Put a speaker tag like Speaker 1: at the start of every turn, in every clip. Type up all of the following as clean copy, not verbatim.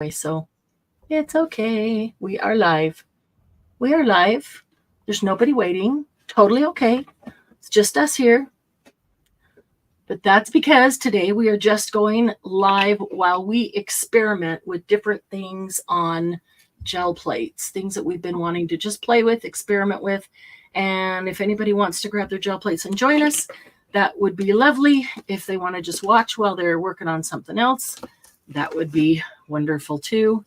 Speaker 1: So it's okay. We are live. We are live. There's nobody waiting. Totally okay. It's just us here. But that's because today we are just going live while we experiment with different things on gel plates, things that we've been wanting to just play with, experiment with. And if anybody wants to grab their gel plates and join us, that would be lovely. If they want to just watch while they're working on something else, that would be wonderful too.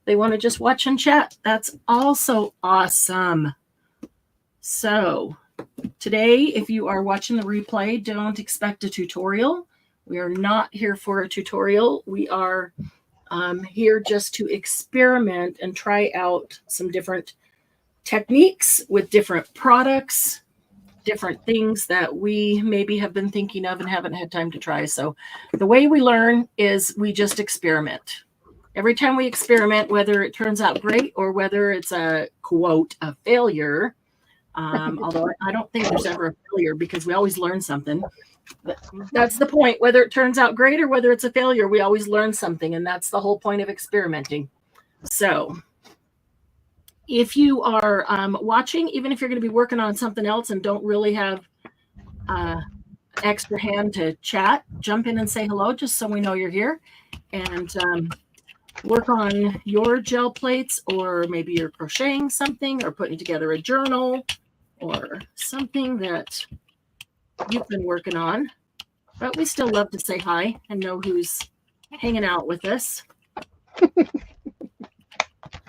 Speaker 1: They want to just watch and chat. That's also awesome. So today, if you are watching the replay, don't expect a tutorial. We are not here for a tutorial. We are here just to experiment and try out some different techniques with different products, different things that we maybe have been thinking of and haven't had time to try. So the way we learn is we just experiment. Every time we experiment, whether it turns out great or whether it's a quote, a failure, although I don't think there's ever a failure because we always learn something. That's the point. Whether it turns out great or whether it's a failure, we always learn something. And that's the whole point of experimenting. So if you are watching, even if you're going to be working on something else and don't really have extra hand to chat, jump in and say hello just so we know you're here. And work on your gel plates, or maybe you're crocheting something or putting together a journal or something that you've been working on. But we still love to say hi and know who's hanging out with us.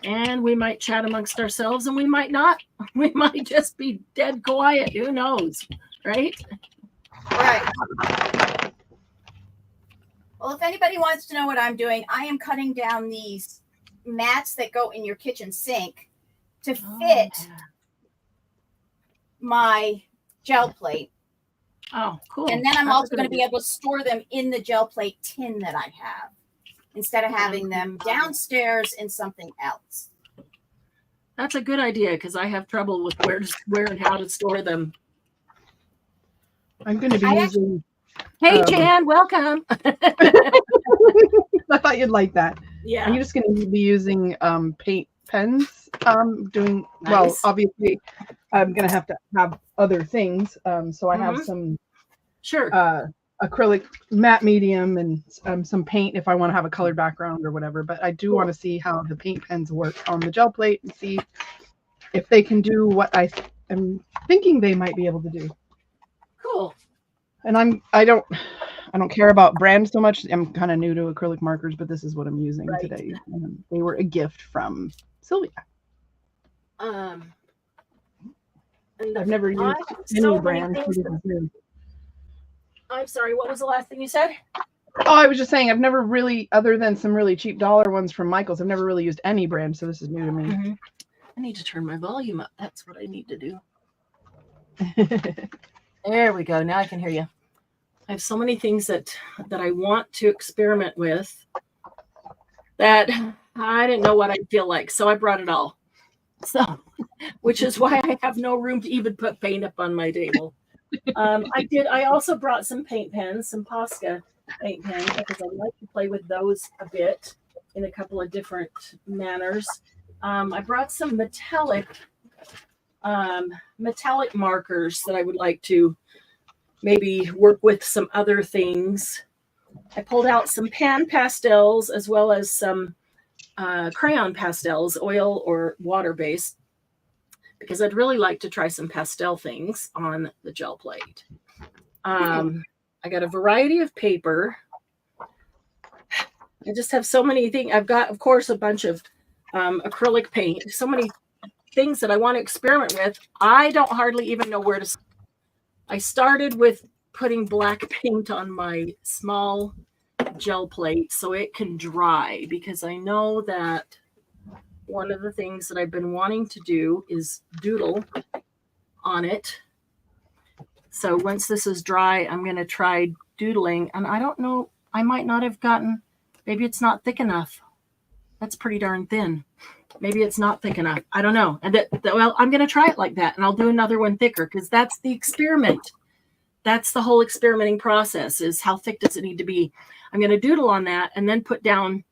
Speaker 1: And we might chat amongst ourselves and we might not. We might just be dead quiet. Who knows? Right?
Speaker 2: Right. Well, if anybody wants to know what I'm doing, I am cutting down these mats that go in your kitchen sink to fit my gel plate.
Speaker 1: Oh, cool.
Speaker 2: And then I'm also going to be able to store them in the gel plate tin that I have, instead of having them downstairs in something else.
Speaker 1: That's a good idea because I have trouble with where and how to store them.
Speaker 3: I'm going to be using...
Speaker 1: Hey, Jan, welcome.
Speaker 3: I thought you'd like that.
Speaker 1: Yeah.
Speaker 3: I'm just going to be using paint pens. Nice. Well, obviously, I'm going to have other things. So I have some acrylic matte medium and some paint if I want to have a colored background or whatever. But I do want to see how the paint pens work on the gel plate and see if they can do what I am thinking they might be able to do.
Speaker 1: Cool.
Speaker 3: And I don't care about brand so much. I'm kind of new to acrylic markers, but this is what I'm using today. They were a gift from Sylvia.
Speaker 1: And
Speaker 3: I've never used any brand.
Speaker 1: I'm sorry, what was the last thing you said?
Speaker 3: Oh, I was just saying I've never really, other than some really cheap dollar ones from Michael's, I've never really used any brand, so this is new to me.
Speaker 1: Mm-hmm. I need to turn my volume up. That's what I need to do. There we go. Now I can hear you. I have so many things that I want to experiment with that I didn't know what I'd feel like. So I brought it all. So, which is why I have no room to even put paint up on my table. I also brought some paint pens, some Posca paint pens, because I like to play with those a bit in a couple of different manners. I brought some metallic markers that I would like to maybe work with some other things. I pulled out some pan pastels as well as some crayon pastels, oil or water-based, because I'd really like to try some pastel things on the gel plate. I got a variety of paper. I just have so many things. I've got, of course, a bunch of acrylic paint, so many things that I want to experiment with. I don't hardly even know where to start. I started with putting black paint on my small gel plate so it can dry, because I know that one of the things that I've been wanting to do is doodle on it. So once this is dry, I'm going to try doodling. And I don't know, I might not have gotten, maybe it's not thick enough. That's pretty darn thin. Maybe it's not thick enough. I don't know. And well, I'm going to try it like that, and I'll do another one thicker, because that's the experiment. That's the whole experimenting process, is how thick does it need to be. I'm going to doodle on that and then put down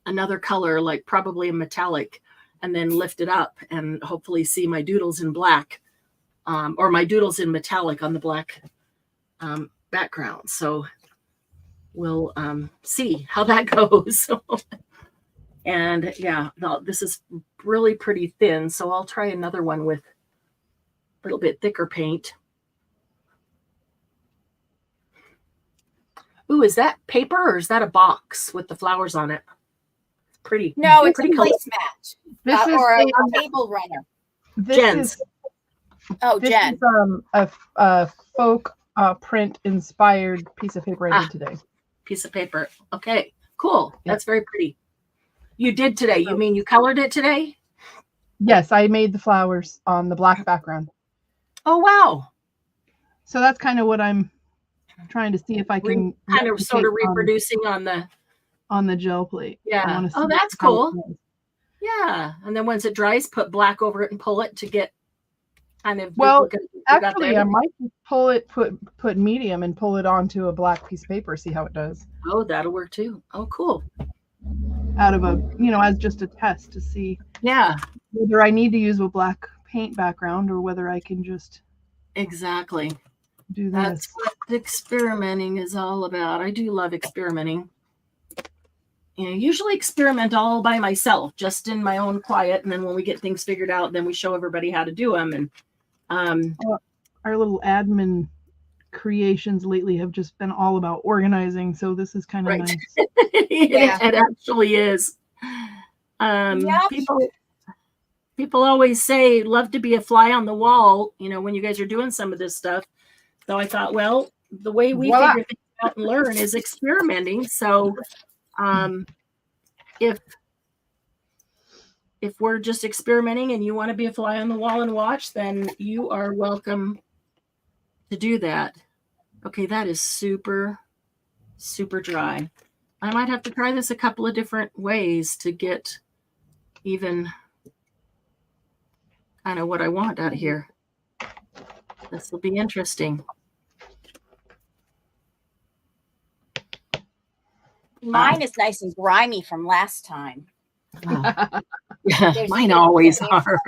Speaker 1: another color, like probably a metallic, and then lift it up and hopefully see my doodles in black, or my doodles in metallic on the black background. So we'll see how that goes. And yeah, no, this is really pretty thin, so I'll try another one with a little bit thicker paint. Ooh, is that paper or is that a box with the flowers on it? It's pretty.
Speaker 2: No, it's
Speaker 1: pretty
Speaker 2: a placemat or a table runner.
Speaker 1: Jen's.
Speaker 2: Jen.
Speaker 3: Is, a folk print inspired piece of paper I did today.
Speaker 1: Piece of paper. Okay, cool. That's very pretty. You did today. You mean you colored it today?
Speaker 3: Yes, I made the flowers on the black background.
Speaker 1: Oh, wow.
Speaker 3: So that's kind of what I'm trying to see if I can
Speaker 1: kind of sort of reproducing on the
Speaker 3: gel plate.
Speaker 1: Yeah. Oh, that's cool. Yeah. And then once it dries, put black over it and pull it to get kind of.
Speaker 3: Well, actually, I might pull it, put medium and pull it onto a black piece of paper, see how it does.
Speaker 1: Oh, that'll work too. Oh, cool.
Speaker 3: Out of a, as just a test to see.
Speaker 1: Yeah.
Speaker 3: Whether I need to use a black paint background or whether I can just.
Speaker 1: Exactly.
Speaker 3: Do this.
Speaker 1: That's what experimenting is all about. I do love experimenting. Usually experiment all by myself, just in my own quiet. And then when we get things figured out, then we show everybody how to do them. And
Speaker 3: our little admin creations lately have just been all about organizing. So this is kind of nice.
Speaker 1: It actually is. People always say, love to be a fly on the wall, when you guys are doing some of this stuff. So I thought, well, the way we figure things out and learn is experimenting. So if we're just experimenting and you want to be a fly on the wall and watch, then you are welcome to do that. Okay, that is super, super dry. I might have to try this a couple of different ways to get even kind of what I want out of here. This will be interesting.
Speaker 2: Mine is nice and grimy from last time.
Speaker 1: Yeah, mine always are.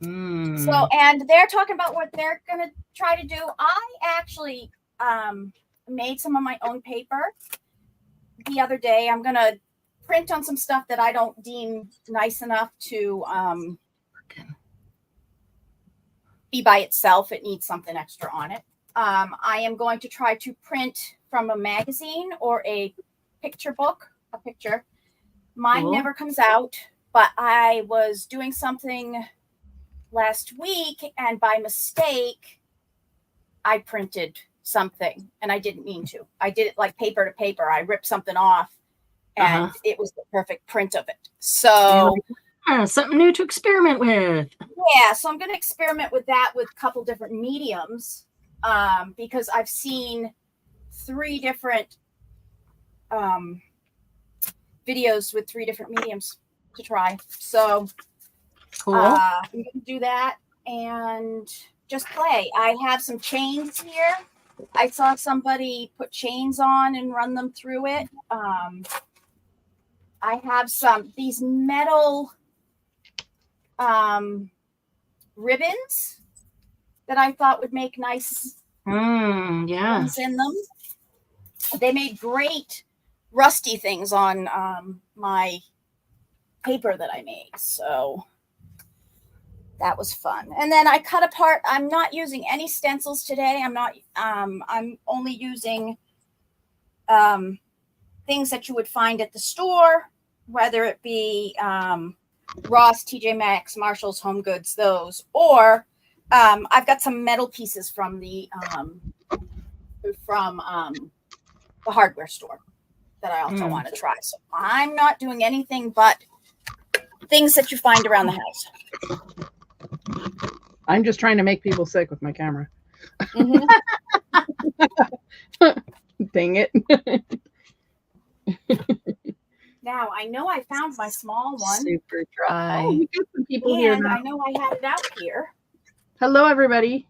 Speaker 2: So, and they're talking about what they're going to try to do. I actually made some of my own paper the other day. I'm going to print on some stuff that I don't deem nice enough to be by itself. It needs something extra on it. I am going to try to print from a magazine or a picture book, a picture. Mine never comes out, but I was doing something last week and by mistake, I printed something and I didn't mean to. I did it like paper to paper. I ripped something off and it was the perfect print of it. So
Speaker 1: something new to experiment with.
Speaker 2: Yeah, so I'm going to experiment with that with a couple different mediums because I've seen 3 different videos with 3 different mediums to try. So
Speaker 1: cool.
Speaker 2: I'm going to do that and just play. I have some chains here. I saw somebody put chains on and run them through it. I have these metal ribbons that I thought would make nice ones in them. They made great rusty things on my paper that I made. So that was fun. And then I cut apart. I'm not using any stencils today. I'm only using things that you would find at the store, whether it be Ross, TJ Maxx, Marshall's, Home Goods, those, or I've got some metal pieces from the hardware store that I also want to try. So I'm not doing anything but things that you find around the house.
Speaker 3: I'm just trying to make people sick with my camera. Dang it.
Speaker 2: Now, I know I found my small one.
Speaker 1: Super dry.
Speaker 3: Oh, we got some people
Speaker 2: and
Speaker 3: here now.
Speaker 2: I know I had it out here.
Speaker 3: Hello, everybody.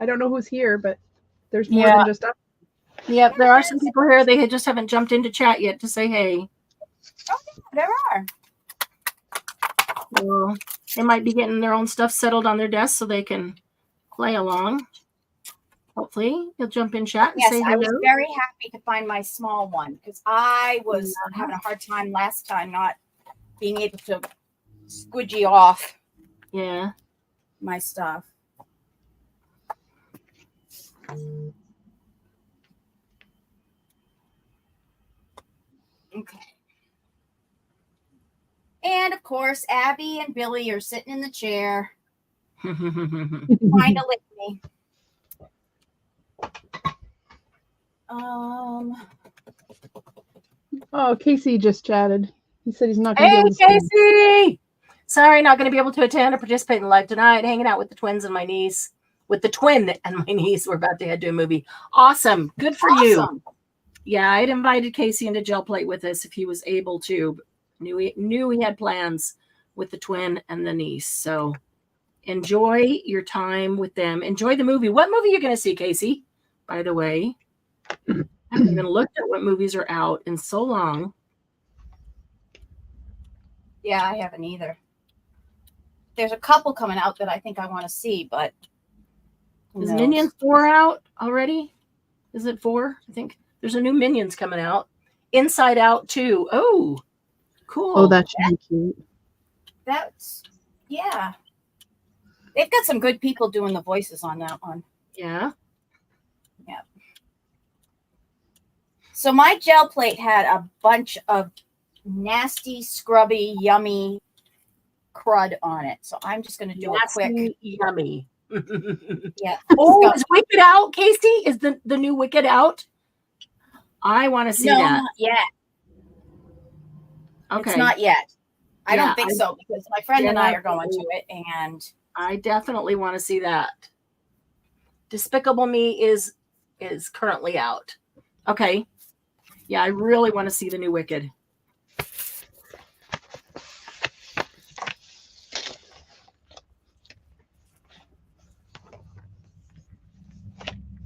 Speaker 3: I don't know who's here, but there's more than just us.
Speaker 1: Yep, there are some people here. They just haven't jumped into chat yet to say hey.
Speaker 2: Oh, yeah, there are.
Speaker 1: Well, they might be getting their own stuff settled on their desk so they can play along. Hopefully, you'll jump in chat and say hello.
Speaker 2: I was very happy to find my small one because I was having a hard time last time not being able to squidgy off my stuff. Okay. And of course, Abby and Billy are sitting in the chair trying to lick me.
Speaker 3: Oh, Casey just chatted. He said he's not going to be able to
Speaker 1: Casey! Sorry, not going to be able to attend or participate in live tonight. Hanging out with the twins and my niece. With the twin and my niece. We're about to head to a movie. Awesome. Good for you. Yeah, I'd invited Casey into Gel Plate with us if he was able to. Knew he had plans with the twin and the niece. So enjoy your time with them. Enjoy the movie. What movie are you going to see, Casey? By the way, I haven't even looked at what movies are out in so long.
Speaker 2: Yeah, I haven't either. There's a couple coming out that I think I want to see, but
Speaker 1: is Minions 4 out already? Is it 4? I think there's a new Minions coming out. Inside Out 2. Oh, cool.
Speaker 3: Oh, that's really cute.
Speaker 2: That's, yeah. They've got some good people doing the voices on that one.
Speaker 1: Yeah.
Speaker 2: Yeah. So my Gel Plate had a bunch of nasty, scrubby, yummy crud on it. So I'm just going to do a quick.
Speaker 1: Yummy.
Speaker 2: Yeah.
Speaker 1: Oh, is Wicked out, Casey? Is the new Wicked out? I want to see that.
Speaker 2: Not yet.
Speaker 1: Okay.
Speaker 2: It's not yet. I don't think so because my friend and I are going to it, and
Speaker 1: I definitely want to see that. Despicable Me is currently out. Okay. Yeah, I really want to see the new Wicked.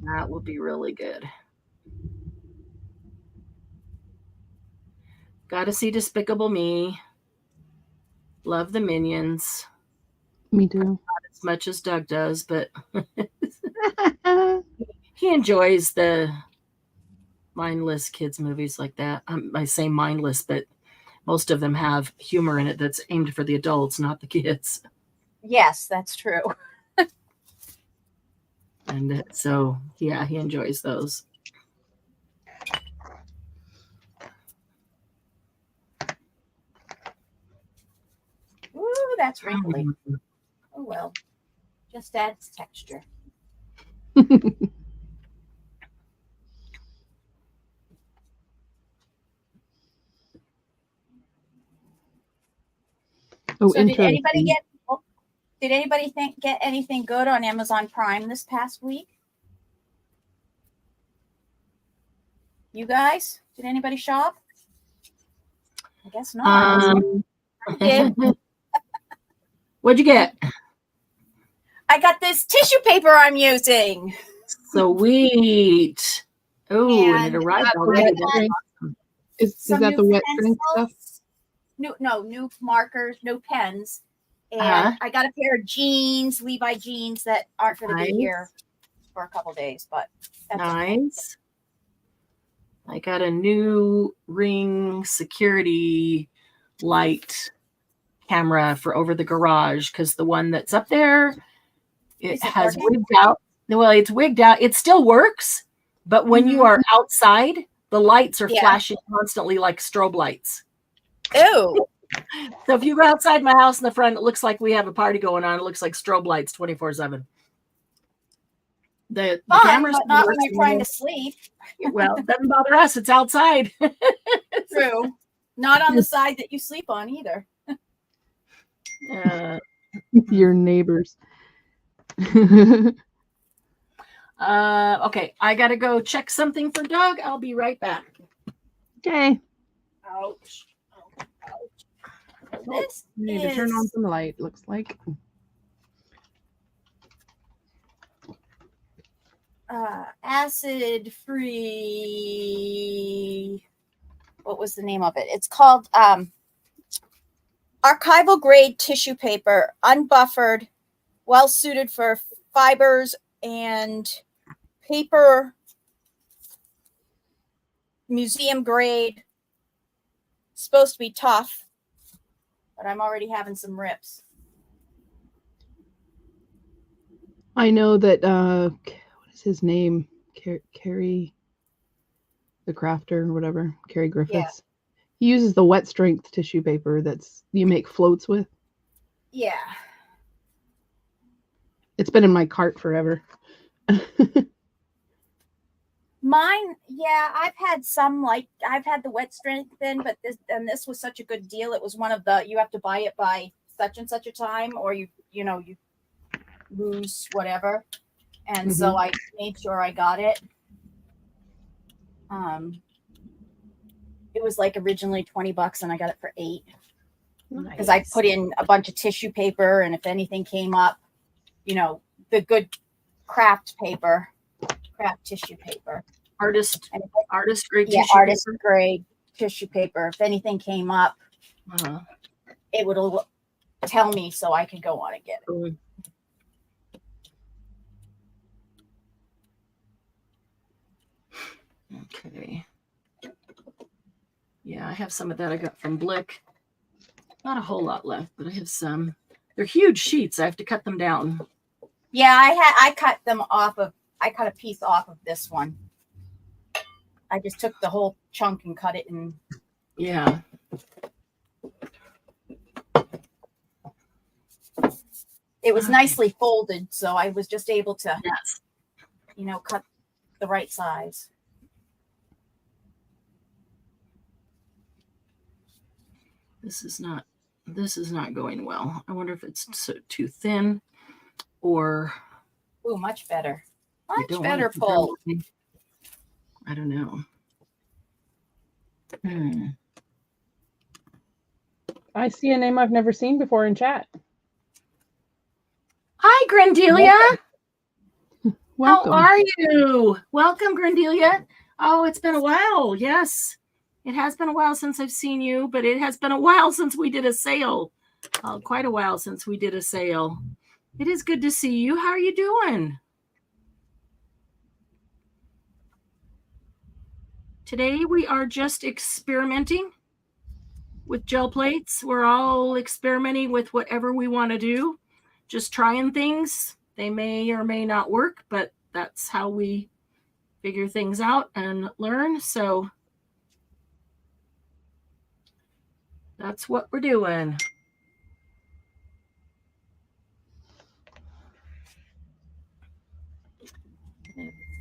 Speaker 1: That will be really good. Got to see Despicable Me. Love the Minions.
Speaker 3: Me too.
Speaker 1: Not as much as Doug does, but he enjoys the mindless kids movies like that. I say mindless, but most of them have humor in it that's aimed for the adults, not the kids.
Speaker 2: Yes, that's true.
Speaker 1: And so, yeah, he enjoys those.
Speaker 2: Ooh, that's wrinkly. Oh, well. Just adds texture.
Speaker 3: Oh,
Speaker 2: so did anybody get anything good on Amazon Prime this past week? You guys? Did anybody shop? I guess not.
Speaker 1: What'd you get?
Speaker 2: I got this tissue paper I'm using.
Speaker 1: Sweet. Oh, and it arrived already.
Speaker 3: Is that the wet drink stuff?
Speaker 2: New markers, new pens. And I got a pair of jeans, Levi jeans that aren't going to be here for a couple days, but that's
Speaker 1: nice. Okay. I got a new Ring security light camera for over the garage because the one that's up there, it has wigged out. Well, it's wigged out. It still works, but when you are outside, the lights are flashing constantly like strobe lights.
Speaker 2: Ew.
Speaker 1: So if you go outside my house in the front, it looks like we have a party going on. It looks like strobe lights 24/7. The camera's
Speaker 2: but not when you're trying to sleep.
Speaker 1: Well, it doesn't bother us. It's outside.
Speaker 2: True. Not on the side that you sleep on either.
Speaker 3: Your neighbors.
Speaker 1: Okay, I gotta go check something for Doug. I'll be right back.
Speaker 3: Okay.
Speaker 2: Ouch.
Speaker 3: This need to turn on some light, looks like.
Speaker 2: acid free. What was the name of it? It's called archival grade tissue paper, unbuffered, well suited for fibers and paper, museum grade. Supposed to be tough, but I'm already having some rips.
Speaker 3: I know that what is his name? Carrie the crafter or whatever, Carrie Griffiths. Yeah. He uses the wet strength tissue paper that's you make floats with.
Speaker 2: Yeah.
Speaker 3: It's been in my cart forever.
Speaker 2: Mine, yeah, I've had the wet strength then, but this was such a good deal. It was one of the, you have to buy it by such and such a time, or you lose whatever. And so I made sure I got it. It was like originally $20 and I got it for $8. Because I put in a bunch of tissue paper, and if anything came up, the good craft tissue paper.
Speaker 1: Artist grade
Speaker 2: tissue artist paper? Grade tissue paper. If anything came up, it would tell me so I could go on and get it.
Speaker 1: Okay. Yeah, I have some of that I got from Blick. Not a whole lot left, but I have some. They're huge sheets. I have to cut them down.
Speaker 2: Yeah, I cut a piece off of this one. I just took the whole chunk and cut it in.
Speaker 1: Yeah.
Speaker 2: It was nicely folded, so I was just able to, cut the right size.
Speaker 1: This is not going well. I wonder if it's too thin or.
Speaker 2: Oh, much better. Much better pull.
Speaker 1: I don't know.
Speaker 3: I see a name I've never seen before in chat.
Speaker 1: Hi, Grandelia.
Speaker 3: Welcome.
Speaker 1: How are you? Welcome, Grandelia. Oh, it's been a while. Yes, it has been a while since I've seen you, but it has been a while since we did a sale. Quite a while since we did a sale. It is good to see you. How are you doing? Today we are just experimenting with gel plates. We're all experimenting with whatever we want to do. Just trying things. They may or may not work, but that's how we figure things out and learn. So that's what we're doing.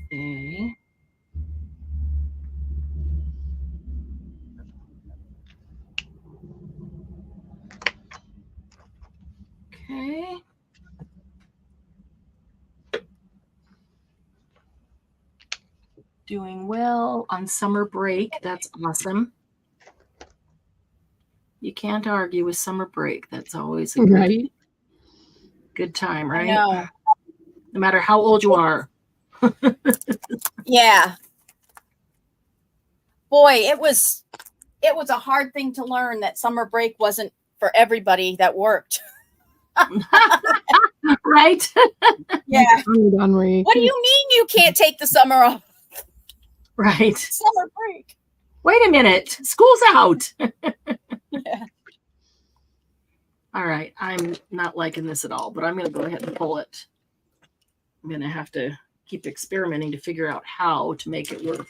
Speaker 1: Okay. Okay. Doing well on summer break. That's awesome. You can't argue with summer break. That's always a good time, right?
Speaker 2: I know.
Speaker 1: No matter how old you are.
Speaker 2: Yeah. Boy, it was a hard thing to learn that summer break wasn't for everybody that worked.
Speaker 1: Right?
Speaker 2: Yeah. What do you mean you can't take the summer off?
Speaker 1: Right.
Speaker 2: Summer break.
Speaker 1: Wait a minute. School's out.
Speaker 2: Yeah.
Speaker 1: All right. I'm not liking this at all, but I'm going to go ahead and pull it. I'm going to have to keep experimenting to figure out how to make it work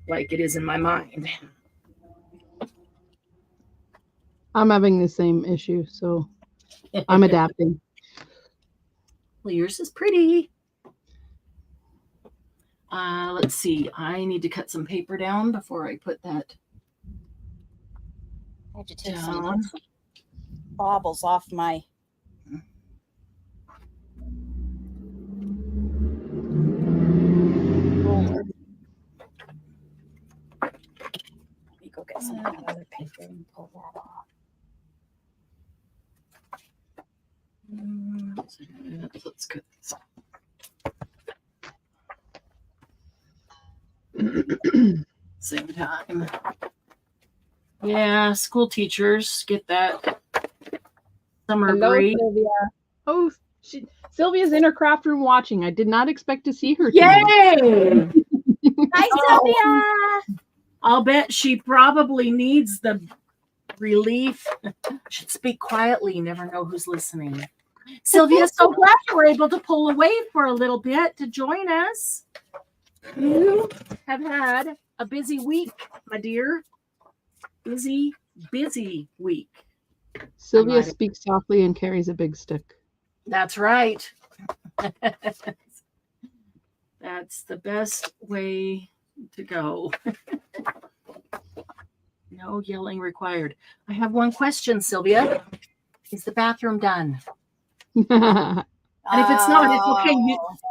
Speaker 1: like it is in my mind.
Speaker 3: I'm having the same issue, so I'm adapting.
Speaker 1: Well, yours is pretty. Let's see. I need to cut some paper down before I put that
Speaker 2: I had to take some baubles off my roller. Let me go get some other paper and pull that off.
Speaker 1: Let's cut this off. Same time. Yeah, school teachers get that summer break.
Speaker 3: Sylvia. Oh, Sylvia's in her craft room watching. I did not expect to see her.
Speaker 1: Yay!
Speaker 2: Hi, Sylvia.
Speaker 1: I'll bet she probably needs the relief. Should speak quietly. You never know who's listening. Sylvia, so glad you were able to pull away for a little bit to join us. You have had a busy week, my dear. Busy week.
Speaker 3: Sylvia speaks softly and carries a big stick.
Speaker 1: That's right. That's the best way to go. No yelling required. I have one question, Sylvia. Is the bathroom done? And if it's not, it's okay.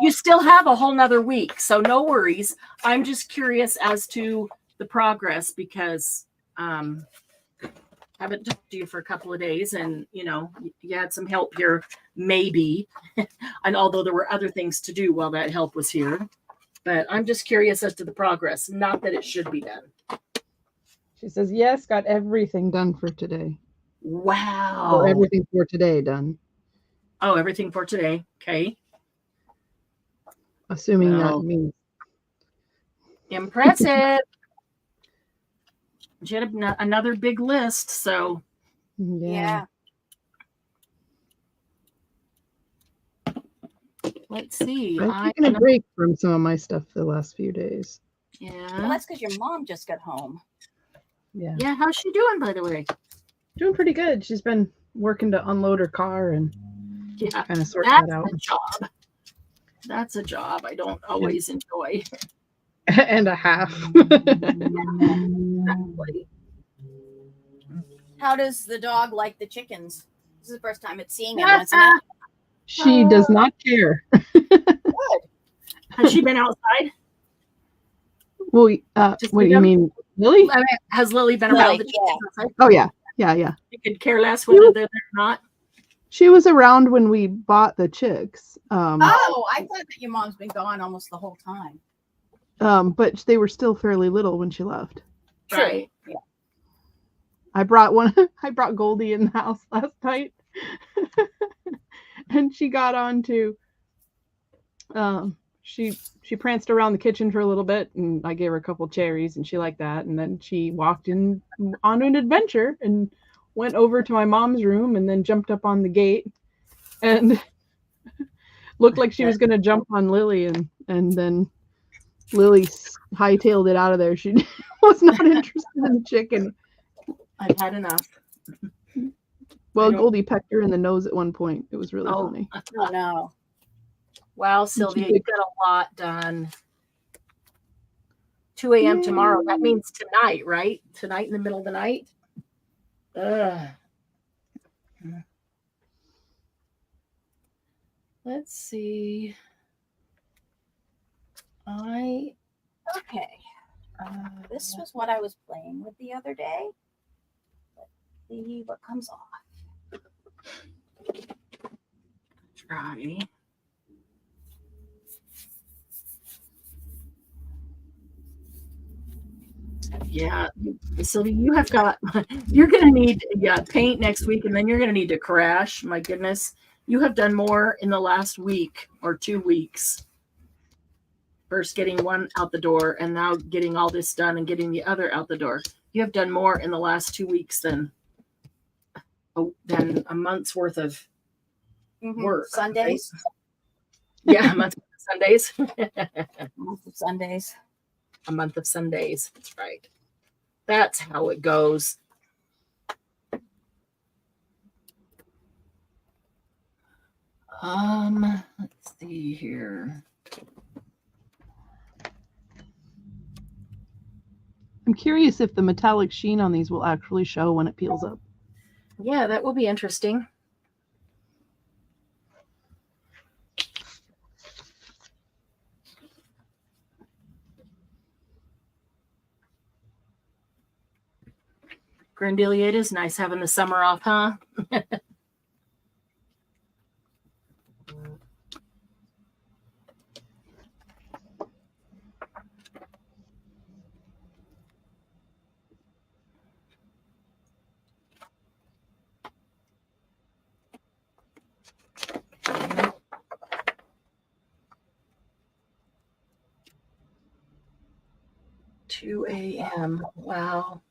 Speaker 1: You still have a whole nother week, so no worries. I'm just curious as to the progress because I haven't talked to you for a couple of days, and you had some help here, maybe. And although there were other things to do while that help was here, but I'm just curious as to the progress. Not that it should be done.
Speaker 3: She says, yes, got everything done for today.
Speaker 1: Wow.
Speaker 3: Or everything for today done.
Speaker 1: Oh, everything for today. Okay.
Speaker 3: Assuming that means.
Speaker 1: Impressive. She had another big list, so.
Speaker 2: Yeah.
Speaker 1: Let's see.
Speaker 3: I've taken a break from some of my stuff the last few days.
Speaker 1: Yeah.
Speaker 2: Well, that's because your mom just got home.
Speaker 3: Yeah.
Speaker 1: Yeah. How's she doing, by the way?
Speaker 3: Doing pretty good. She's been working to unload her car and kind of sort that out.
Speaker 1: That's a job. That's a job I don't always enjoy.
Speaker 3: And a half.
Speaker 1: Exactly.
Speaker 2: How does the dog like the chickens? This is the first time it's seeing them, isn't it?
Speaker 3: She does not care.
Speaker 2: Good.
Speaker 1: Has she been outside?
Speaker 3: Well, what do you mean, Lily?
Speaker 1: I mean, has Lily been around the chickens outside?
Speaker 3: Oh, yeah. Yeah.
Speaker 1: You could care less whether they're there or not.
Speaker 3: She was around when we bought the chicks.
Speaker 2: I thought that your mom's been gone almost the whole time.
Speaker 3: But they were still fairly little when she left.
Speaker 1: Right.
Speaker 2: Yeah.
Speaker 3: I brought Goldie in the house last night. And she got on to she pranced around the kitchen for a little bit, and I gave her a couple cherries, and she liked that. And then she walked in on an adventure and went over to my mom's room and then jumped up on the gate and looked like she was going to jump on Lily, and then Lily hightailed it out of there. She was not interested in the chicken.
Speaker 1: I've had enough.
Speaker 3: Well, Goldie pecked her in the nose at one point. It was really funny.
Speaker 2: Oh, no.
Speaker 1: Wow, Sylvia, you got a lot done. 2 a.m. tomorrow. That means tonight, right? Tonight in the middle of the night? Let's see.
Speaker 2: Okay. This was what I was playing with the other day. Let's see what comes off.
Speaker 1: Try. Yeah, Sylvia, you're going to need paint next week, and then you're going to need to crash. My goodness. You have done more in the last week or 2 weeks. First getting one out the door, and now getting all this done and getting the other out the door. You have done more in the last 2 weeks than a month's worth of work.
Speaker 2: Sundays?
Speaker 1: Right? Yeah, a month of Sundays.
Speaker 2: A month of Sundays.
Speaker 1: A month of Sundays. That's right. That's how it goes. Let's see here.
Speaker 3: I'm curious if the metallic sheen on these will actually show when it peels up.
Speaker 1: Yeah, that will be interesting. Grandilia, it is nice having the summer off, huh? p.m. Wow.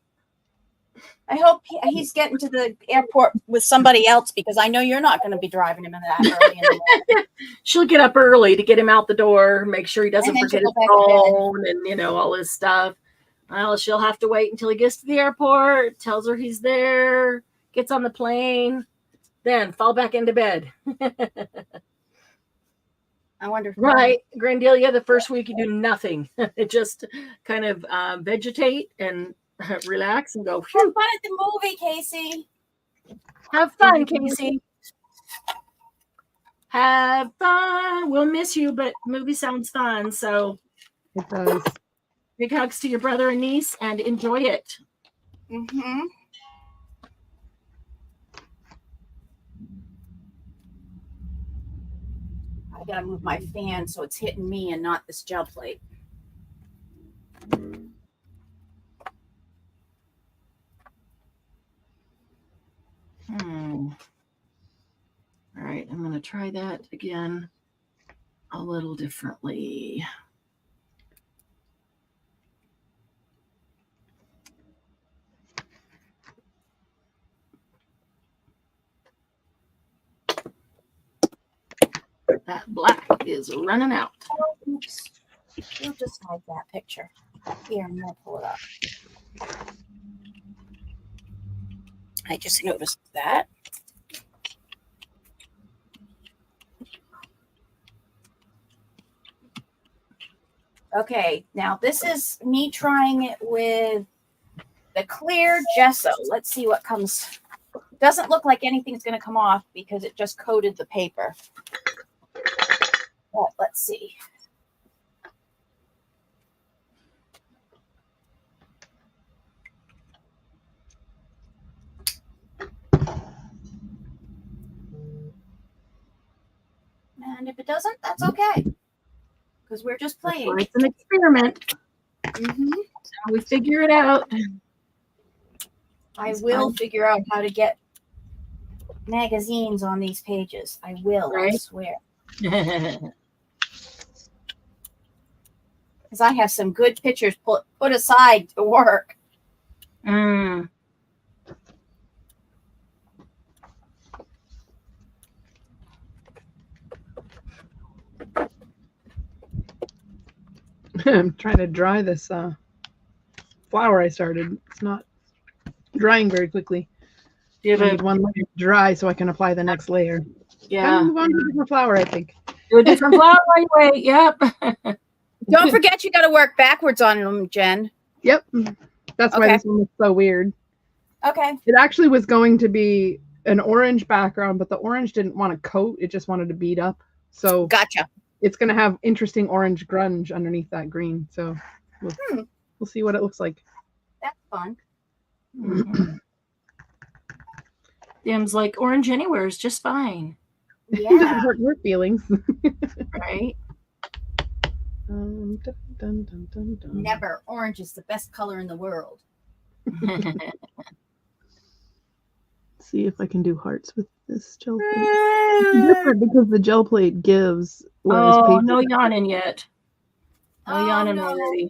Speaker 2: I hope he's getting to the airport with somebody else, because I know you're not going to be driving him in that early in the morning.
Speaker 1: She'll get up early to get him out the door, make sure he doesn't forget his phone and, you know, all his stuff. Well, she'll have to wait until he gets to the airport, tells her he's there, gets on the plane, then fall back into bed.
Speaker 2: I wonder.
Speaker 1: Right. Grandelia, the first week you do nothing. Just kind of vegetate and relax and go.
Speaker 2: Have fun at the movie, Casey.
Speaker 1: Have fun, Casey. Have fun. We'll miss you, but movie sounds fun. So
Speaker 3: it does.
Speaker 1: Big hugs to your brother and niece, and enjoy it.
Speaker 2: Mm-hmm. I gotta move my fan so it's hitting me and not this gel plate.
Speaker 1: All right, I'm going to try that again a little differently. That black is running out.
Speaker 2: Oops. We'll just hide that picture. Here, I'm going to pull it up. I just noticed that. Okay, now this is me trying it with the clear gesso. Let's see what comes. Doesn't look like anything's going to come off because it just coated the paper. But let's see. And if it doesn't, that's okay. Because we're just playing.
Speaker 1: It's an experiment.
Speaker 2: Mm-hmm.
Speaker 1: So we figure it out.
Speaker 2: I will figure out how to get magazines on these pages. I will, right? I swear. Because I have some good pictures put aside to work.
Speaker 1: Mm.
Speaker 3: I'm trying to dry this flour I started. It's not drying very quickly.
Speaker 1: Do you have
Speaker 3: one layer to dry so I can apply the next layer.
Speaker 1: Yeah.
Speaker 3: Time to move on to a different flour, I think.
Speaker 1: Do a different flour while you wait. Yep.
Speaker 2: Don't forget you got to work backwards on them, Jen.
Speaker 3: Yep. That's why this one looks so weird.
Speaker 2: Okay.
Speaker 3: It actually was going to be an orange background, but the orange didn't want to coat. It just wanted to bead up. So
Speaker 2: gotcha.
Speaker 3: It's going to have interesting orange grunge underneath that green. So we'll see what it looks like.
Speaker 2: That's fun.
Speaker 1: Mm-hmm. Dim's like, orange anywhere is just fine.
Speaker 2: Yeah.
Speaker 3: It doesn't hurt your feelings.
Speaker 1: Right?
Speaker 3: Dun, dun, dun, dun, dun.
Speaker 2: Never. Orange is the best color in the world.
Speaker 3: See if I can do hearts with this gel plate. It's different because the gel plate gives.
Speaker 1: Oh, no yawning yet. No yawning already.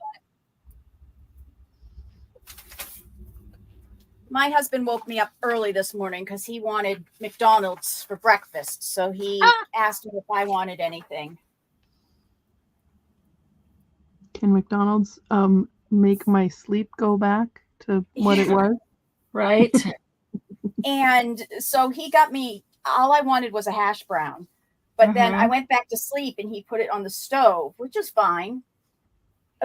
Speaker 2: My husband woke me up early this morning because he wanted McDonald's for breakfast. So he asked me if I wanted anything.
Speaker 3: Can McDonald's make my sleep go back to what it was?
Speaker 1: Right.
Speaker 2: And so he got me, all I wanted was a hash brown. But then I went back to sleep and he put it on the stove, which is fine.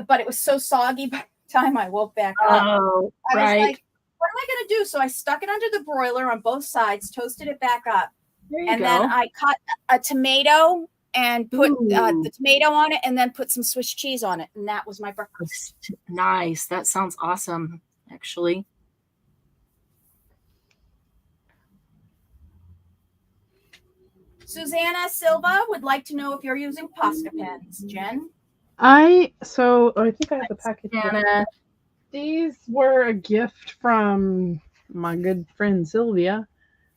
Speaker 2: But it was so soggy by the time I woke back up.
Speaker 1: Oh,
Speaker 2: I was like, what am I going to do? So I stuck it under the broiler on both sides, toasted it back up. And then I cut a tomato and put the tomato on it and then put some Swiss cheese on it. And that was my breakfast.
Speaker 1: Nice. That sounds awesome, actually.
Speaker 2: Susanna Silva would like to know if you're using Posca pens, Jen.
Speaker 3: I think I have the package. These were a gift from my good friend Sylvia.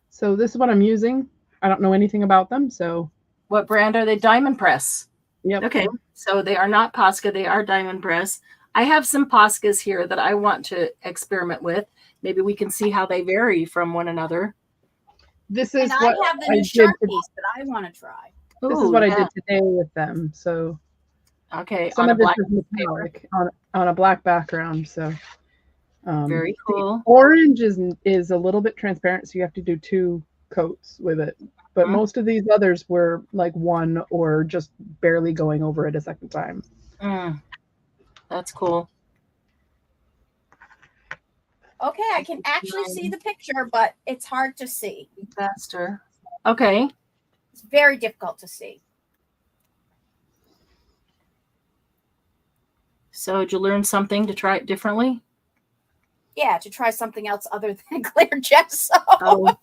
Speaker 3: So this is what I'm using. I don't know anything about them. So
Speaker 1: what brand are they? Diamond Press.
Speaker 3: Yep.
Speaker 1: Okay. So they are not Posca. They are Diamond Press. I have some Poscas here that I want to experiment with. Maybe we can see how they vary from one another.
Speaker 3: This is
Speaker 2: and
Speaker 3: what
Speaker 2: I have the new
Speaker 3: did
Speaker 2: sharp piece that I want to try.
Speaker 3: This is what I did today with them. So
Speaker 1: okay,
Speaker 3: some of this is metallic on a black background. So
Speaker 1: very cool.
Speaker 3: Orange is a little bit transparent, so you have to do 2 coats with it. But most of these others were like 1 or just barely going over it a second time.
Speaker 1: That's cool.
Speaker 2: Okay, I can actually see the picture, but it's hard to see.
Speaker 1: Faster. Okay.
Speaker 2: It's very difficult to see.
Speaker 1: So did you learn something to try it differently?
Speaker 2: Yeah, to try something else other than clear gesso.
Speaker 1: Oh.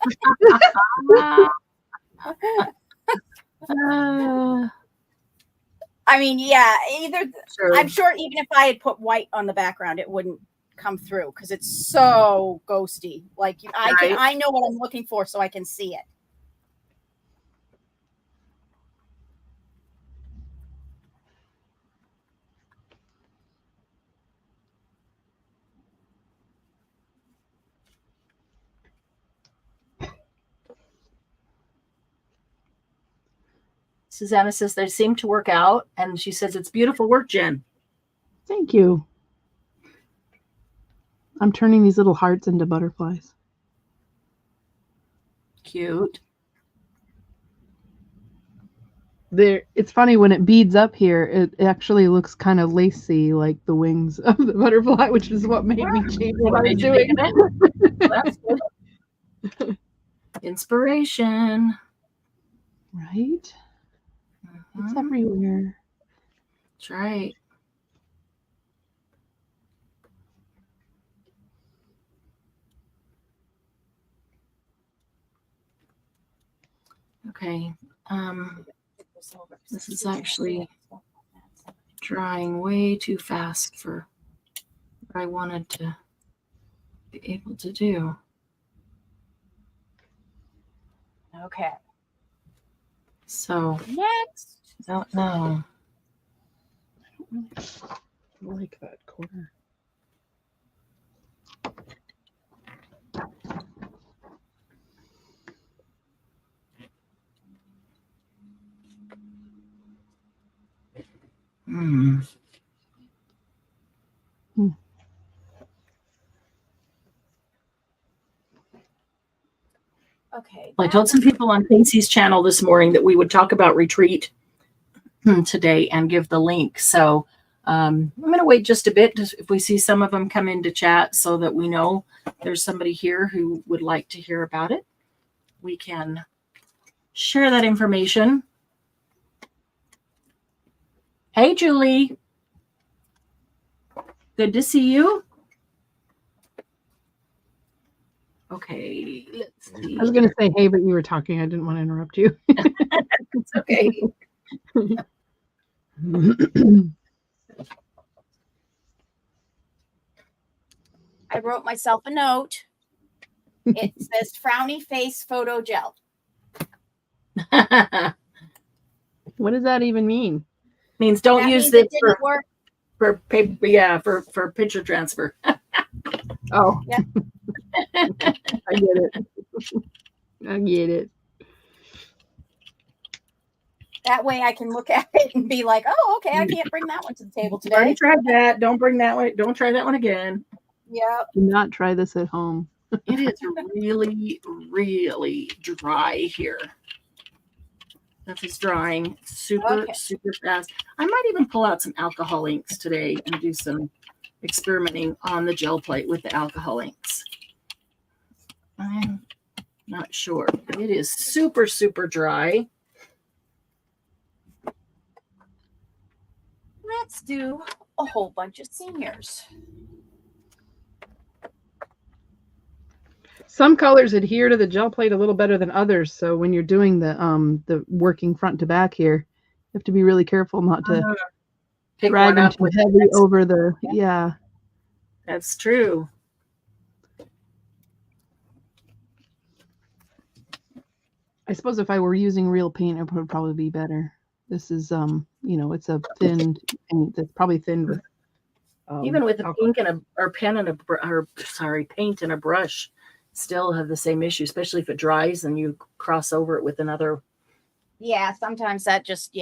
Speaker 2: I mean, yeah,
Speaker 1: sure.
Speaker 2: I'm sure even if I had put white on the background, it wouldn't come through because it's so ghosty. Like I know what I'm looking for, so I can see it.
Speaker 1: Susanna says they seem to work out, and she says it's beautiful work, Jen.
Speaker 3: Thank you. I'm turning these little hearts into butterflies.
Speaker 1: Cute.
Speaker 3: It's funny when it beads up here, it actually looks kind of lacy, like the wings of the butterfly, which is what made me change what I was doing.
Speaker 1: That's good. Inspiration.
Speaker 3: Right? It's everywhere.
Speaker 1: That's right. Okay. This is actually drying way too fast for what I wanted to be able to do.
Speaker 2: Okay.
Speaker 1: So
Speaker 2: next.
Speaker 1: I don't know.
Speaker 3: I don't really like that corner.
Speaker 2: Okay.
Speaker 1: I told some people on Casey's channel this morning that we would talk about retreat today and give the link. So I'm going to wait just a bit if we see some of them come into chat so that we know there's somebody here who would like to hear about it. We can share that information. Hey, Julie. Good to see you. Okay, let's see.
Speaker 3: I was going to say, hey, but you were talking. I didn't want to interrupt you.
Speaker 1: It's okay.
Speaker 2: I wrote myself a note. It says frowny face photo gel.
Speaker 3: What does that even mean?
Speaker 1: Means don't use this for paper, for picture transfer.
Speaker 3: Oh,
Speaker 2: yeah.
Speaker 3: I get it. I get it.
Speaker 2: That way I can look at it and be like, oh, okay, I can't bring that one to the table today.
Speaker 1: Already tried that. Don't bring that one. Don't try that one again.
Speaker 2: Yeah.
Speaker 3: Do not try this at home.
Speaker 1: It is really, really dry here. This is drying super fast. I might even pull out some alcohol inks today and do some experimenting on the gel plate with the alcohol inks. I'm not sure. It is super, super dry.
Speaker 2: Let's do a whole bunch of seniors.
Speaker 3: Some colors adhere to the gel plate a little better than others. So when you're doing the working front to back here, you have to be really careful not to drag them too heavy over the, yeah.
Speaker 1: That's true.
Speaker 3: I suppose if I were using real paint, it would probably be better. This is, you know, it's a thinned, and it's probably thinned with
Speaker 1: Even with a ink and a or pen and paint and a brush, still have the same issue, especially if it dries and you cross over it with another.
Speaker 2: Yeah, sometimes that just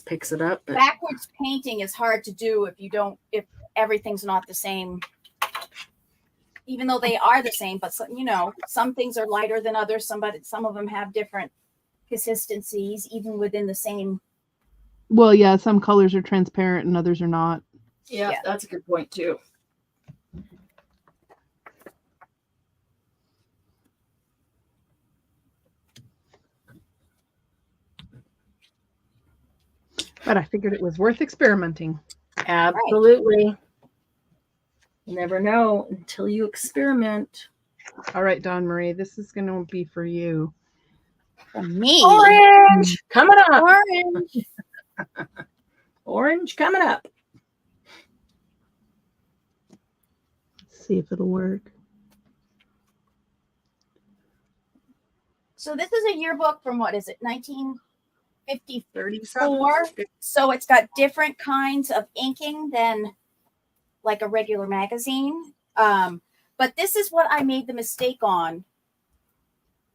Speaker 1: picks it up. But
Speaker 2: backwards painting is hard to do if everything's not the same. Even though they are the same, but some things are lighter than others. Some of them have different consistencies, even within the same.
Speaker 3: Well, yeah, some colors are transparent and others are not.
Speaker 1: Yeah, that's a good point too.
Speaker 3: But I figured it was worth experimenting.
Speaker 1: Absolutely. Right. You never know until you experiment.
Speaker 3: All right, Dawn Marie, this is going to be for you.
Speaker 2: For me.
Speaker 1: Orange coming up.
Speaker 2: Orange.
Speaker 1: Orange coming up.
Speaker 3: Let's see if it'll work.
Speaker 2: So this is a yearbook from, what is it, 1954? So it's got different kinds of inking than like a regular magazine. But this is what I made the mistake on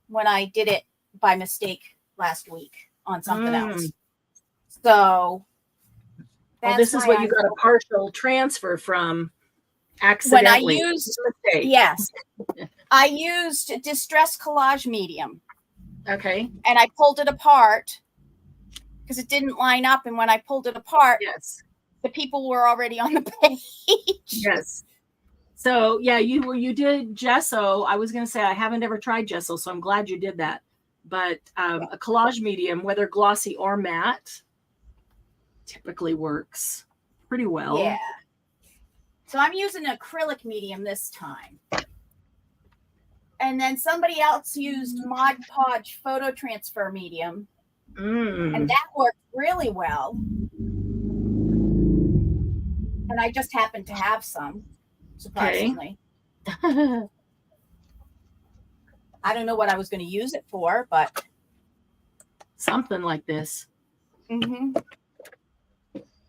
Speaker 2: when I did it by mistake last week on something else. So
Speaker 1: this is what you got a partial transfer from accidentally.
Speaker 2: When I used, yes, I used Distress Collage Medium.
Speaker 1: Okay.
Speaker 2: And I pulled it apart because it didn't line up. And when I pulled it apart, the people were already on the page.
Speaker 1: Yes. So yeah, you did gesso. I was going to say I haven't ever tried gesso, so I'm glad you did that. But a collage medium, whether glossy or matte, typically works pretty well.
Speaker 2: Yeah. So I'm using acrylic medium this time. And then somebody else used Mod Podge photo transfer medium. And that worked really well. And I just happened to have some, surprisingly. Okay. I don't know what I was going to use it for, but
Speaker 1: something like this.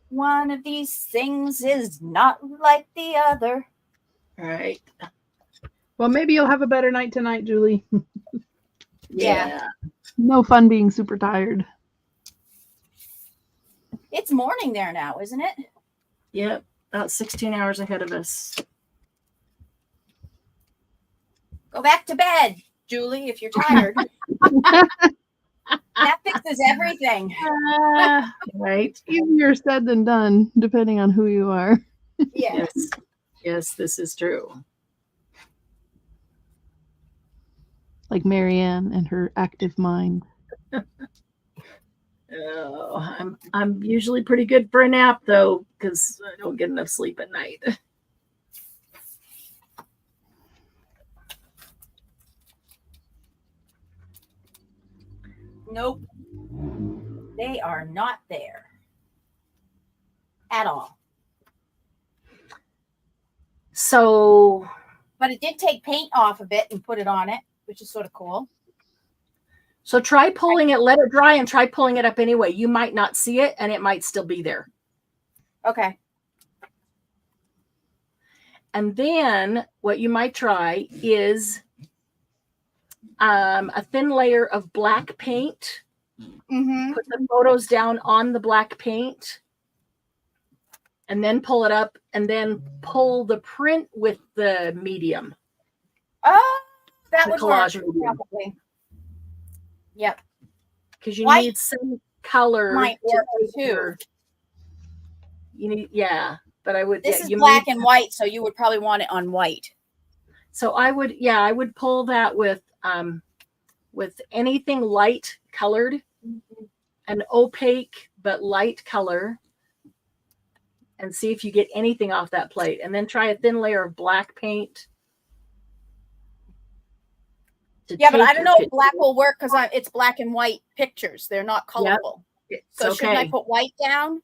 Speaker 2: One of these things is not like the other.
Speaker 1: All right.
Speaker 3: Well, maybe you'll have a better night tonight, Julie.
Speaker 2: Yeah.
Speaker 3: No fun being super tired.
Speaker 2: It's morning there now, isn't it?
Speaker 1: Yep. About 16 hours ahead of us.
Speaker 2: Go back to bed, Julie, if you're tired. That fixes everything.
Speaker 1: Right.
Speaker 3: Easier said than done, depending on who you are.
Speaker 2: Yes.
Speaker 1: Yes, this is true.
Speaker 3: Like Marianne and her active mind.
Speaker 1: Oh, I'm usually pretty good for a nap though, because I don't get enough sleep at night.
Speaker 2: Nope. They are not there at all.
Speaker 1: So,
Speaker 2: but it did take paint off of it and put it on it, which is sort of cool.
Speaker 1: So try pulling it, let it dry, and try pulling it up anyway. You might not see it, and it might still be there.
Speaker 2: Okay.
Speaker 1: And then what you might try is a thin layer of black paint. Put the photos down on the black paint, and then pull it up, and then pull the print with the medium.
Speaker 2: Oh, that would
Speaker 1: collage
Speaker 2: work,
Speaker 1: medium.
Speaker 2: probably. Yep.
Speaker 1: Because you need some color.
Speaker 2: Might work too.
Speaker 1: You need, but I would.
Speaker 2: This is black and white, so you would probably want it on white.
Speaker 1: So I would pull that with anything light colored, an opaque but light color, and see if you get anything off that plate. And then try a thin layer of black paint.
Speaker 2: Yeah, but I don't know if black will work because it's black and white pictures. They're not colorful.
Speaker 1: Yep.
Speaker 2: So should I put white down?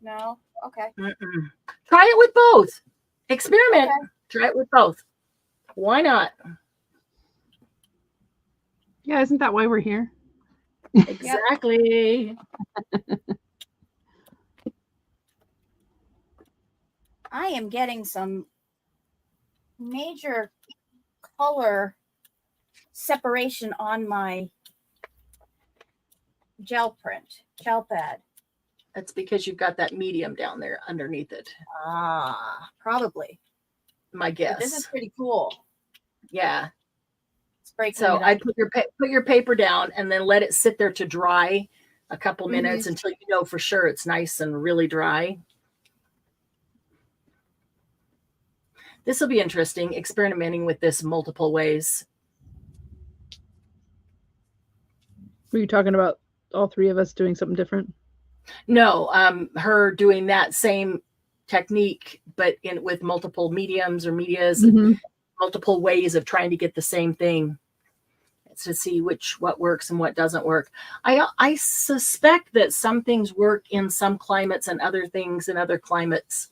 Speaker 2: No? Okay.
Speaker 1: Try it with both. Experiment. Okay. Try it with both. Why not?
Speaker 3: Yeah, isn't that why we're here?
Speaker 1: Exactly.
Speaker 2: I am getting some major color separation on my gel pad.
Speaker 1: That's because you've got that medium down there underneath it.
Speaker 2: Probably.
Speaker 1: My guess.
Speaker 2: But this is pretty cool.
Speaker 1: Yeah.
Speaker 2: It's breaking
Speaker 1: so
Speaker 2: it up.
Speaker 1: I'd put your paper down and then let it sit there to dry a couple minutes until you know for sure it's nice and really dry. This will be interesting, experimenting with this multiple ways.
Speaker 3: Were you talking about all three of us doing something different?
Speaker 1: No, her doing that same technique, but with multiple mediums or medias, and multiple ways of trying to get the same thing to see what works and what doesn't work. I suspect that some things work in some climates and other things in other climates,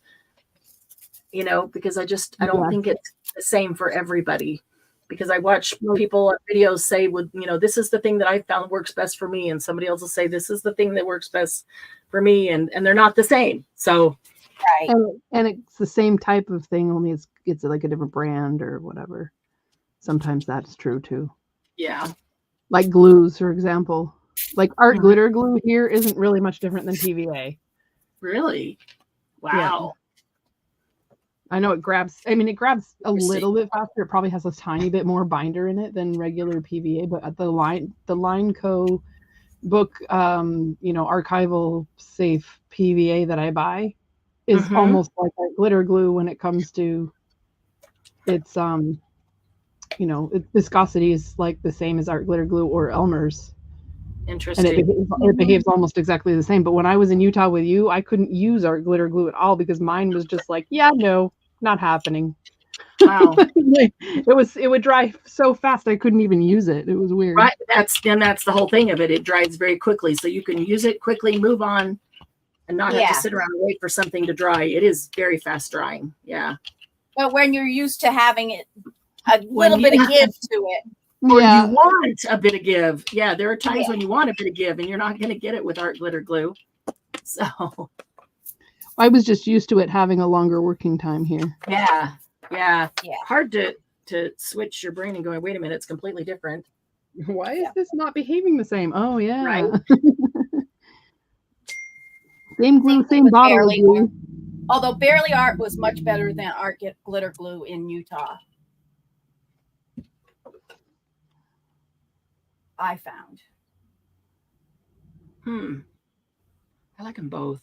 Speaker 1: because I don't think it's the same for everybody. Because I watch people videos say, this is the thing that I found works best for me. And somebody else will say, this is the thing that works best for me. And they're not the same. So,
Speaker 2: right.
Speaker 3: And it's the same type of thing, only it's like a different brand or whatever. Sometimes that's true too.
Speaker 1: Yeah.
Speaker 3: Like glues, for example. Like art glitter glue here isn't really much different than PVA.
Speaker 1: Really? Wow.
Speaker 3: Yeah. I know it grabs a little bit faster. It probably has a tiny bit more binder in it than regular PVA, but at the Line Co book, archival safe PVA that I buy is almost like a glitter glue when it comes to its viscosity is like the same as art glitter glue or Elmer's.
Speaker 1: Interesting.
Speaker 3: And it behaves almost exactly the same. But when I was in Utah with you, I couldn't use art glitter glue at all because mine was just like, no, not happening.
Speaker 1: Wow.
Speaker 3: It would dry so fast I couldn't even use it. It was weird.
Speaker 1: Right. That's the whole thing of it. It dries very quickly. So you can use it quickly, move on, and not have to sit around and wait for something to dry. It is very fast drying. Yeah.
Speaker 2: But when you're used to having it a little bit of give to it.
Speaker 1: Or you want a bit of give. Yeah, there are times when you want a bit of give and you're not going to get it with art glitter glue. So
Speaker 3: I was just used to it having a longer working time here.
Speaker 1: Yeah. Hard to switch your brain and going, wait a minute, it's completely different.
Speaker 3: Why is this not behaving the same? Oh yeah.
Speaker 1: Right.
Speaker 3: Same glue, same bottle. Glue.
Speaker 2: Although Barely Art was much better than art glitter glue in Utah. I found.
Speaker 1: I like them both.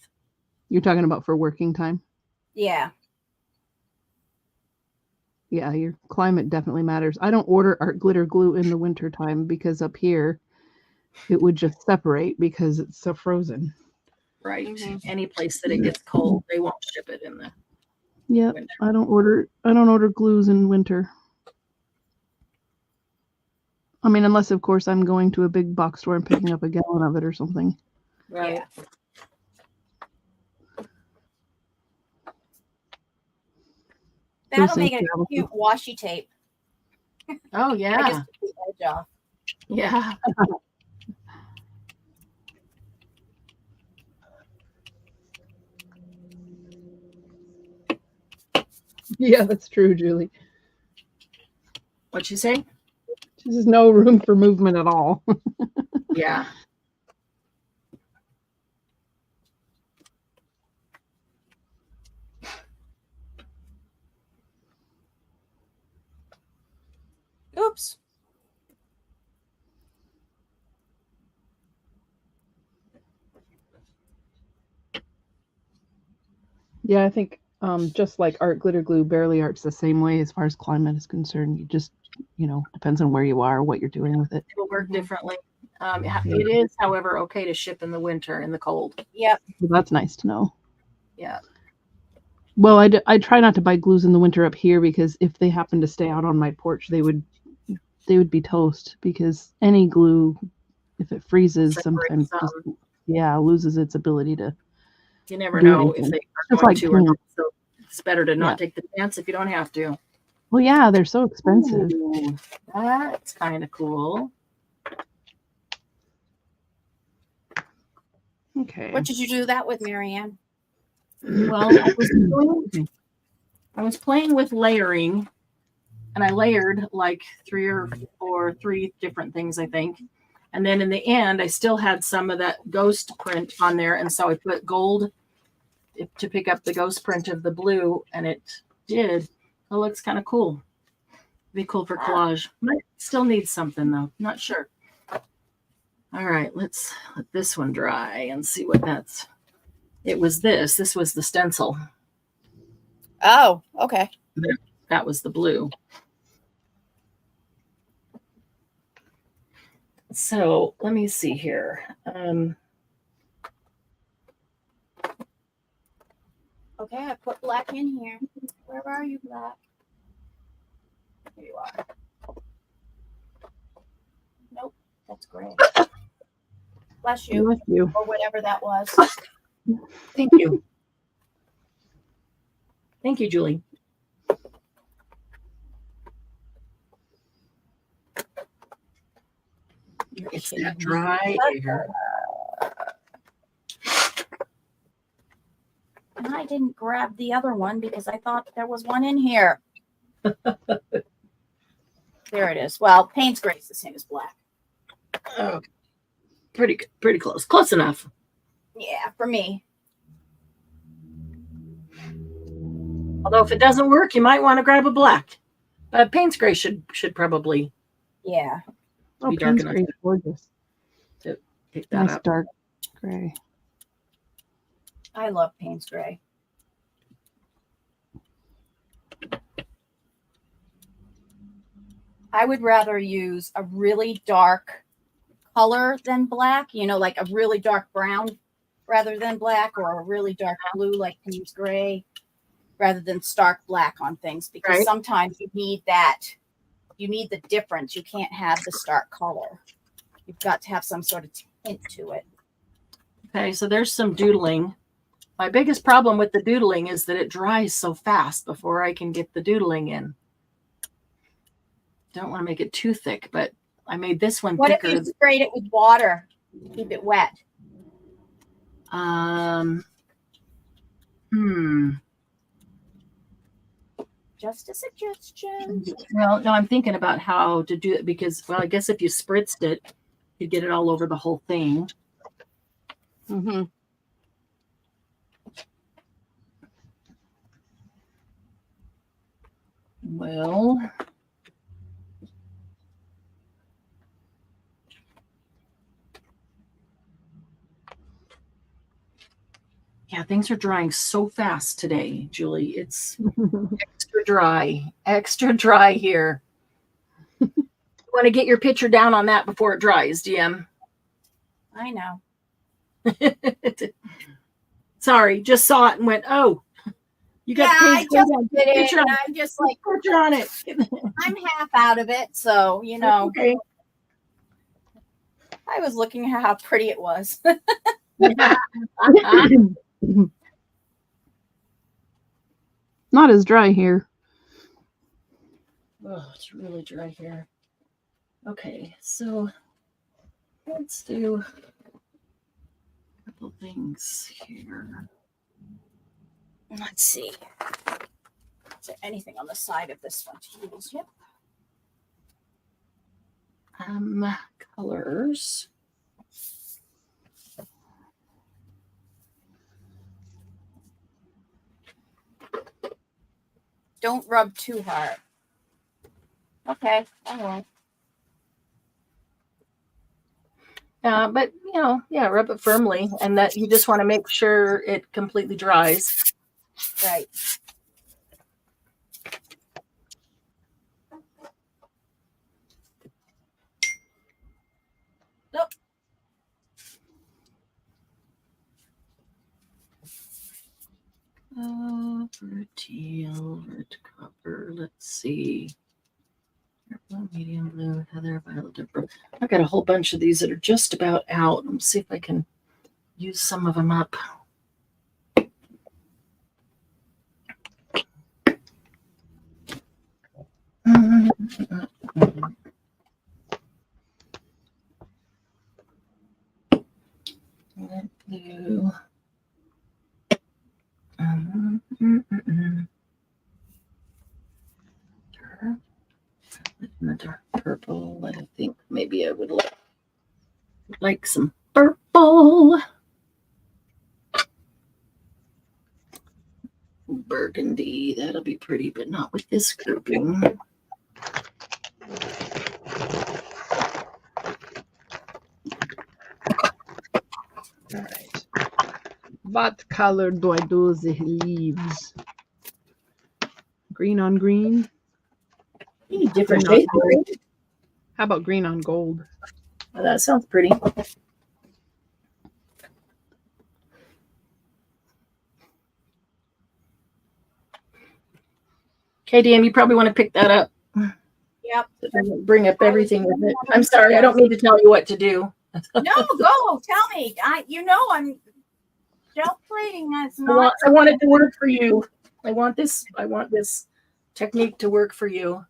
Speaker 3: You're talking about for working time?
Speaker 2: Yeah.
Speaker 3: Yeah, your climate definitely matters. I don't order art glitter glue in the winter time because up here it would just separate because it's so frozen.
Speaker 1: Right. Any place that it gets cold, they won't ship it in the winter.
Speaker 3: I don't order glues in winter. I mean, unless, of course, I'm going to a big box store and picking up a gallon of it or something.
Speaker 1: Right.
Speaker 2: Yeah. That'll make it a cute washi tape.
Speaker 1: Oh, yeah.
Speaker 2: I just took the edge off.
Speaker 1: Yeah.
Speaker 3: Yeah, that's true, Julie.
Speaker 1: What'd you say?
Speaker 3: There's no room for movement at all.
Speaker 1: Yeah.
Speaker 2: Oops.
Speaker 3: Yeah, I think just like art glitter glue, Barely Art's the same way as far as climate is concerned. You just, depends on where you are, what you're doing with it.
Speaker 1: It will work differently. It is, however, okay to ship in the winter, in the cold.
Speaker 2: Yep.
Speaker 3: Well, that's nice to know.
Speaker 1: Yeah.
Speaker 3: Well, I try not to buy glues in the winter up here because if they happen to stay out on my porch, they would be toast because any glue, if it freezes, sometimes just, loses its ability to.
Speaker 1: You never know if they are going to or not. So it's better to not take the chance if you don't have to.
Speaker 3: Well, yeah, they're so expensive.
Speaker 1: Ooh, that's kind of cool.
Speaker 3: Okay.
Speaker 2: What did you do that with, Marianne?
Speaker 1: Well, I was I was playing with layering, and I layered like three different things, I think. And then in the end, I still had some of that ghost print on there. And so I put gold to pick up the ghost print of the blue, and it did. It looks kind of cool. Be cool for collage. Might still need something though. Not sure. All right, let's let this one dry and see what that's. It was this. This was the stencil.
Speaker 2: Oh, okay.
Speaker 1: That was the blue. So let me see here.
Speaker 2: Okay, I put black in here. Where are you, black? Here you are. Nope, that's gray. Bless you.
Speaker 3: Bless you.
Speaker 2: Or whatever that was.
Speaker 1: Thank you. Thank you, Julie. It's that dry air.
Speaker 2: And I didn't grab the other one because I thought there was one in here. There it is. Well, Payne's gray is the same as black.
Speaker 1: Oh, pretty close. Close enough.
Speaker 2: Yeah, for me.
Speaker 1: Although if it doesn't work, you might want to grab a black. But Payne's gray should probably
Speaker 2: Yeah.
Speaker 1: be dark enough.
Speaker 3: Gray is gorgeous.
Speaker 1: To pick that
Speaker 3: Nice
Speaker 1: up.
Speaker 3: dark gray.
Speaker 2: I love Payne's gray. I would rather use a really dark color than black, you know, like a really dark brown rather than black, or a really dark blue like Payne's gray rather than stark black on things, because sometimes you need that. You need the difference. You can't have the stark color. You've got to have some sort of tint to it.
Speaker 1: Okay, so there's some doodling. My biggest problem with the doodling is that it dries so fast before I can get the doodling in. Don't want to make it too thick, but I made this one
Speaker 2: What
Speaker 1: thicker.
Speaker 2: if you sprayed it with water? Keep it wet. Just a suggestion.
Speaker 1: Well, no, I'm thinking about how to do it because, well, I guess if you spritzed it, you'd get it all over the whole thing.
Speaker 2: Mm-hmm.
Speaker 1: Well, yeah, things are drying so fast today, Julie. It's extra dry here. You want to get your picture down on that before it dries, DM.
Speaker 2: I know.
Speaker 1: Sorry, just saw it and went, oh, you got
Speaker 2: I just did it.
Speaker 1: picture on,
Speaker 2: I'm just like,
Speaker 1: picture on it.
Speaker 2: I'm half out of it, so you know.
Speaker 1: Okay.
Speaker 2: I was looking at how pretty it was.
Speaker 3: Not as dry here.
Speaker 1: Oh, it's really dry here. Okay, so let's do a couple things here.
Speaker 2: Let's see. Is there anything on the side of this one to use? Yep.
Speaker 1: Colors.
Speaker 2: Don't rub too hard. Okay, I won't.
Speaker 1: But you know, yeah, rub it firmly, and that you just want to make sure it completely dries.
Speaker 2: Right. Nope.
Speaker 1: Teal, red copper. Let's see. Purple, medium blue, heather, violet, purple. I've got a whole bunch of these that are just about out. Let's see if I can use some of them up. Blue. Another purple. I think maybe I would like some purple. Burgundy. That'll be pretty, but not with this grouping.
Speaker 3: All right. What color do I do the leaves? Green on green?
Speaker 1: Different shades.
Speaker 3: How about green on gold?
Speaker 1: Oh, that sounds pretty. Okay, Dan, you probably want to pick that up.
Speaker 2: Yep.
Speaker 1: It doesn't bring up everything with it. I'm sorry, I don't mean to tell you what to do.
Speaker 2: No, go. Tell me. I'm playing. That's not.
Speaker 1: I want it to work for you. I want this technique to work for you.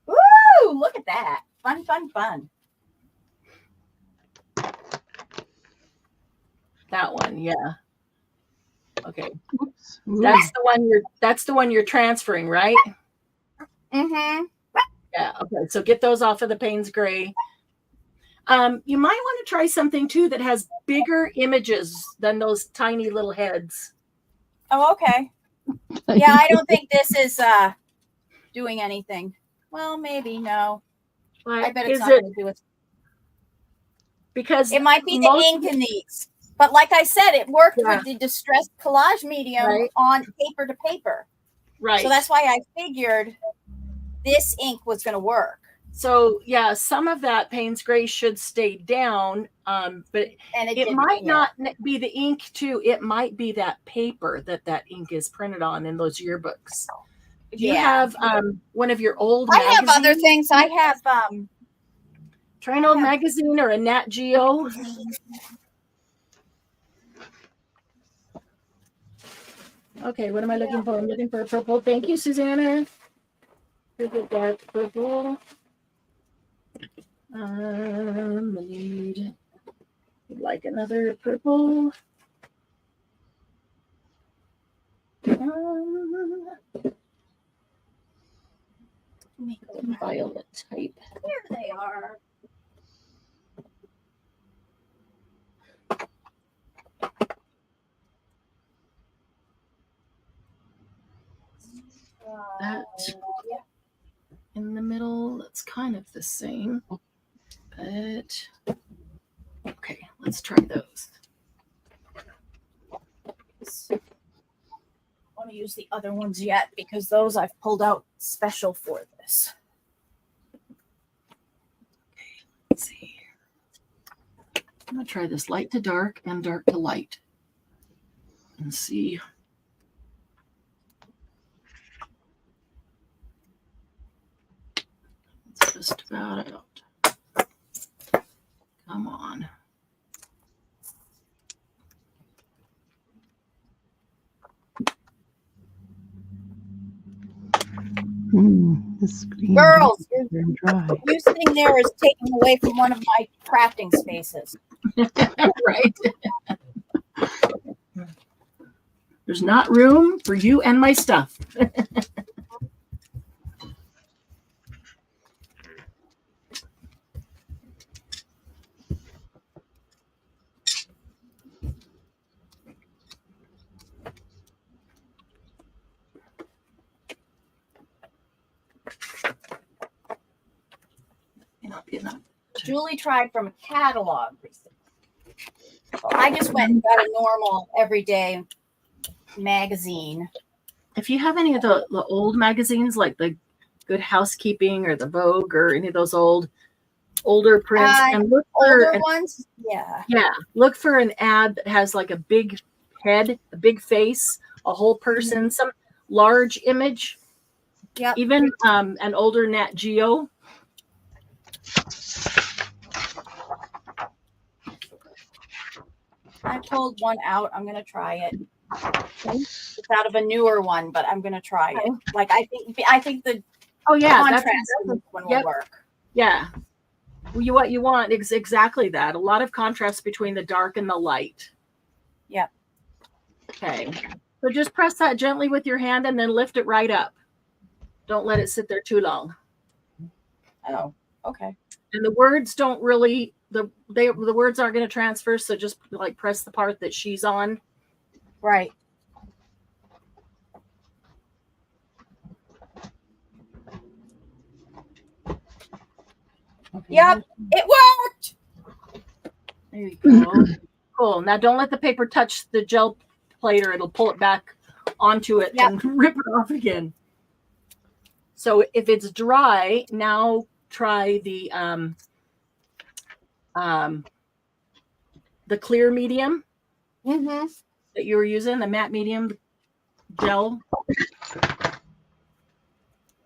Speaker 2: Woo! Look at that. Fun, fun, fun.
Speaker 1: That one, yeah. Okay.
Speaker 3: Oops.
Speaker 1: That's the one you're transferring, right?
Speaker 2: Mm-hmm.
Speaker 1: Yeah. Okay. So get those off of the Payne's Gray. You might want to try something too that has bigger images than those tiny little heads.
Speaker 2: Oh, okay. Yeah, I don't think this is doing anything. Well, maybe no.
Speaker 1: But
Speaker 2: I bet it's not going to do it.
Speaker 1: Because
Speaker 2: it might be the ink in these. But like I said, it worked with the distressed collage medium on paper to paper.
Speaker 1: Right.
Speaker 2: So that's why I figured this ink was going to work.
Speaker 1: So yeah, some of that Payne's Gray should stay down, but it might not be the ink too. It might be that paper that ink is printed on in those yearbooks. If you have one of your old magazines,
Speaker 2: have other things. I have
Speaker 1: try an old magazine or a Nat Geo. Okay, what am I looking for? I'm looking for a purple. Thank you, Susanna. Here's a dark purple. I need like another purple. Violet type.
Speaker 2: Here they are.
Speaker 1: That in the middle, that's kind of the same. But okay, let's try those.
Speaker 2: I want to use the other ones yet because those I've pulled out special for this.
Speaker 1: Okay, let's see. I'm gonna try this light to dark and dark to light and see. It's just about out. Come on.
Speaker 3: This green
Speaker 2: Girls,
Speaker 3: dry.
Speaker 2: you sitting there is taking away from one of my crafting spaces.
Speaker 1: Right. There's not room for you and my stuff.
Speaker 2: Julie tried from a catalog recently. I just went and got a normal everyday magazine.
Speaker 1: If you have any of the old magazines, like the Good Housekeeping or the Vogue or any of those older prints, and look for
Speaker 2: older ones,
Speaker 1: look for an ad that has like a big head, a big face, a whole person, some large image.
Speaker 2: Yeah,
Speaker 1: even an older Nat Geo.
Speaker 2: I pulled one out. I'm gonna try it. It's out of a newer one, but I'm gonna try it. Like I think the contrast in this one will work.
Speaker 1: Yeah. Well, what you want is exactly that. A lot of contrast between the dark and the light.
Speaker 2: Yep.
Speaker 1: Okay. So just press that gently with your hand and then lift it right up. Don't let it sit there too long.
Speaker 2: Oh, okay.
Speaker 1: And the words don't really the words aren't going to transfer, so just like press the part that she's on.
Speaker 2: Right.
Speaker 1: Okay.
Speaker 2: Yep, it worked.
Speaker 1: There you go. Cool. Now don't let the paper touch the gel plate or it'll pull it back onto it and rip it off again. So if it's dry, now try the clear medium that you were using, the matte medium gel.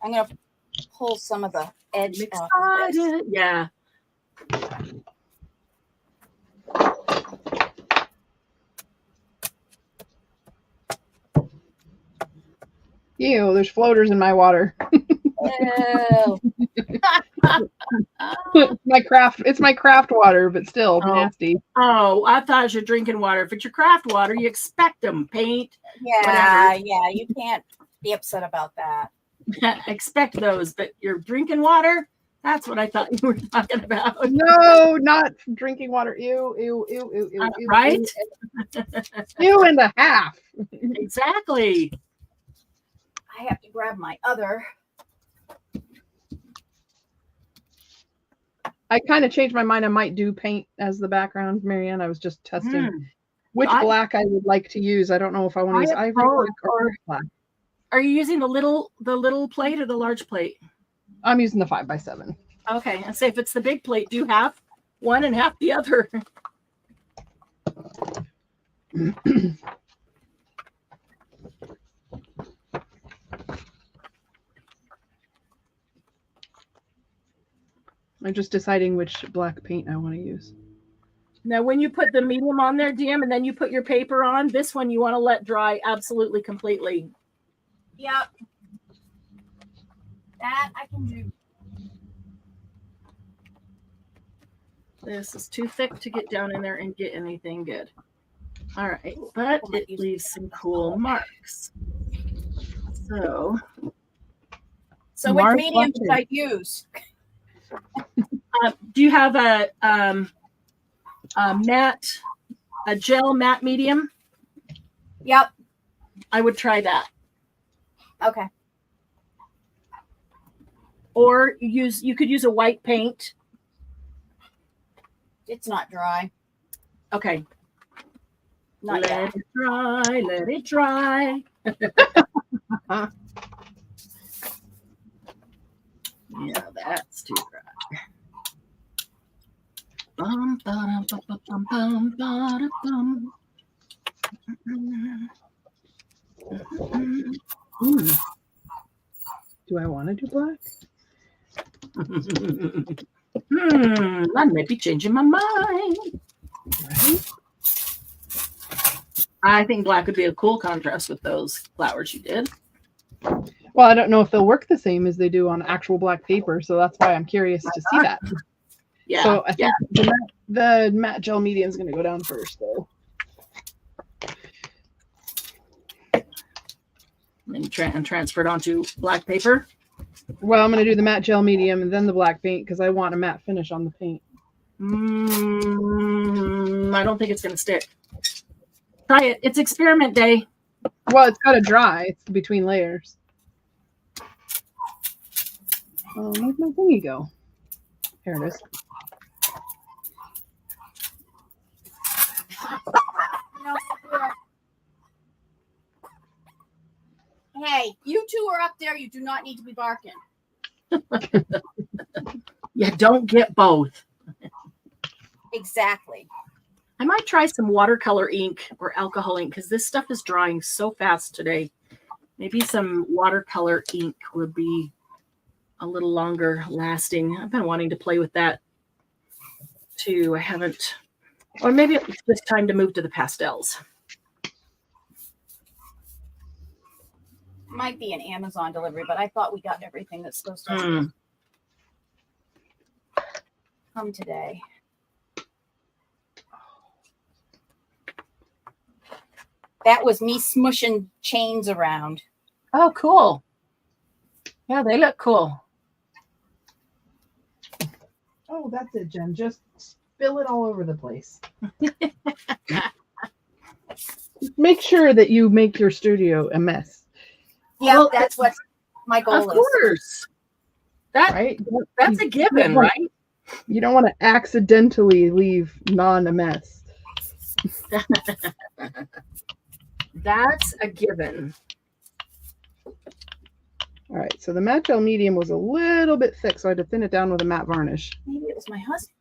Speaker 2: I'm gonna pull some of the edge off of this.
Speaker 1: Yeah.
Speaker 3: Ew, there's floaters in my water.
Speaker 2: Ew.
Speaker 3: It's my craft water, but still nasty.
Speaker 1: Oh, I thought it was your drinking water. If it's your craft water, you expect them. Paint.
Speaker 2: Yeah, you can't be upset about that.
Speaker 1: Expect those, but your drinking water, that's what I thought you were talking about.
Speaker 3: No, not drinking water. Ew, ew, ew, ew, ew, ew.
Speaker 1: Right?
Speaker 3: Ew and a half.
Speaker 1: Exactly.
Speaker 2: I have to grab my other.
Speaker 3: I kind of changed my mind. I might do paint as the background, Marianne. I was just testing which black I would like to use. I don't know if I want to use ivory black or black.
Speaker 1: Are you using the little plate or the large plate?
Speaker 3: I'm using the 5x7.
Speaker 1: Okay, and say if it's the big plate, do half one and half the other.
Speaker 3: I'm just deciding which black paint I want to use.
Speaker 1: Now, when you put the medium on there, DM, and then you put your paper on, this one you want to let dry absolutely completely.
Speaker 2: Yep. That I can do.
Speaker 1: This is too thick to get down in there and get anything good. All right, but it leaves some cool marks. So
Speaker 2: which medium should I use?
Speaker 1: Do you have a gel matte medium?
Speaker 2: Yep.
Speaker 1: I would try that.
Speaker 2: Okay.
Speaker 1: Or you could use a white paint.
Speaker 2: It's not dry.
Speaker 1: Okay.
Speaker 2: Not
Speaker 1: let it dry. Let it dry. Yeah, that's too dry.
Speaker 3: Do I want to do black?
Speaker 1: I may be changing my mind.
Speaker 3: Right?
Speaker 1: I think black would be a cool contrast with those flowers you did.
Speaker 3: Well, I don't know if they'll work the same as they do on actual black paper, so that's why I'm curious to see that.
Speaker 1: Yeah.
Speaker 3: So I think the matte gel medium is going to go down first, though.
Speaker 1: And transfer it onto black paper.
Speaker 3: Well, I'm going to do the matte gel medium and then the black paint because I want a matte finish on the paint.
Speaker 1: I don't think it's going to stick. Try it. It's experiment day.
Speaker 3: Well, it's got to dry. It's between layers. Where'd my thingy go? Here it is.
Speaker 2: Hey, you two are up there. You do not need to be barking.
Speaker 1: Yeah, don't get both.
Speaker 2: Exactly.
Speaker 1: I might try some watercolor ink or alcohol ink because this stuff is drying so fast today. Maybe some watercolor ink would be a little longer lasting. I've been wanting to play with that too. I haven't, or maybe it's just time to move to the pastels.
Speaker 2: Might be an Amazon delivery, but I thought we got everything that's supposed to come today. That was me smushing chains around.
Speaker 1: Oh, cool. Yeah, they look cool.
Speaker 3: Oh, that's it, Jen. Just spill it all over the place. Make sure that you make your studio a mess.
Speaker 2: Yeah,
Speaker 1: Well,
Speaker 2: that's what my goal is.
Speaker 1: Of course.
Speaker 3: Right?
Speaker 1: That's a given, right?
Speaker 3: You don't want to accidentally leave Non a mess.
Speaker 1: That's a given.
Speaker 3: All right, so the matte gel medium was a little bit thick, so I had to thin it down with a matte varnish.
Speaker 2: Maybe it was my husband.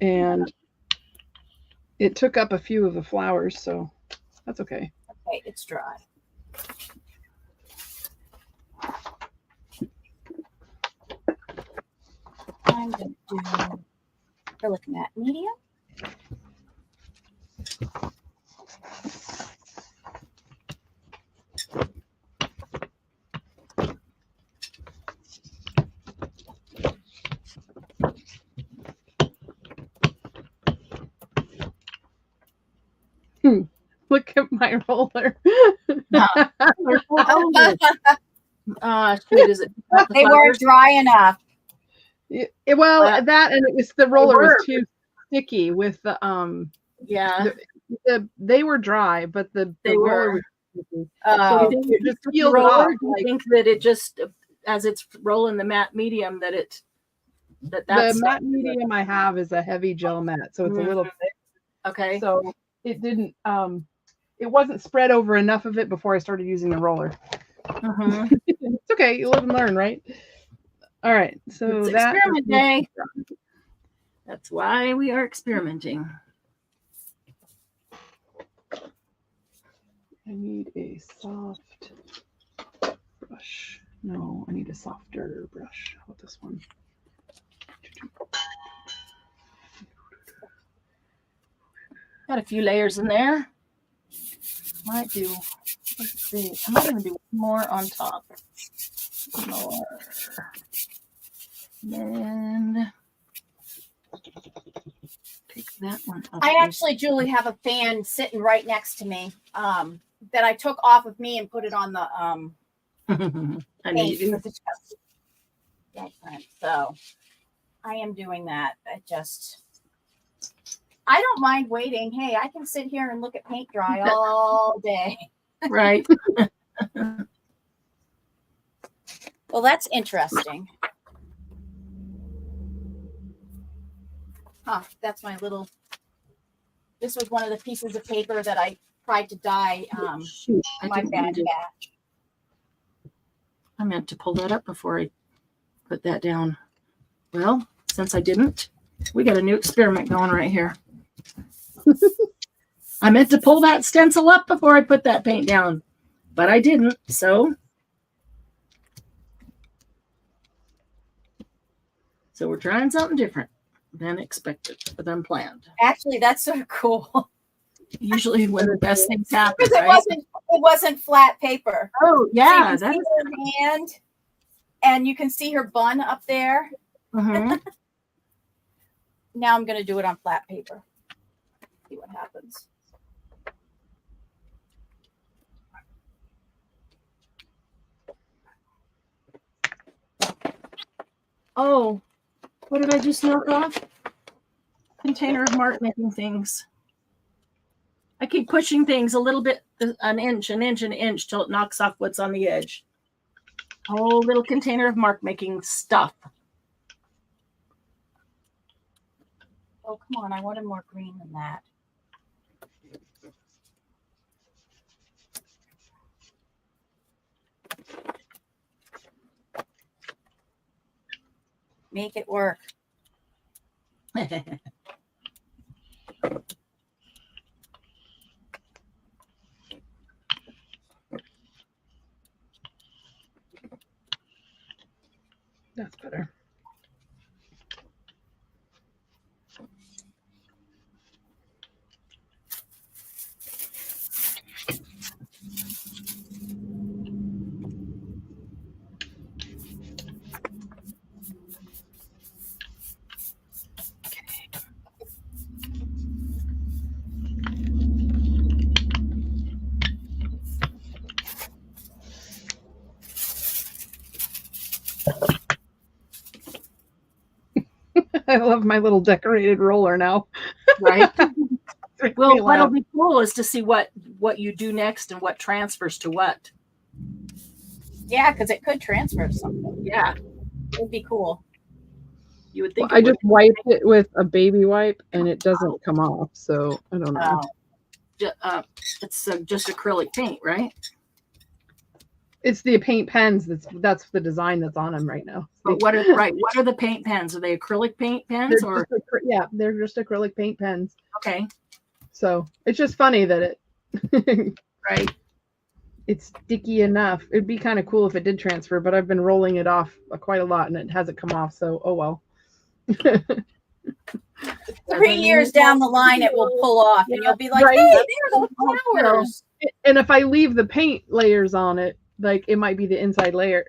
Speaker 3: And it took up a few of the flowers, so that's okay.
Speaker 2: Okay, it's dry. I'm going to do acrylic matte medium.
Speaker 3: Look at my roller.
Speaker 1: Shoot, is it?
Speaker 2: They weren't dry enough.
Speaker 3: Well, that and it was the roller was too sticky with the
Speaker 1: Yeah.
Speaker 3: They were dry, but the roller was sticky.
Speaker 1: So you think
Speaker 3: it just peeled
Speaker 1: roller,
Speaker 3: off.
Speaker 1: Do you think that it just, as it's rolling the matte medium, that's
Speaker 3: the matte medium I have is a heavy gel matte, so it's a little thick.
Speaker 1: Okay.
Speaker 3: So it didn't it wasn't spread over enough of it before I started using the roller. It's okay, you live and learn, right? All right, so
Speaker 1: it's
Speaker 3: that
Speaker 1: experiment day. That's why we are experimenting.
Speaker 3: I need a soft brush. No, I need a softer brush. How about this one?
Speaker 1: Got a few layers in there. Might do, let's see, I might even do more on top. More. And pick that one up.
Speaker 2: I actually, Julie, have a fan sitting right next to me that I took off of me and put it on the
Speaker 1: I know you do.
Speaker 2: So I am doing that. I don't mind waiting. Hey, I can sit here and look at paint dry all day.
Speaker 1: Right.
Speaker 2: Well, that's interesting. That's my little, this was one of the pieces of paper that I tried to dye
Speaker 1: Shoot,
Speaker 2: my bad batch.
Speaker 1: I meant to pull that up before I put that down. Well, since I didn't, we got a new experiment going right here. I meant to pull that stencil up before I put that paint down, but I didn't, so we're trying something different than expected, than planned.
Speaker 2: Actually, that's sort of cool.
Speaker 1: Usually when the best things happen,
Speaker 2: Because it wasn't flat paper.
Speaker 1: Oh, yeah.
Speaker 2: So you can see her hand, and you can see her bun up there.
Speaker 1: Mm-hmm.
Speaker 2: Now I'm going to do it on flat paper. See what happens.
Speaker 1: Oh, what did I just knock off? Container of mark making things. I keep pushing things a little bit, an inch till it knocks off what's on the edge. Whole little container of mark making stuff.
Speaker 2: Oh, come on. I wanted more green than that. Make it work.
Speaker 3: That's better. I love my little decorated roller now.
Speaker 1: Right? Well, what'll be cool is to see what you do next and what transfers to what.
Speaker 2: Yeah, because it could transfer to something.
Speaker 1: Yeah.
Speaker 2: It would be cool.
Speaker 1: You would think
Speaker 3: I just wiped it with a baby wipe and it doesn't come off, so I don't know.
Speaker 1: It's just acrylic paint, right?
Speaker 3: It's the paint pens. That's the design that's on them right now.
Speaker 1: But what are the paint pens? Are they acrylic paint pens or?
Speaker 3: They're just acrylic paint pens.
Speaker 1: Okay.
Speaker 3: So it's just funny that it
Speaker 1: right.
Speaker 3: It's sticky enough. It'd be kind of cool if it did transfer, but I've been rolling it off quite a lot and it hasn't come off. So oh well.
Speaker 2: 3 years down the line, it will pull off, and you'll be like, "Hey, there are those flowers."
Speaker 3: And if I leave the paint layers on it, like it might be the inside layer,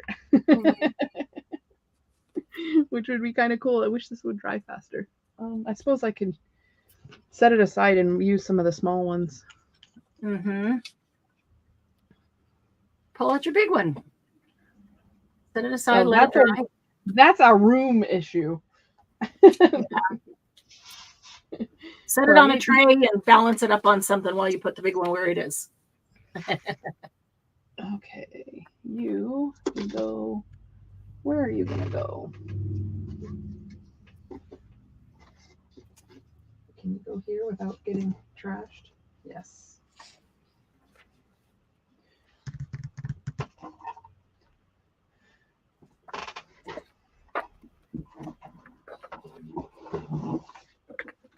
Speaker 3: which would be kind of cool. I wish this would dry faster. I suppose I could set it aside and use some of the small ones.
Speaker 1: Mm-hmm. Pull out your big one. Set it aside. Let it dry.
Speaker 3: That's a room issue.
Speaker 1: Set it on a tray and balance it up on something while you put the big one where it is.
Speaker 3: Okay, you can go. Where are you gonna go? Can you go here without getting trashed? Yes.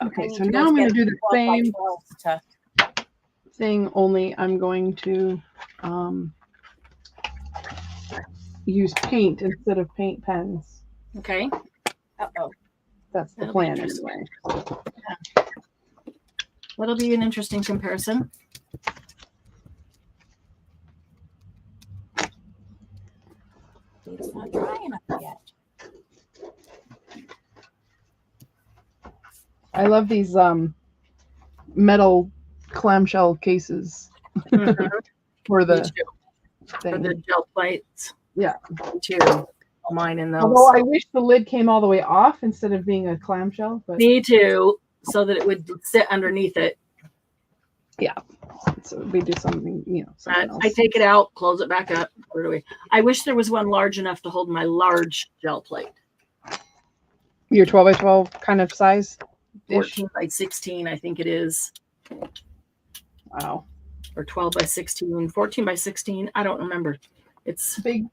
Speaker 3: Okay, so now I'm going to do the same thing, only I'm going to use paint instead of paint pens.
Speaker 1: Okay.
Speaker 2: Uh-oh.
Speaker 3: That's the plan anyway.
Speaker 1: Yeah. That'll be an interesting comparison.
Speaker 2: It's not dry enough yet.
Speaker 3: I love these metal clamshell cases for the
Speaker 1: gel plates.
Speaker 3: Yeah,
Speaker 1: me too. Mine in those.
Speaker 3: Although I wish the lid came all the way off instead of being a clamshell. But
Speaker 1: me too, so that it would sit underneath it.
Speaker 3: Yeah. So we do something, something else.
Speaker 1: I take it out, close it back up. Where do we? I wish there was one large enough to hold my large gel plate.
Speaker 3: Your 12 by 12 kind of size?
Speaker 1: 14 by 16, I think it is.
Speaker 3: Wow.
Speaker 1: Or 12 by 16, 14 by 16. I don't remember. It's
Speaker 3: big.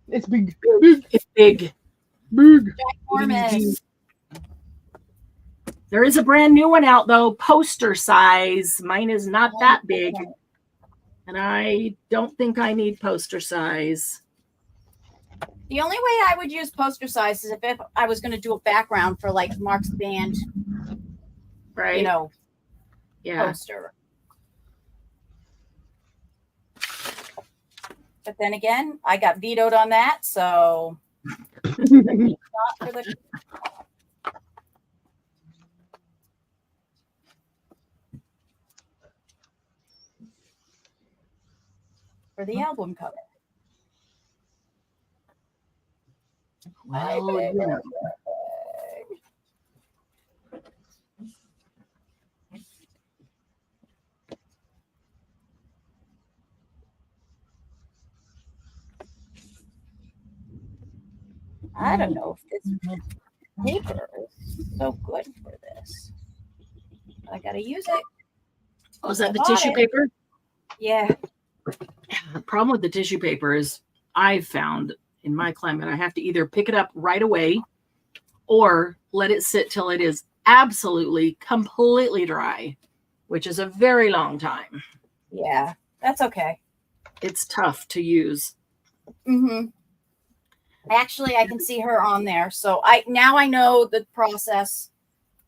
Speaker 3: It's big.
Speaker 1: It's big.
Speaker 3: Big.
Speaker 2: Ginormous.
Speaker 1: There is a brand new one out though, poster size. Mine is not that big. And I don't think I need poster size.
Speaker 2: The only way I would use poster size is if I was going to do a background for like Mark's band,
Speaker 1: right?
Speaker 2: Poster. But then again, I got vetoed on that, so not for the. For the album cover.
Speaker 1: Well, yeah.
Speaker 2: I don't know if this paper is so good for this. I gotta use it.
Speaker 1: Oh, is that the tissue paper?
Speaker 2: Yeah.
Speaker 1: The problem with the tissue paper is I've found in my climate, I have to either pick it up right away or let it sit till it is absolutely completely dry, which is a very long time.
Speaker 2: Yeah, that's okay.
Speaker 1: It's tough to use.
Speaker 2: Mm-hmm. Actually, I can see her on there. So I know the process.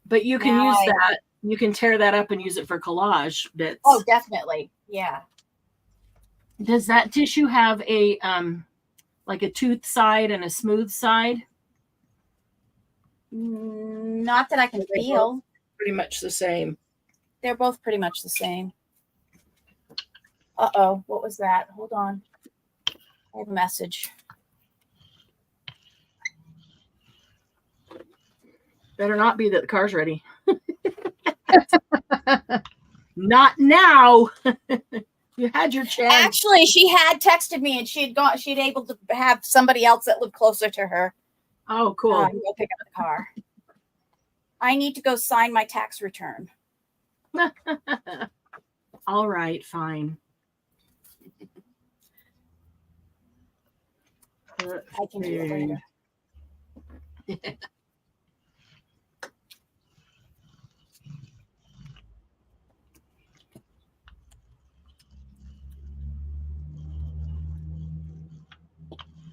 Speaker 1: But you can use that. You can tear that up and use it for collage bits.
Speaker 2: Oh, definitely. Yeah.
Speaker 1: Does that tissue have a like a tooth side and a smooth side?
Speaker 2: Not that I can feel.
Speaker 1: Pretty much the same.
Speaker 2: They're both pretty much the same. Uh-oh, what was that? Hold on. I have a message.
Speaker 1: Better not be that the car's ready. Not now. You had your chance.
Speaker 2: Actually, she had texted me and she'd able to have somebody else that lived closer to her.
Speaker 1: Oh, cool.
Speaker 2: Go pick up the car. I need to go sign my tax return.
Speaker 1: All right, fine.
Speaker 2: I can do it later.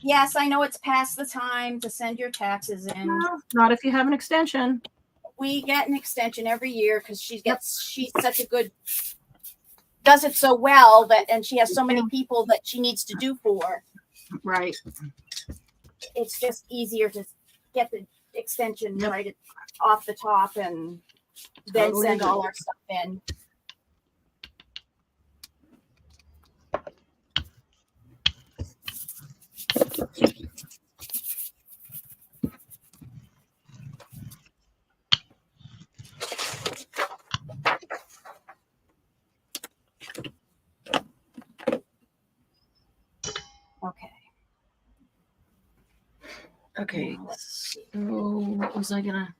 Speaker 2: Yes, I know it's past the time to send your taxes in.
Speaker 1: No, not if you have an extension.
Speaker 2: We get an extension every year because she's such a good, does it so well and she has so many people that she needs to do for.
Speaker 1: Right.
Speaker 2: It's just easier to get the extension right off the top and then send all our stuff in.
Speaker 1: Okay. So what was I gonna?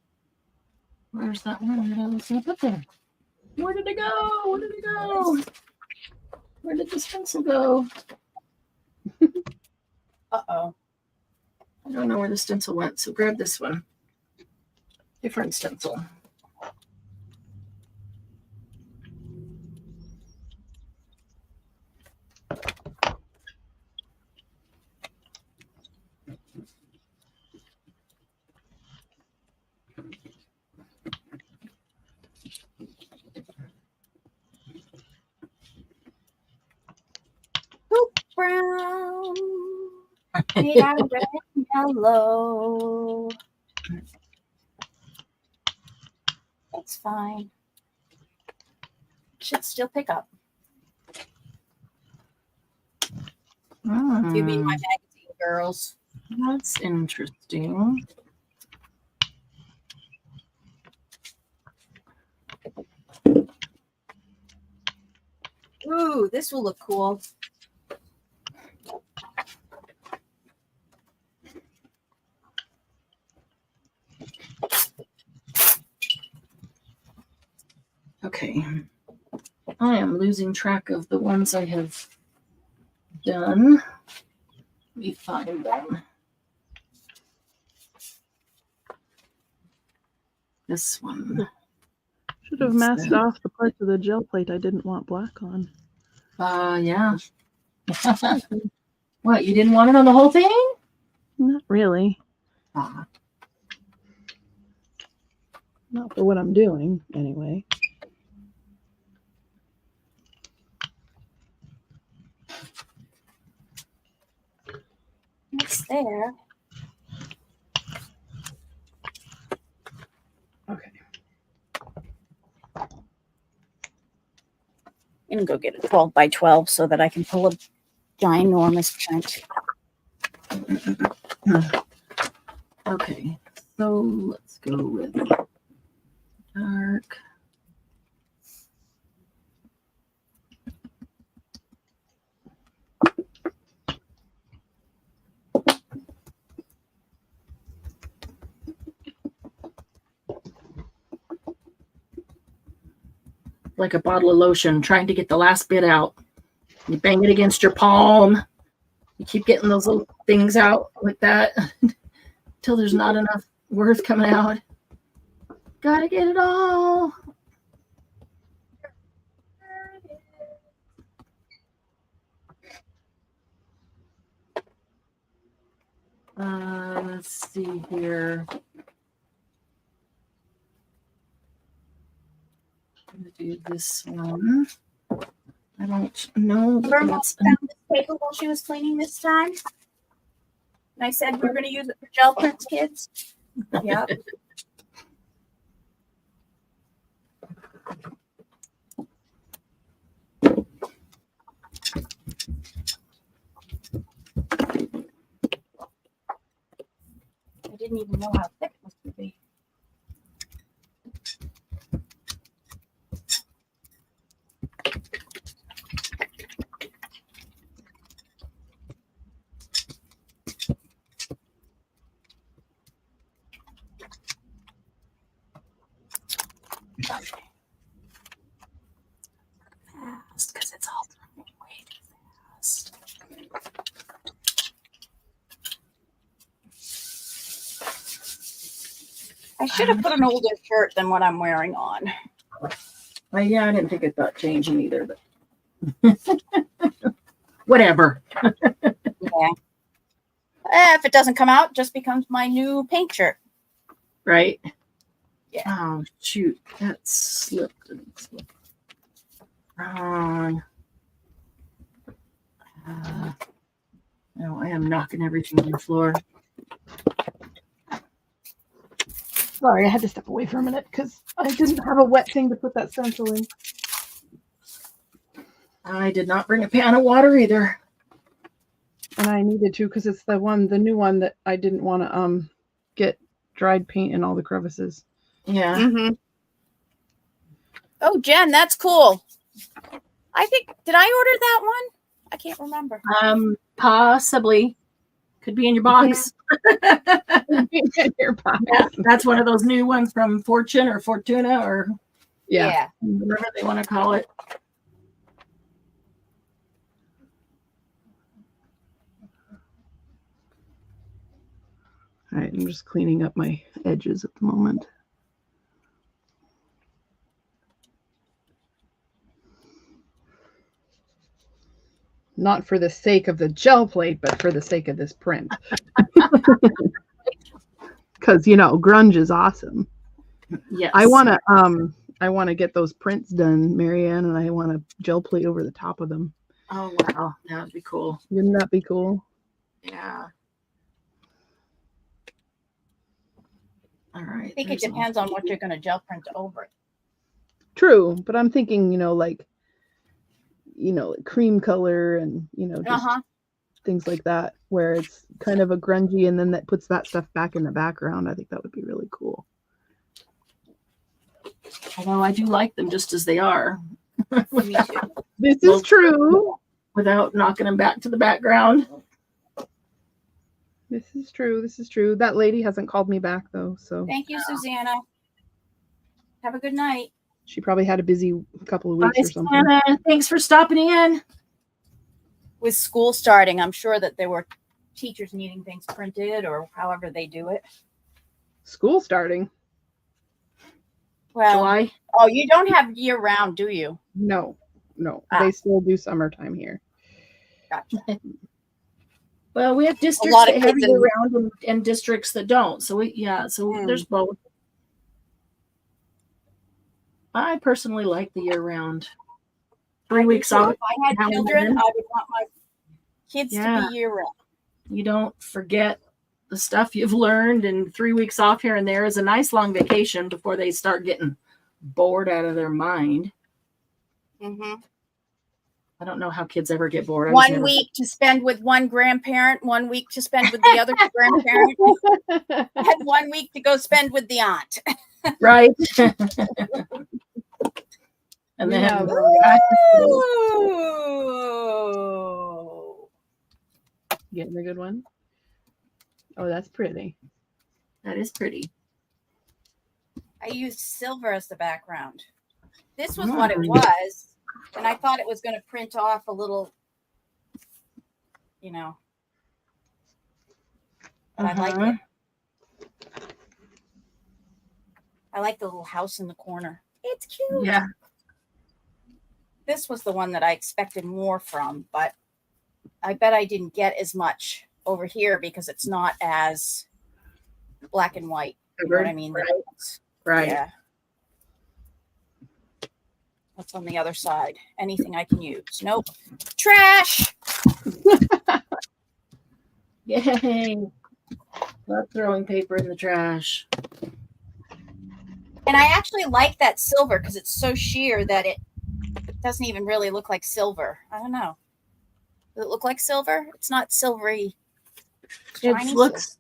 Speaker 1: Where's that one that I was gonna put there? Where did it go? Where did it go? Where did this pencil go?
Speaker 2: Uh-oh.
Speaker 1: I don't know where the stencil went, so grab this one. Different stencil.
Speaker 2: Brown, made out of red and yellow. It's fine. Should still pick up. You mean my magazine girls?
Speaker 1: That's interesting.
Speaker 2: Ooh, this will look cool.
Speaker 1: Okay. I am losing track of the ones I have done. Let me find them. This one.
Speaker 3: Should have masked off the parts of the gel plate I didn't want black on.
Speaker 1: Yeah. What, you didn't want it on the whole thing?
Speaker 3: Not really. Not for what I'm doing, anyway.
Speaker 2: It's there.
Speaker 3: Okay.
Speaker 2: I'm gonna go get a 12 by 12 so that I can pull a ginormous print.
Speaker 1: Okay, so let's go with dark. Like a bottle of lotion, trying to get the last bit out. You bang it against your palm. You keep getting those little things out like that until there's not enough worth coming out. Gotta get it all. Let's see here. I'm gonna do this one. I don't know.
Speaker 2: Remember found this paper while she was cleaning this time? And I said we were going to use it for gel prints, kids. Yep. I didn't even know how thick it was going to be.
Speaker 1: Fast, because it's all way too fast.
Speaker 2: I should have put an older shirt than what I'm wearing on.
Speaker 1: Well, yeah, I didn't think about changing either, but whatever.
Speaker 2: Yeah. If it doesn't come out, it just becomes my new paint shirt.
Speaker 1: Right?
Speaker 2: Yeah.
Speaker 1: Oh, shoot. That slipped. Wrong. No, I am knocking everything on the floor.
Speaker 3: Sorry, I had to step away for a minute because I didn't have a wet thing to put that stencil in.
Speaker 1: I did not bring a pan of water either.
Speaker 3: And I needed to because it's the new one that I didn't want to get dried paint in all the crevices.
Speaker 1: Yeah.
Speaker 2: Mm-hmm. Oh, Jen, that's cool. I think, did I order that one? I can't remember.
Speaker 1: Possibly. Could be in your box.
Speaker 3: In your box.
Speaker 1: Yeah, that's one of those new ones from Fortune or Fortuna or
Speaker 2: Yeah.
Speaker 1: whatever they want to call it.
Speaker 3: All right, I'm just cleaning up my edges at the moment. Not for the sake of the gel plate, but for the sake of this print. Because, grunge is awesome.
Speaker 1: Yes.
Speaker 3: I want to get those prints done, Marianne, and I want to gel plate over the top of them.
Speaker 1: Oh, wow. That would be cool.
Speaker 3: Wouldn't that be cool?
Speaker 1: Yeah. All right.
Speaker 2: I think it depends on what you're going to gel print over it.
Speaker 3: True, but I'm thinking, cream color and, just things like that, where it's kind of a grungy and then that puts that stuff back in the background. I think that would be really cool.
Speaker 1: Although I do like them just as they are.
Speaker 2: Me too.
Speaker 3: This is true.
Speaker 1: Without knocking them back to the background.
Speaker 3: This is true. This is true. That lady hasn't called me back, though. So
Speaker 2: Thank you, Susanna. Have a good night.
Speaker 3: She probably had a busy couple of weeks or something.
Speaker 1: Susanna. Thanks for stopping in.
Speaker 2: With school starting, I'm sure that there were teachers needing things printed or however they do it.
Speaker 3: School starting?
Speaker 2: Well,
Speaker 1: July?
Speaker 2: Oh, you don't have year round, do you?
Speaker 3: No. They still do summertime here.
Speaker 2: Gotcha.
Speaker 1: Well, we have districts that have year round and districts that don't. So there's both. I personally like the year round. 3 weeks off.
Speaker 2: If I had children, I would want my kids to be year round.
Speaker 1: You don't forget the stuff you've learned, and 3 weeks off here and there is a nice long vacation before they start getting bored out of their mind.
Speaker 2: Mm-hmm.
Speaker 1: I don't know how kids ever get bored.
Speaker 2: 1 week to spend with one grandparent, 1 week to spend with the other grandparent, and 1 week to go spend with the aunt.
Speaker 1: Right. And then
Speaker 3: getting a good one. Oh, that's pretty.
Speaker 1: That is pretty.
Speaker 2: I used silver as the background. This was what it was. And I thought it was going to print off a little, but I like it. I like the little house in the corner. It's cute.
Speaker 1: Yeah.
Speaker 2: This was the one that I expected more from, but I bet I didn't get as much over here because it's not as black and white. You know what I mean?
Speaker 1: Right.
Speaker 2: Yeah. What's on the other side? Anything I can use? Nope. Trash.
Speaker 1: Yay. Love throwing paper in the trash.
Speaker 2: And I actually like that silver because it's so sheer that it doesn't even really look like silver. I don't know. Does it look like silver? It's not silvery.
Speaker 1: It looks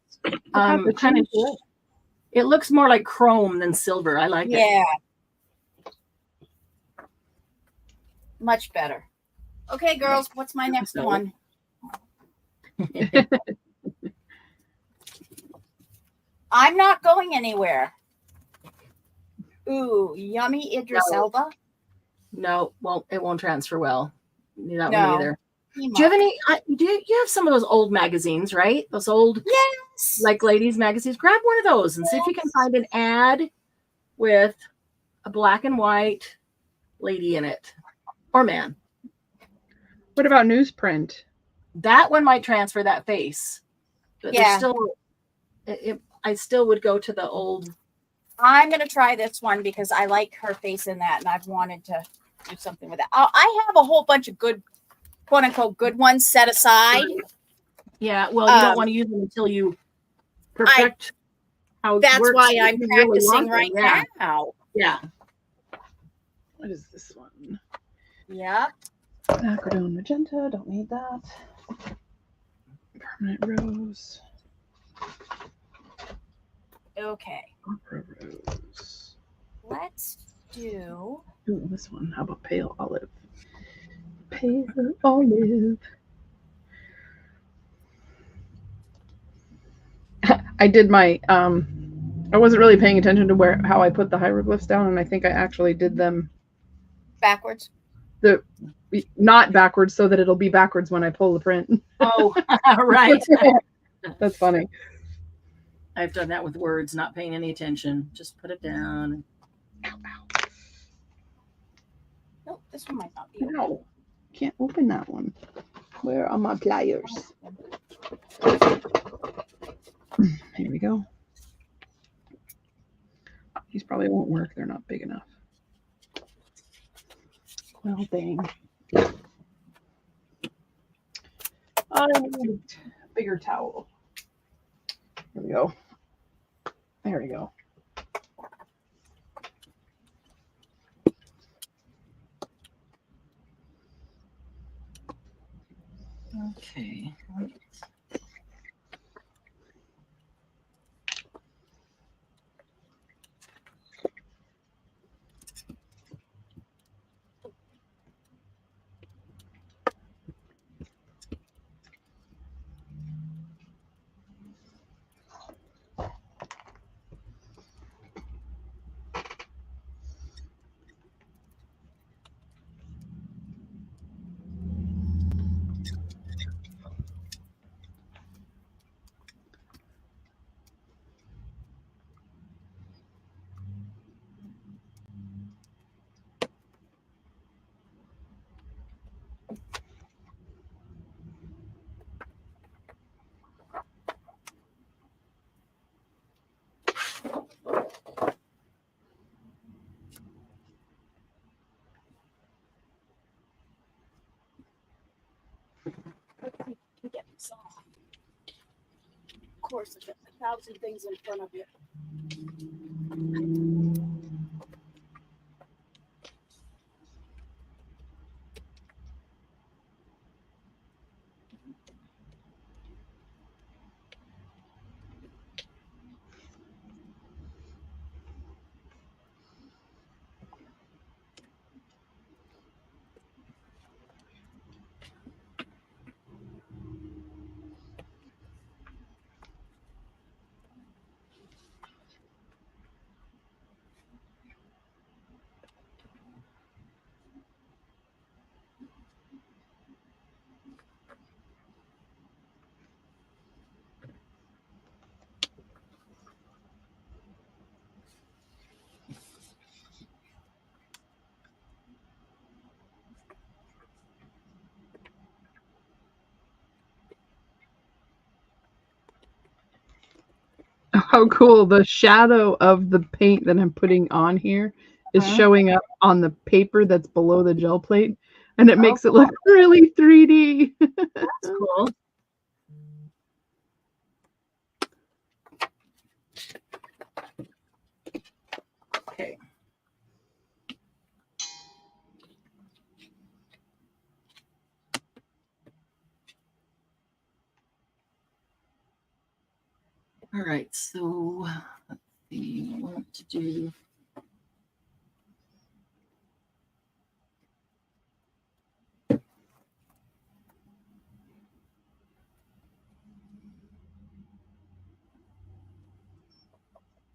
Speaker 1: kind of. It looks more like chrome than silver. I like it.
Speaker 2: Yeah. Much better. Okay, girls, what's my next one? I'm not going anywhere. Ooh, yummy Idris Elba.
Speaker 1: No, it won't transfer well. That one
Speaker 2: No.
Speaker 1: either. Do you have any? You have some of those old magazines, right? Those old,
Speaker 2: yes,
Speaker 1: like ladies magazines. Grab one of those and see if you can find an ad with a black and white lady in it, or man.
Speaker 3: What about newsprint?
Speaker 1: That one might transfer that face, but
Speaker 2: yeah.
Speaker 1: I still would go to the old.
Speaker 2: I'm gonna try this one because I like her face in that, and I've wanted to do something with that. I have a whole bunch of good, quote unquote, good ones set aside.
Speaker 1: Yeah, well, you don't want to use them until you perfect how it
Speaker 2: that's
Speaker 1: works.
Speaker 2: Why I'm practicing right now.
Speaker 1: Yeah.
Speaker 3: What is this one?
Speaker 2: Yeah.
Speaker 3: Acridone magenta. Don't need that. Permanent rose.
Speaker 2: Okay.
Speaker 3: Opera rose.
Speaker 2: Let's do.
Speaker 3: Ooh, this one. How about pale olive? Pale olive. I did my I wasn't really paying attention to how I put the hieroglyphs down, and I think I actually did them
Speaker 2: backwards.
Speaker 3: Not backwards, so that it'll be backwards when I pull the print.
Speaker 1: Oh, right.
Speaker 3: That's funny.
Speaker 1: I've done that with words, not paying any attention. Just put it down.
Speaker 3: Ow, ow.
Speaker 2: Nope, this one might not be.
Speaker 3: No, can't open that one. Where are my pliers? Here we go. These probably won't work. They're not big enough. Well, dang. I need a bigger towel. Here we go. There we go.
Speaker 1: Okay.
Speaker 2: Of course, there's 1,000 things in front of you.
Speaker 3: How cool. The shadow of the paint that I'm putting on here is showing up on the paper that's below the gel plate, and it makes it look really 3D.
Speaker 1: That's cool. Okay. All right, so let's see, I want to do let's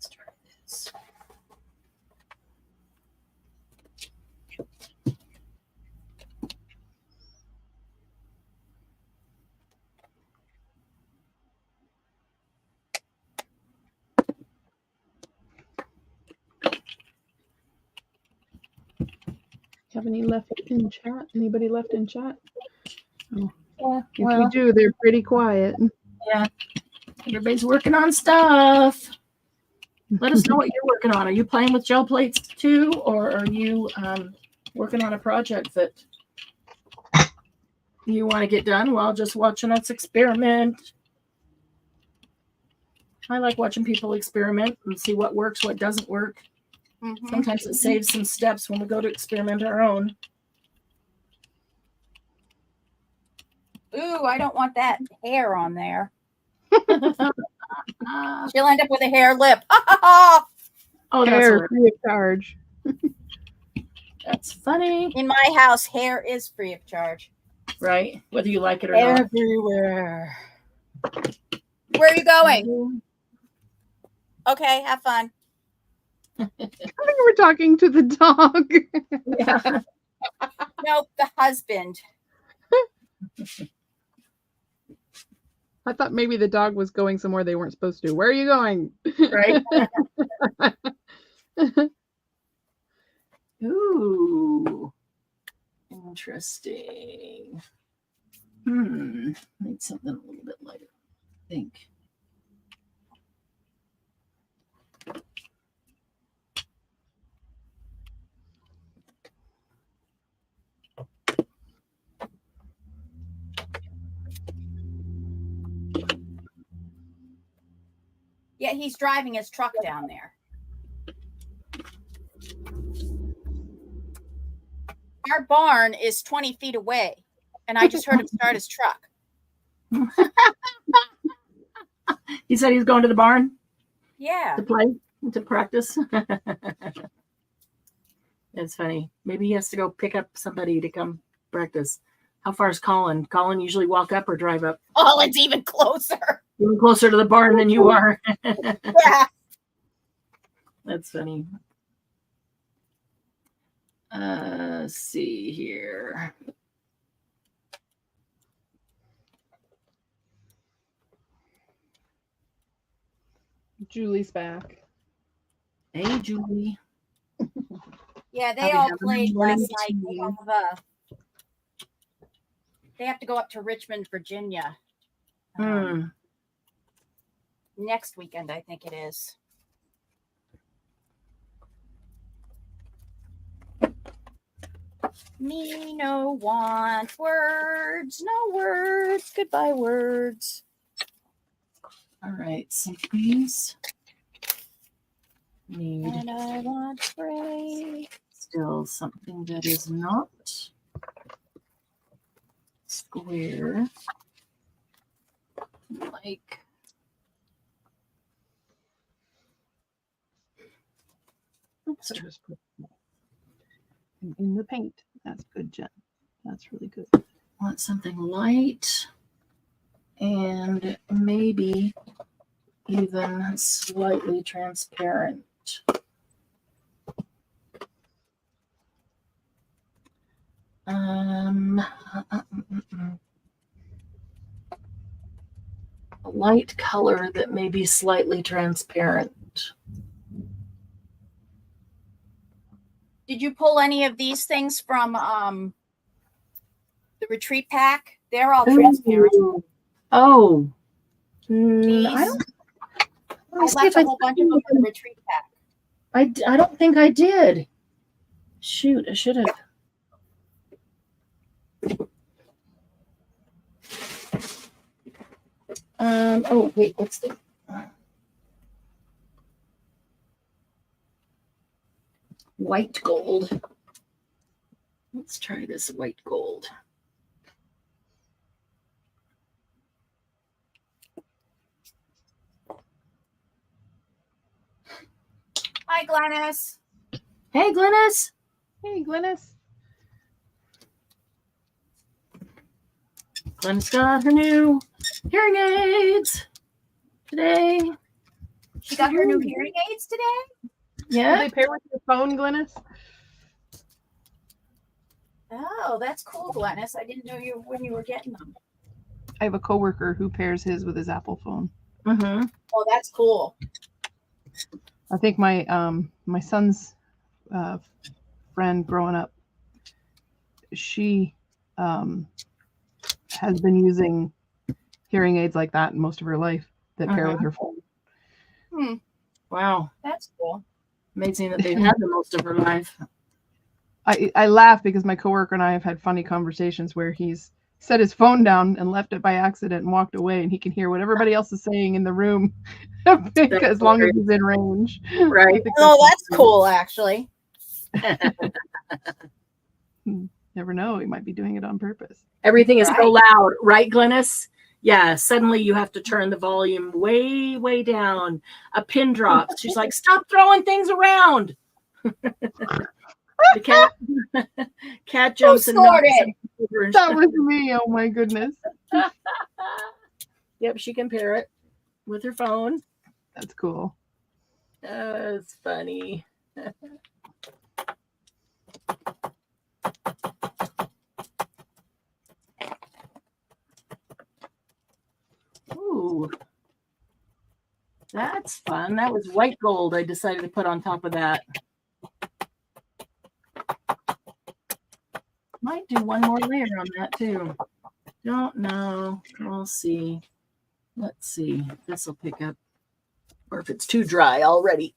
Speaker 1: try this.
Speaker 3: have any left in chat? Anybody left in chat? Oh.
Speaker 1: Yeah,
Speaker 3: If we do, they're pretty quiet.
Speaker 1: Yeah. Everybody's working on stuff. Let us know what you're working on. Are you playing with gel plates too, or are you working on a project that you want to get done while just watching us experiment? I like watching people experiment and see what works, what doesn't work. Sometimes it saves some steps when we go to experiment our own.
Speaker 2: Ooh, I don't want that hair on there. She'll end up with a hair lip.
Speaker 1: Oh, that's
Speaker 3: hair free of charge.
Speaker 1: That's funny.
Speaker 2: In my house, hair is free of charge.
Speaker 1: Right? Whether you like it or not.
Speaker 2: Everywhere. Where are you going? Okay, have fun.
Speaker 3: I think we're talking to the dog.
Speaker 1: Yeah.
Speaker 2: Nope, the husband.
Speaker 3: I thought maybe the dog was going somewhere they weren't supposed to. Where are you going?
Speaker 1: Right? Ooh. Interesting. Need something a little bit lighter, I think.
Speaker 2: Yeah, he's driving his truck down there. Our barn is 20 feet away, and I just heard him start his truck.
Speaker 1: He said he's going to the barn?
Speaker 2: Yeah.
Speaker 1: To play? To practice? That's funny. Maybe he has to go pick up somebody to come practice. How far is Colin? Colin usually walk up or drive up?
Speaker 2: Oh, it's even closer.
Speaker 1: Even closer to the barn than you are.
Speaker 2: Yeah.
Speaker 1: That's funny. Let's see here.
Speaker 3: Julie's back.
Speaker 1: Hey, Julie.
Speaker 2: Yeah, they all played last night. They have to go up to Richmond, Virginia. Next weekend, I think it is. Me no want words, no words, goodbye words.
Speaker 1: All right, so please need
Speaker 2: And I want spray.
Speaker 1: still something that is not square, like
Speaker 3: oops, I just put in the paint. That's good, Jen. That's really good.
Speaker 1: Want something light and maybe even slightly transparent. A light color that may be slightly transparent.
Speaker 2: Did you pull any of these things from the retreat pack? They're all transparent.
Speaker 1: Oh,
Speaker 2: These?
Speaker 1: I don't.
Speaker 2: I left a whole bunch of them in the retreat pack.
Speaker 1: I don't think I did. Shoot, I should have. Oh wait, what's the white gold? Let's try this white gold.
Speaker 2: Hi, Glennis.
Speaker 1: Hey, Glennis.
Speaker 3: Hey, Glennis.
Speaker 1: Glennis got her new hearing aids today.
Speaker 2: She got her new hearing aids today?
Speaker 1: Yeah.
Speaker 3: Do they pair with your phone, Glennis?
Speaker 2: Oh, that's cool, Glennis. I didn't know when you were getting them.
Speaker 3: I have a coworker who pairs his with his Apple phone.
Speaker 1: Mm-hmm.
Speaker 2: Oh, that's cool.
Speaker 3: I think my my son's friend growing up she has been using hearing aids like that in most of her life that pair with her phone.
Speaker 1: Wow.
Speaker 2: That's cool.
Speaker 1: Amazing that they've had the most of her life.
Speaker 3: I laugh because my coworker and I have had funny conversations where he's set his phone down and left it by accident and walked away, and he can hear what everybody else is saying in the room as long as he's in range.
Speaker 1: Right.
Speaker 2: Oh, that's cool, actually.
Speaker 3: Never know. He might be doing it on purpose.
Speaker 1: Everything is so loud, right, Glynis? Yeah, suddenly you have to turn the volume way, way down. A pin drops. She's like, stop throwing things around. The cat jumps and knocks over.
Speaker 3: That was me. Oh my goodness.
Speaker 1: Yep, she can pair it with her phone.
Speaker 3: That's cool.
Speaker 1: It's funny. Ooh, that's fun. That was white gold I decided to put on top of that. Might do one more layer on that too. Don't know. We'll see. Let's see if this will pick up or if it's too dry already.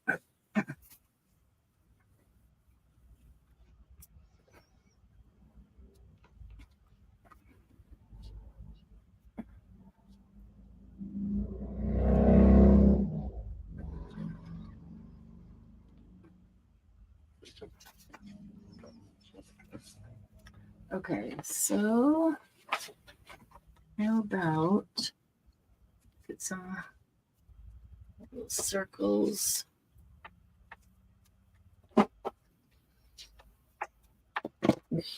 Speaker 1: Okay, so how about get some little circles.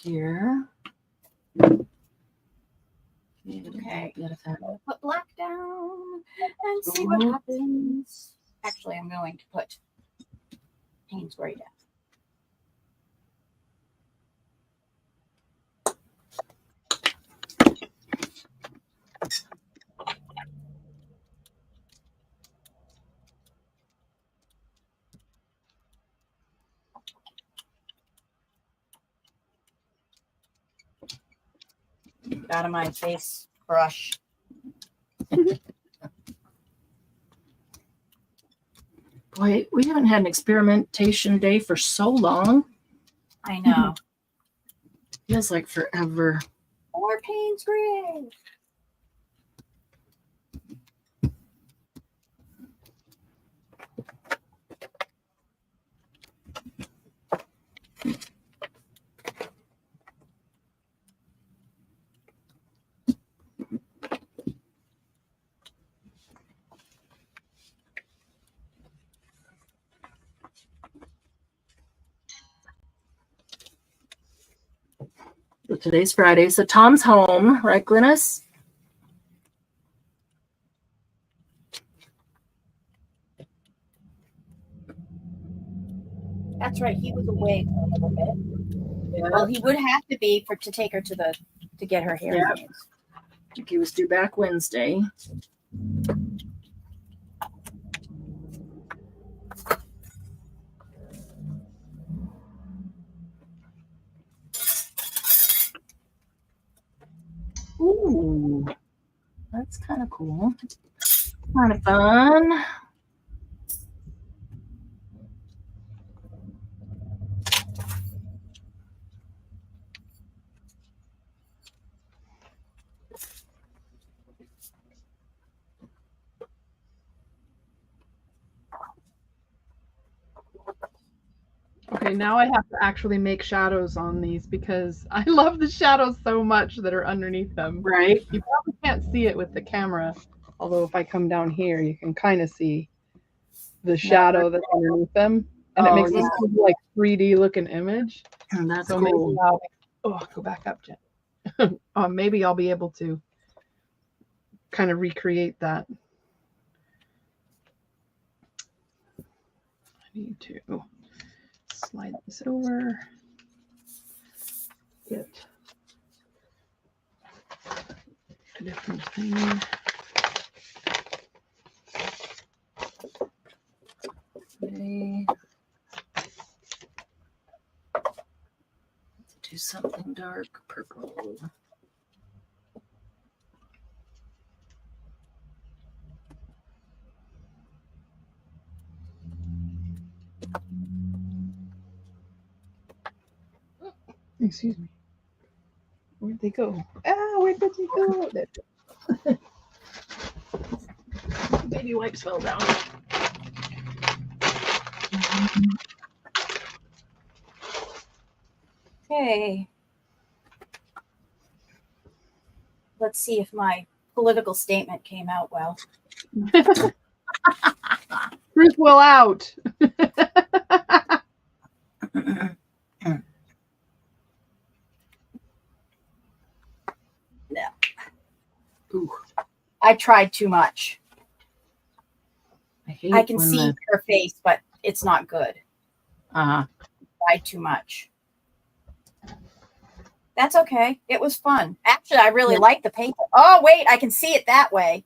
Speaker 1: Here.
Speaker 2: Okay. Put black down and see what happens. Actually, I'm going to put Painsbury down. Out of my face brush.
Speaker 1: Boy, we haven't had an experimentation day for so long.
Speaker 2: I know.
Speaker 1: Feels like forever.
Speaker 2: More Painsbury.
Speaker 1: So today's Friday, so Tom's home, right, Glynis?
Speaker 2: That's right. He was away for a little bit. Yeah. Well, he would have to be to take her to get her hair.
Speaker 1: Yeah. I think he was due back Wednesday. Ooh, that's kind of cool. Kind of fun.
Speaker 3: Okay, now I have to actually make shadows on these because I love the shadows so much that are underneath them.
Speaker 1: Right.
Speaker 3: You probably can't see it with the camera, although if I come down here, you can kind of see the shadow that's underneath them, and it makes this like 3D looking image.
Speaker 1: And that's
Speaker 3: so
Speaker 1: cool.
Speaker 3: Maybe go back up, Jen. Maybe I'll be able to kind of recreate that. I need to slide this over. Get a different thing.
Speaker 1: Okay. do something dark purple.
Speaker 3: Excuse me. Where'd they go? Ah, where did they go?
Speaker 1: Baby wipes fell down.
Speaker 2: Okay. Let's see if my political statement came out well.
Speaker 3: Truth will out.
Speaker 2: No.
Speaker 1: Ooh.
Speaker 2: I tried too much.
Speaker 1: I
Speaker 2: can see her face, but it's not good.
Speaker 1: Uh-huh.
Speaker 2: Tried too much. That's okay. It was fun. Actually, I really like the paint. Oh, wait, I can see it that way.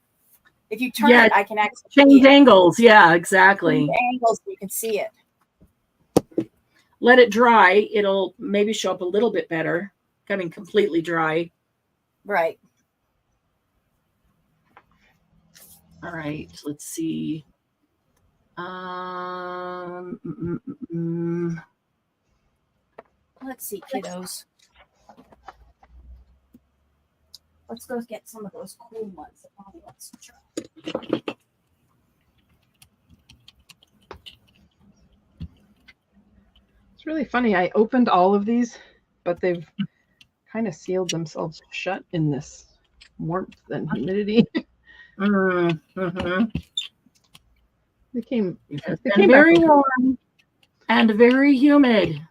Speaker 2: If you turn it, I can actually
Speaker 1: change angles. Yeah, exactly.
Speaker 2: Change angles, you can see it.
Speaker 1: Let it dry. It'll maybe show up a little bit better. Coming completely dry.
Speaker 2: Right.
Speaker 1: All right. Let's see.
Speaker 2: Let's see, kiddos. Let's go get some of those cool ones that Mommy wants to try.
Speaker 3: It's really funny. I opened all of these, but they've kind of sealed themselves shut in this warmth and humidity.
Speaker 1: Mm-hmm.
Speaker 3: They came
Speaker 1: very warm and very humid.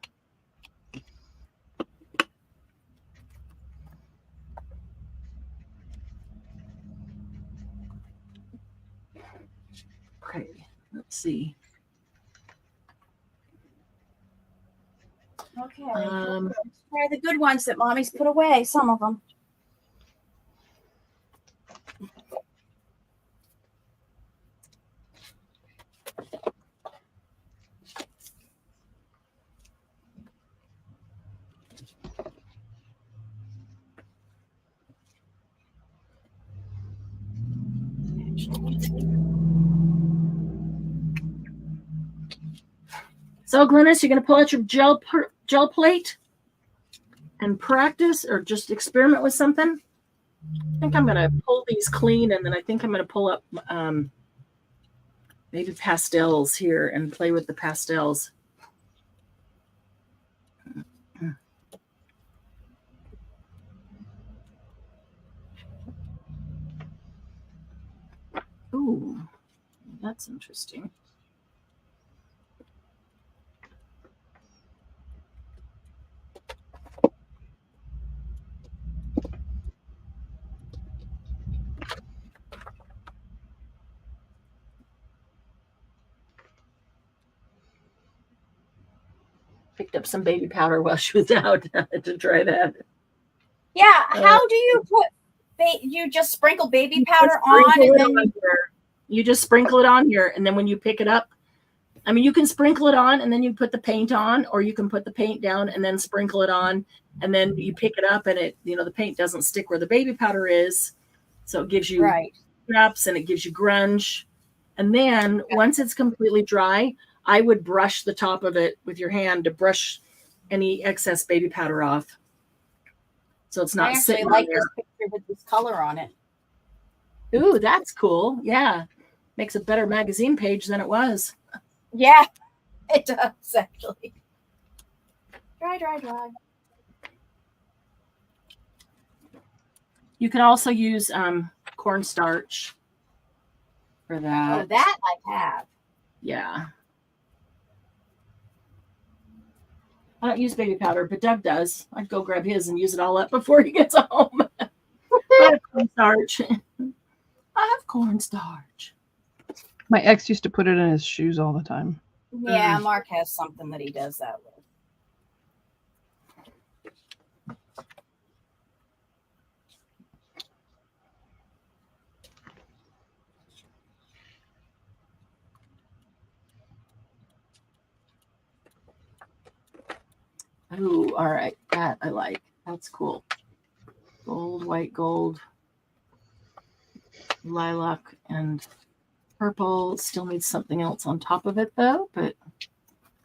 Speaker 1: Okay, let's see.
Speaker 2: Okay, let's try the good ones that Mommy's put away, some of them.
Speaker 1: So, Glynis, you're going to pull out your gel plate and practice or just experiment with something? I think I'm going to pull these clean, and then I think I'm going to pull up maybe pastels here and play with the pastels. Ooh, that's interesting. Picked up some baby powder while she was out to try that.
Speaker 2: Yeah, how do you put? You just sprinkle baby powder on, and then
Speaker 1: you just sprinkle it on here, and then when you pick it up, I mean, you can sprinkle it on, and then you put the paint on, or you can put the paint down and then sprinkle it on, and then you pick it up, and it, the paint doesn't stick where the baby powder is, so it gives you drops and it gives you grunge, and then once it's completely dry, I would brush the top of it with your hand to brush any excess baby powder off. So it's not sitting
Speaker 2: like this picture with this color on it.
Speaker 1: Ooh, that's cool. Yeah. Makes a better magazine page than it was.
Speaker 2: Yeah, it does actually. Dry, dry, dry.
Speaker 1: You can also use cornstarch for that.
Speaker 2: Oh, that I have.
Speaker 1: Yeah. I don't use baby powder, but Doug does. I'd go grab his and use it all up before he gets home. I have cornstarch. I have cornstarch.
Speaker 3: My ex used to put it in his shoes all the time.
Speaker 2: Yeah, Mark has something that he does that with.
Speaker 1: Oh, all right. That I like. That's cool. Gold, white gold, lilac, and purple. Still needs something else on top of it, though, but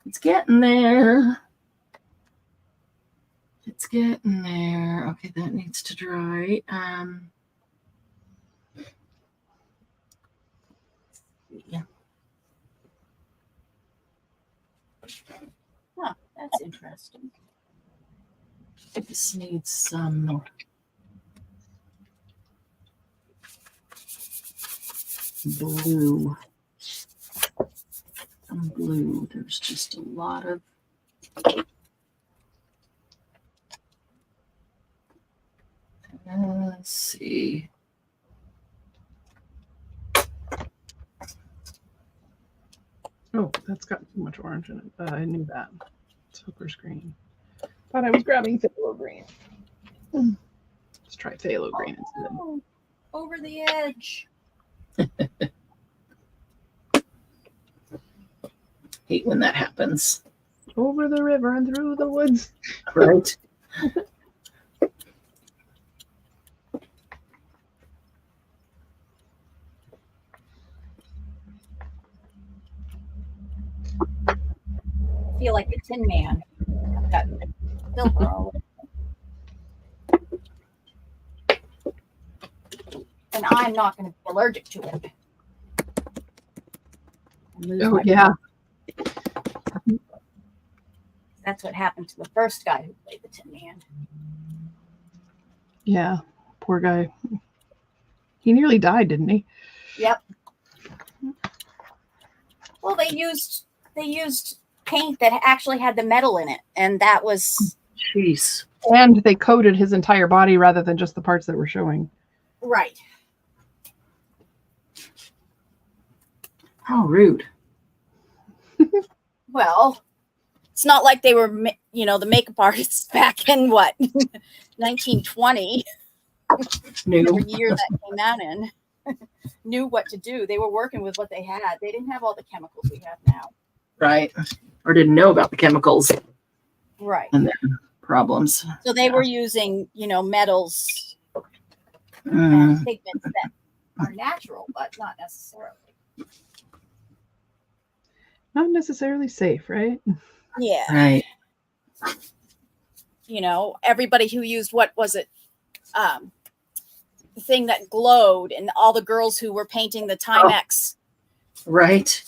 Speaker 1: it's getting there. It's getting there. Okay, that needs to dry. Yeah.
Speaker 2: Huh, that's interesting.
Speaker 1: This needs some blue. Some blue. There's just a lot of let's see.
Speaker 3: Oh, that's got too much orange in it. I knew that. It's hooker's green. Thought I was grabbing phthalo green. Let's try phthalo green instead.
Speaker 2: Over the edge.
Speaker 1: Hate when that happens.
Speaker 3: Over the river and through the woods.
Speaker 1: Right.
Speaker 2: I feel like the Tin Man. That silver all over. And I'm not going to be allergic to it.
Speaker 3: Oh, yeah.
Speaker 2: That's what happened to the first guy who played the Tin Man.
Speaker 3: Yeah, poor guy. He nearly died, didn't he?
Speaker 2: Yep. Well, they used paint that actually had the metal in it, and that was
Speaker 1: Jeez.
Speaker 3: And they coated his entire body rather than just the parts that were showing.
Speaker 2: right.
Speaker 1: How rude.
Speaker 2: Well, it's not like they were, the makeup artists back in 1920, whatever year that came out in, knew what to do. They were working with what they had. They didn't have all the chemicals we have now.
Speaker 1: Right. Or didn't know about the chemicals.
Speaker 2: Right.
Speaker 1: And their problems.
Speaker 2: So they were using, metals and pigments that are natural, but not necessarily.
Speaker 3: Not necessarily safe, right?
Speaker 2: Yeah.
Speaker 1: Right.
Speaker 2: Everybody who used, what was it? The thing that glowed, and all the girls who were painting the Timex
Speaker 1: right.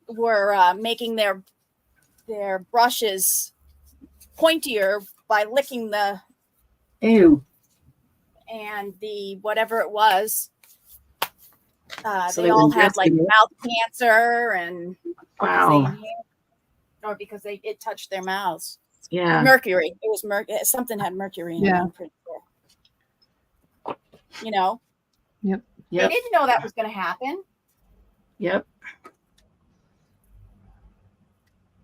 Speaker 2: were making their brushes pointier by licking the
Speaker 1: Ew.
Speaker 2: and the whatever it was.
Speaker 1: So
Speaker 2: they all had
Speaker 1: ingested it.
Speaker 2: mouth cancer, and
Speaker 1: Wow.
Speaker 2: because it touched their mouths.
Speaker 1: Yeah.
Speaker 2: Mercury. It was something had mercury in it. I'm pretty sure.
Speaker 3: Yep.
Speaker 2: They didn't know that was going to happen.
Speaker 1: Yep.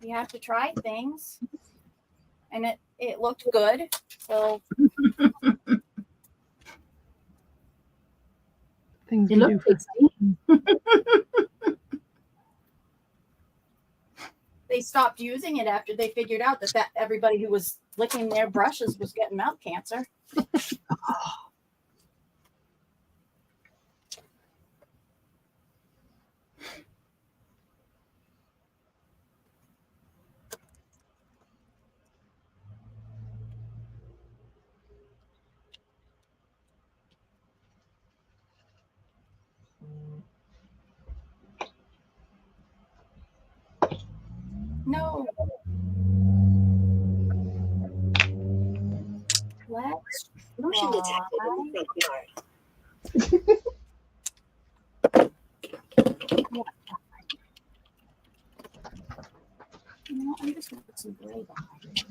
Speaker 2: You have to try things, and it looked good. So
Speaker 3: Things
Speaker 1: You
Speaker 3: you
Speaker 1: look
Speaker 3: do for
Speaker 2: they stopped using it after they figured out that everybody who was licking their brushes was getting mouth cancer. No. Let's
Speaker 4: Motion detected in the front yard.
Speaker 2: I'm just going to put some gray behind it.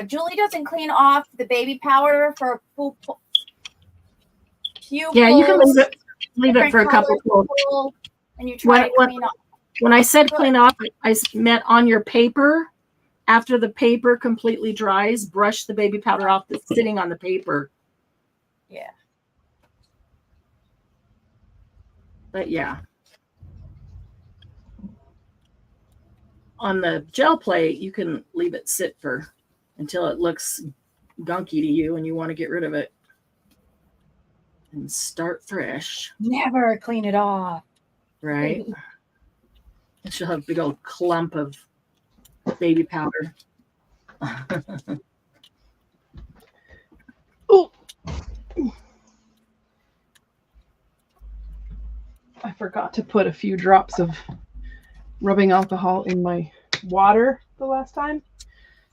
Speaker 2: Julie doesn't clean off the baby powder for pupils.
Speaker 1: Yeah, you can leave it for a couple of
Speaker 2: and you try to clean off.
Speaker 1: When I said clean off, I meant on your paper. after the paper completely dries, brush the baby powder off that's sitting on the paper.
Speaker 2: Yeah.
Speaker 1: But yeah. On the gel plate, you can leave it sit for until it looks gunky to you and you want to get rid of it. And start fresh.
Speaker 2: Never clean it off.
Speaker 1: Right? And she'll have a big old clump of baby powder.
Speaker 3: Oh, I forgot to put a few drops of rubbing alcohol in my water the last time.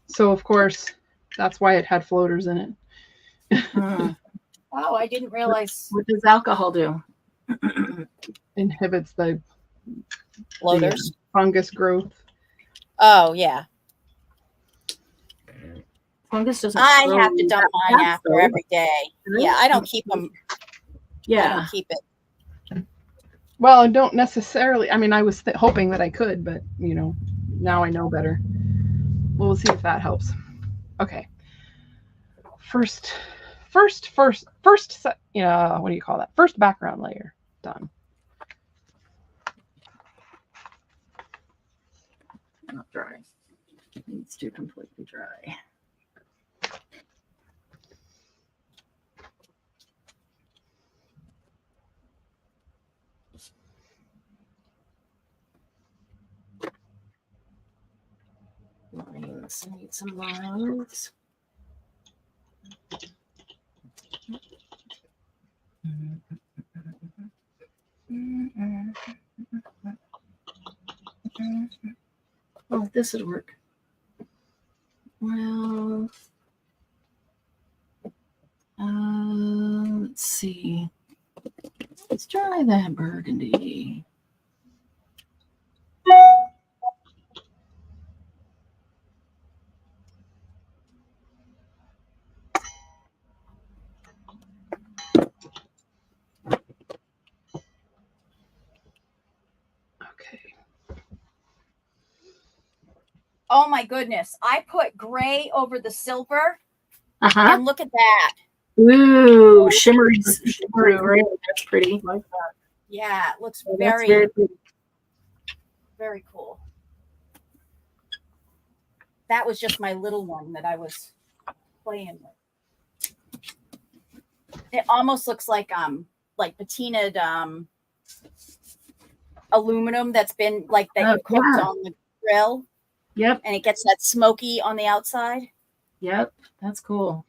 Speaker 3: So, of course, that's why it had floaters in it.
Speaker 2: Oh, I didn't realize.
Speaker 1: What does alcohol do?
Speaker 3: Inhibits the
Speaker 2: Floaters?
Speaker 3: fungus growth.
Speaker 2: Oh, yeah.
Speaker 1: Fungus doesn't.
Speaker 2: I have to dump mine after every day.
Speaker 1: Really?
Speaker 2: Yeah, I don't keep them.
Speaker 1: Yeah.
Speaker 2: I don't keep it.
Speaker 3: Well, I don't necessarily. I mean, I was hoping that I could, but now I know better. We'll see if that helps. Okay. First, what do you call that? First background layer done.
Speaker 1: Not dry. It needs to completely dry. Lines. I need some lines. Oh, this would work. Well, let's see. Let's try that burgundy.
Speaker 2: Oh my goodness. I put gray over the silver.
Speaker 1: Uh-huh.
Speaker 2: And look at that.
Speaker 1: Ooh, shimmery gray. That's pretty.
Speaker 3: Like that.
Speaker 2: Yeah, it looks
Speaker 1: Oh,
Speaker 2: very,
Speaker 1: very pretty.
Speaker 2: very cool. That was just my little one that I was playing with. It almost looks like patinaed aluminum that's been that you cooked on the grill.
Speaker 1: Yep.
Speaker 2: And it gets that smoky on the outside.
Speaker 1: Yep. That's cool.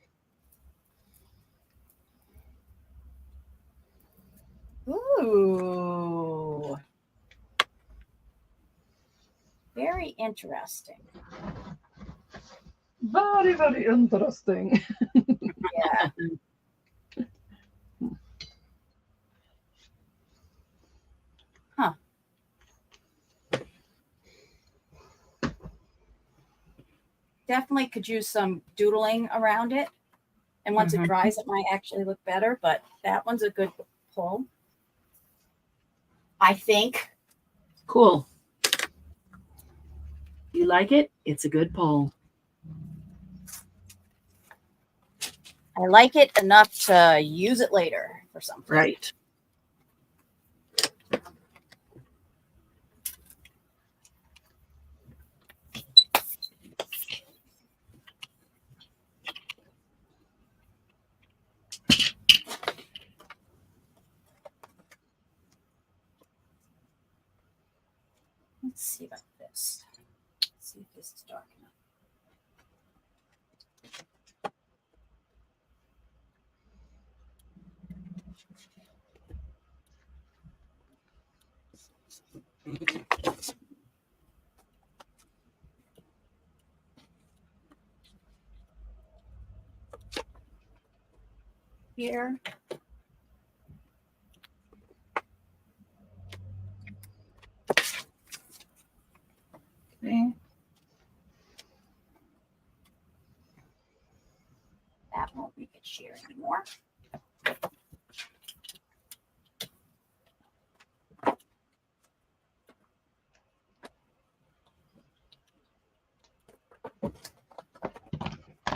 Speaker 2: Ooh. Very interesting.
Speaker 3: Very, very interesting.
Speaker 2: Yeah. Huh. Definitely could use some doodling around it. And once it dries, it might actually look better. But that one's a good pull, I think.
Speaker 1: Cool. You like it? It's a good pull.
Speaker 2: I like it enough to use it later for something.
Speaker 1: Right.
Speaker 2: Let's see about this. Let's see if this is dark enough. Here. Okay. That won't make it sheer anymore.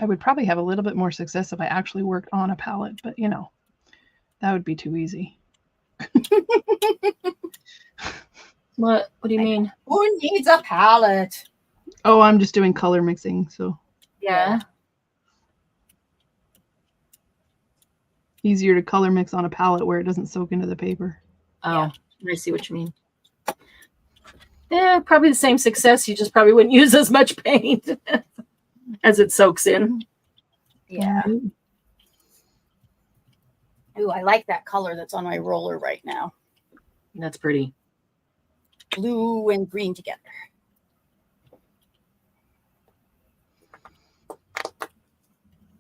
Speaker 3: I would probably have a little bit more success if I actually worked on a palette, but you know, that would be too easy.
Speaker 1: What do you mean?
Speaker 2: Who needs a palette?
Speaker 3: Oh, I'm just doing color mixing, so
Speaker 1: Yeah.
Speaker 3: easier to color mix on a palette where it doesn't soak into the paper.
Speaker 1: Oh, I see what you mean. Yeah, probably the same success. You just probably wouldn't use as much paint as it soaks in.
Speaker 2: Yeah. Ooh, I like that color that's on my roller right now.
Speaker 1: That's pretty.
Speaker 2: Blue and green together.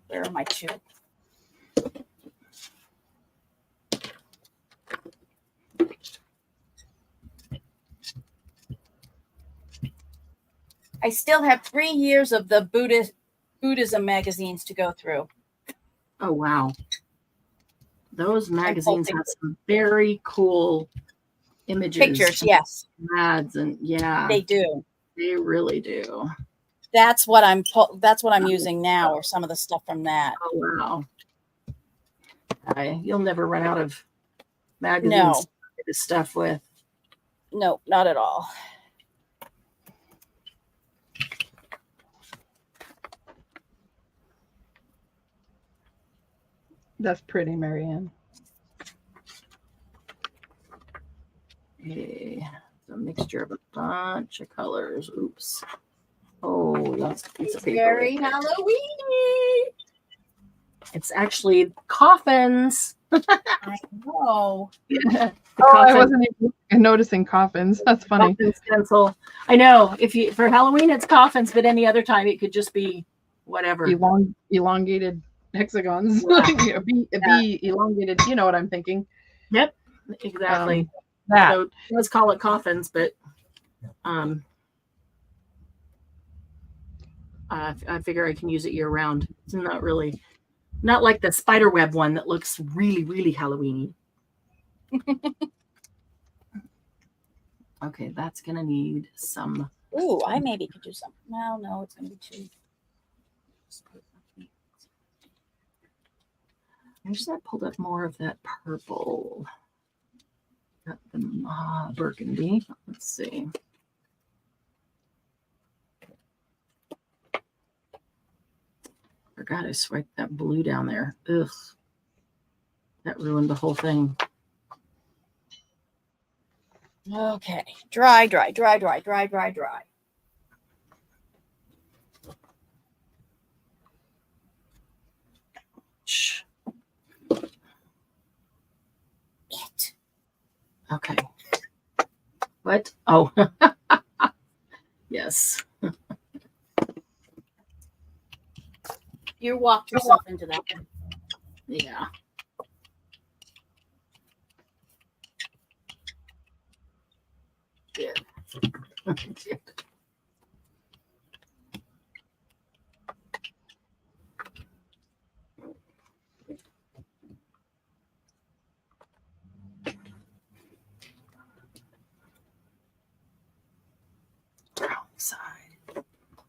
Speaker 2: Where are my two? I still have 3 years of the Buddhism magazines to go through.
Speaker 1: Oh, wow. Those magazines have some very cool images.
Speaker 2: Pictures, yes.
Speaker 1: Ads and yeah.
Speaker 2: They do.
Speaker 1: They really do.
Speaker 2: That's what I'm using now, or some of the stuff from that.
Speaker 1: Oh, wow. You'll never run out of magazines to do this stuff with.
Speaker 2: No, not at all.
Speaker 3: That's pretty, Marianne.
Speaker 1: Okay, it's a mixture of a bunch of colors. Oops. Oh, that's a piece of paper.
Speaker 2: Very Halloween.
Speaker 1: It's actually coffins.
Speaker 2: I know.
Speaker 1: Yeah.
Speaker 3: I wasn't even noticing coffins. That's funny.
Speaker 1: Coffin stencil. I know. If you for Halloween it's coffins, but any other time it could just be whatever.
Speaker 3: Elongated hexagons.
Speaker 1: Yeah.
Speaker 3: Be elongated. You know what I'm thinking.
Speaker 1: Yep. Exactly.
Speaker 3: That.
Speaker 1: So let's call it coffins, but I figure I can use it year round. It's not like the spider web one that looks really, really Halloween-y. Okay, that's gonna need some.
Speaker 2: Ooh, I maybe could do some. Well, no, it's gonna be too.
Speaker 1: I wish I pulled up more of that purple. Got the burgundy. Let's see. Forgot I swiped that blue down there. Ugh. That ruined the whole thing.
Speaker 2: Okay. Dry.
Speaker 1: Shh.
Speaker 2: It.
Speaker 1: Okay. What? Oh. Yes.
Speaker 2: You walked yourself into that one.
Speaker 1: Yeah. There.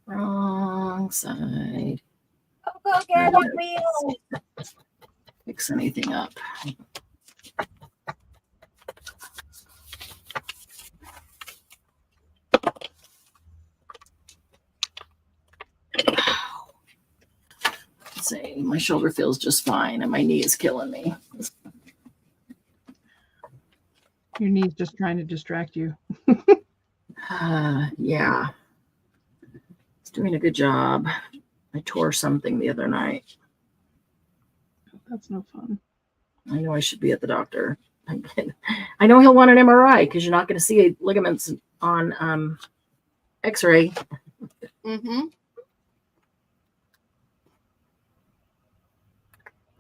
Speaker 1: Wrong side.
Speaker 2: Go get a wheel.
Speaker 1: Fix anything up. Say my shoulder feels just fine and my knee is killing me.
Speaker 3: Your knee's just trying to distract you.
Speaker 1: Yeah. It's doing a good job. I tore something the other night.
Speaker 3: That's no fun.
Speaker 1: I know I should be at the doctor. I know he'll want an MRI because you're not going to see ligaments on X-ray.
Speaker 2: Mm-hmm.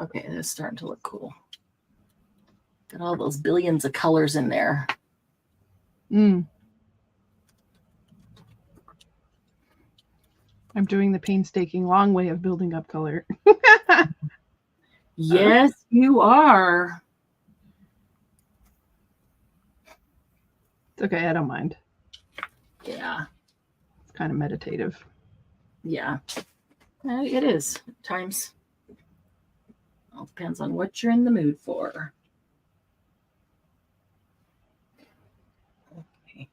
Speaker 1: Okay, that's starting to look cool. Got all those billions of colors in there.
Speaker 3: I'm doing the painstaking long way of building up color.
Speaker 1: Yes, you are.
Speaker 3: It's okay, I don't mind.
Speaker 1: Yeah.
Speaker 3: It's kind of meditative.
Speaker 1: Yeah. It is at times. All depends on what you're in the mood for. Okay.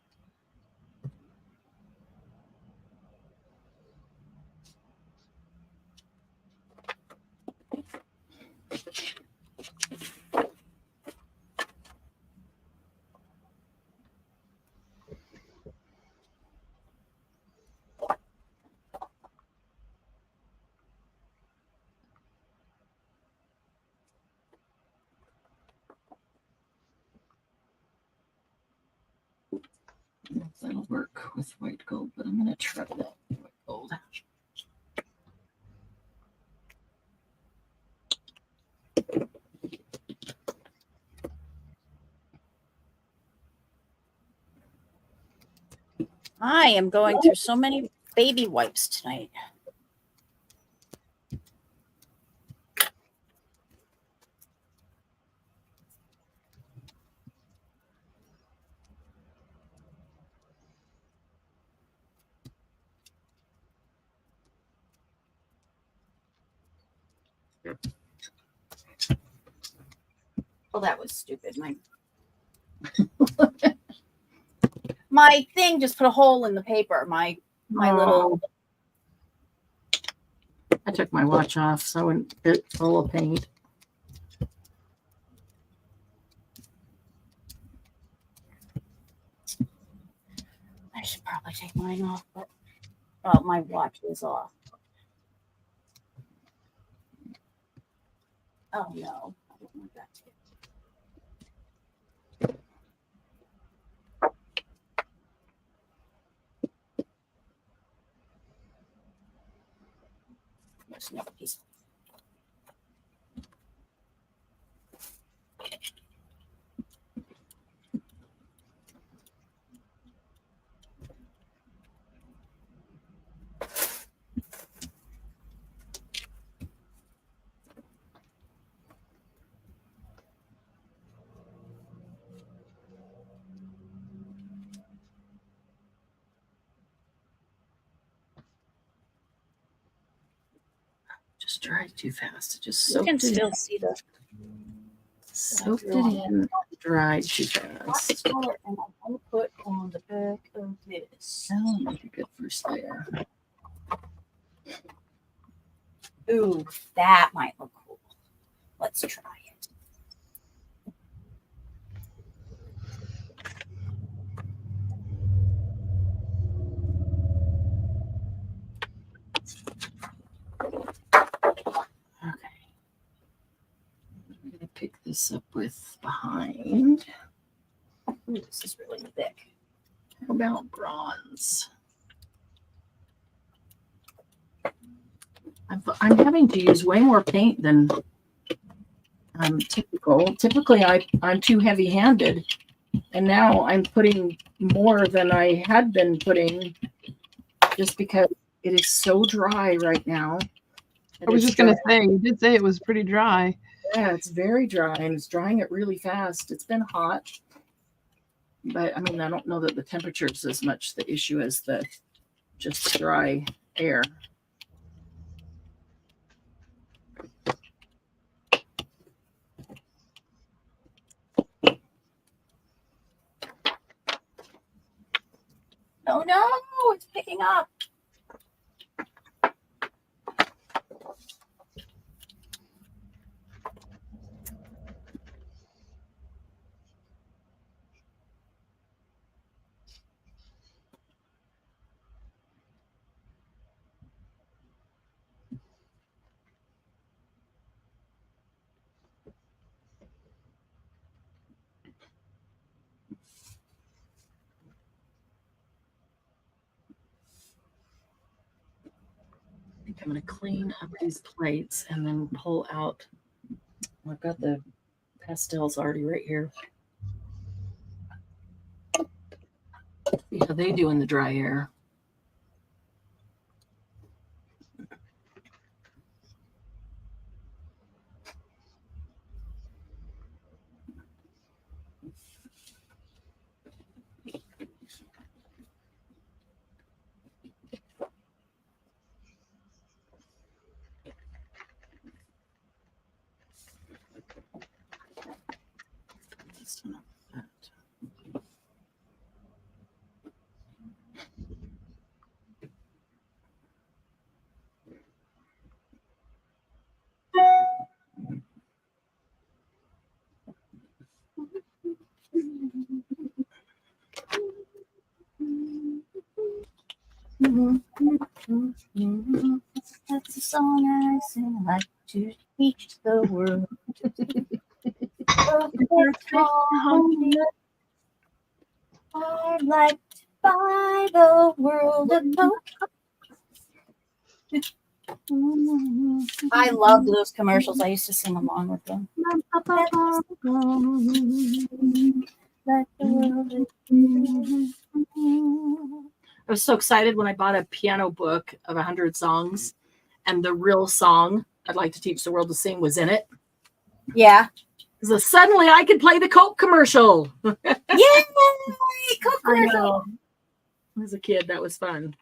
Speaker 1: That'll work with white gold, but I'm going to try that white gold.
Speaker 2: I am going through so many baby wipes tonight. Oh, that was stupid. My thing just put a hole in the paper. My little.
Speaker 1: I took my watch off so I wouldn't get full of paint.
Speaker 2: I should probably take mine off, but well, my watch is off. Oh no, I don't want that to. There's another piece.
Speaker 1: Just dried too fast. It just
Speaker 2: You
Speaker 1: soaked
Speaker 2: can
Speaker 1: it
Speaker 2: still
Speaker 1: in.
Speaker 2: see the.
Speaker 1: Soaked it in. Dried too fast.
Speaker 2: And I'm going to put on the back of this.
Speaker 1: Oh, make a good first layer.
Speaker 2: Ooh, that might look cool. Let's try it.
Speaker 1: Okay. I'm going to pick this up with behind.
Speaker 2: Ooh, this is really thick.
Speaker 1: How about bronze? I'm having to use way more paint than typical. Typically, I'm too heavy-handed, and now I'm putting more than I had been putting just because it is so dry right now.
Speaker 3: I was just going to say, you did say it was pretty dry.
Speaker 1: Yeah, it's very dry, and it's drying it really fast. It's been hot, but I mean, I don't know that the temperature is as much the issue as the just dry air.
Speaker 2: Oh no, it's picking up.
Speaker 1: I think I'm going to clean up these plates and then pull out. I've got the pastels already right here. See how they do in the dry air.
Speaker 2: That's the song I sing. I like to teach the world. I'd like to buy the world a coat. I loved those commercials. I used to sing along with them.
Speaker 1: I was so excited when I bought a piano book of 100 songs, and the real song I'd like to teach the world to sing was in it.
Speaker 2: Yeah.
Speaker 1: So suddenly I could play the Coke commercial.
Speaker 2: Yay! Coke commercial.
Speaker 1: As a kid, that was fun.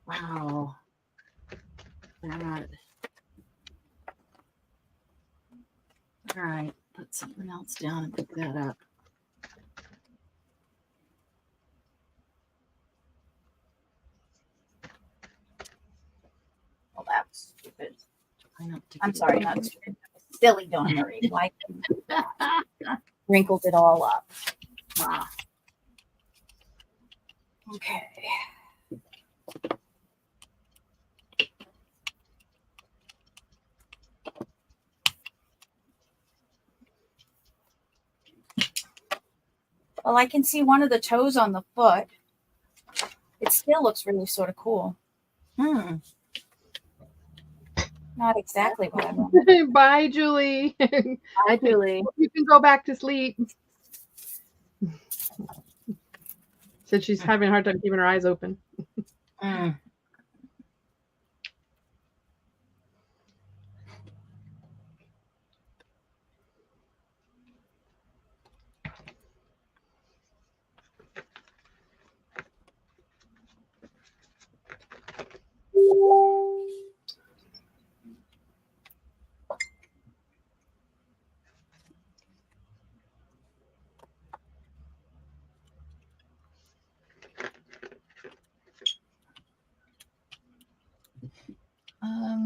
Speaker 1: Wow. That. All right. Put something else down and pick that up.
Speaker 2: Oh, that was stupid.
Speaker 1: I'm
Speaker 2: sorry, not stupid. Silly, Donna Marie. Why wrinkled it all up?
Speaker 1: Wow.
Speaker 2: Okay. Well, I can see one of the toes on the foot. It still looks really sort of cool. Not exactly what I want.
Speaker 3: Bye, Julie.
Speaker 1: Bye, Julie.
Speaker 3: You can go back to sleep. Said she's having a hard time keeping her eyes open.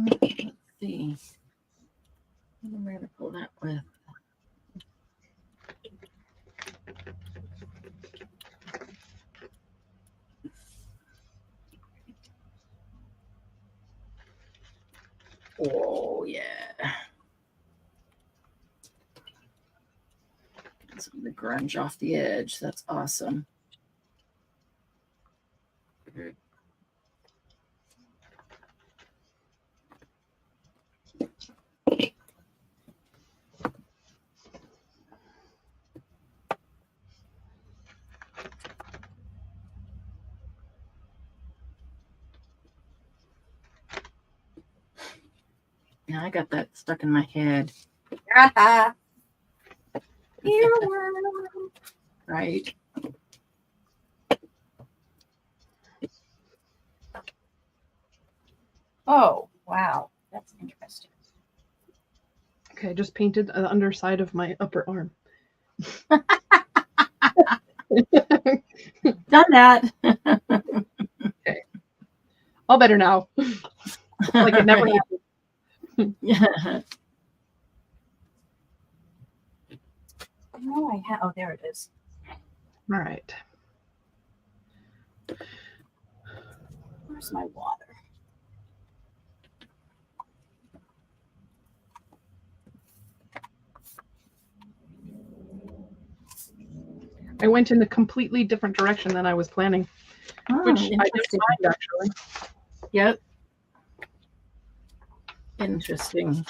Speaker 1: Let's see. What am I going to pull that with? Oh, yeah. Get some of the grunge off the edge. That's awesome. Yeah, I got that stuck in my head. Right.
Speaker 2: Oh, wow. That's interesting.
Speaker 3: Okay, I just painted the underside of my upper arm.
Speaker 1: Done that.
Speaker 3: Okay. All better now. Like it never happened.
Speaker 1: Yeah.
Speaker 2: Oh, oh, there it is.
Speaker 3: All right.
Speaker 2: Where's my water?
Speaker 3: I went in a completely different direction than I was planning, which I didn't mind actually.
Speaker 1: Yep. Interesting.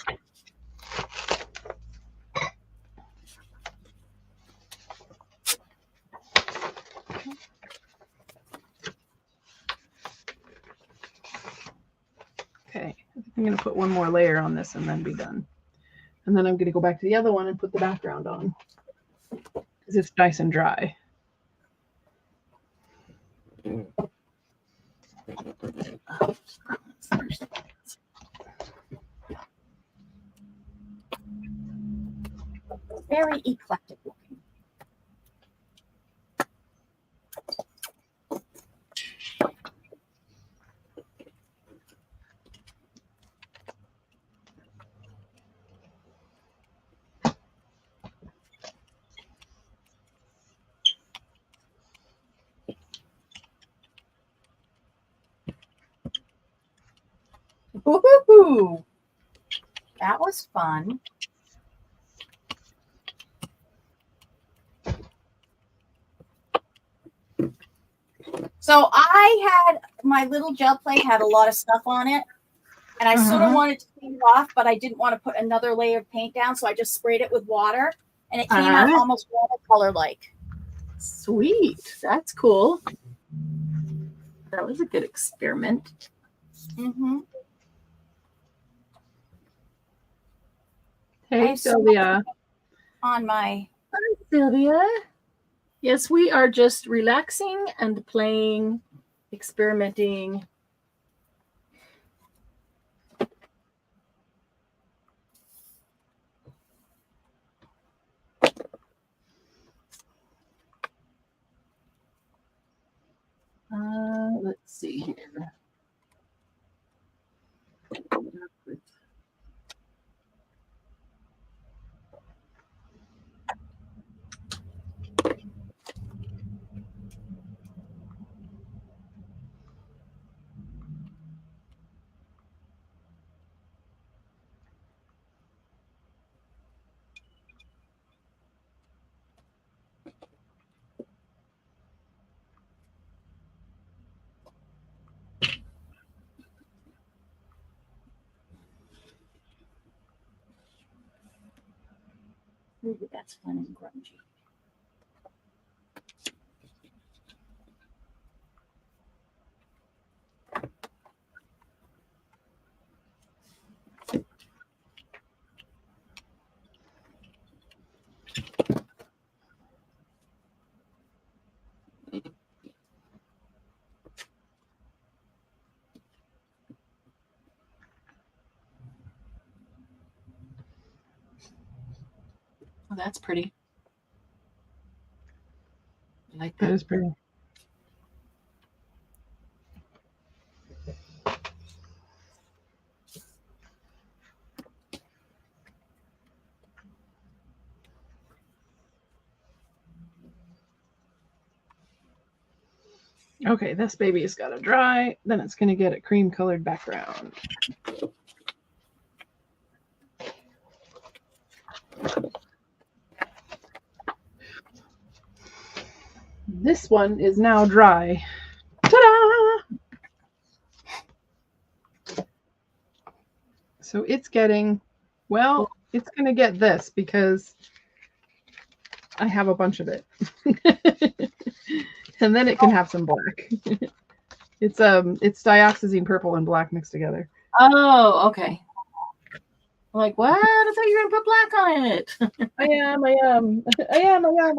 Speaker 3: Okay, I'm going to put one more layer on this and then be done. And then I'm going to go back to the other one and put the background on because it's nice and dry.
Speaker 2: Very eclectic looking. Woohoo! That was fun. So I had my little gel plate had a lot of stuff on it, and I sort of wanted to clean it off, but I didn't want to put another layer of paint down, so I just sprayed it with water, and it came out almost watercolor-like.
Speaker 1: Sweet. That's cool. That was a good experiment.
Speaker 2: Mm-hmm.
Speaker 3: Hey, Sylvia.
Speaker 2: On my...
Speaker 1: Hi, Sylvia. Yes, we are just relaxing and playing, experimenting. Let's see here. Maybe that's fun and grungy. Oh, that's pretty. I like that.
Speaker 3: That is pretty. Okay, this baby's got to dry. Then it's going to get a cream colored background. This one is now dry. Ta-da! So it's getting, well, it's going to get this because I have a bunch of it. And then it can have some black. It's dioxazine purple and black mixed together.
Speaker 1: Oh, okay. I'm like, what? I thought you were gonna put black on it.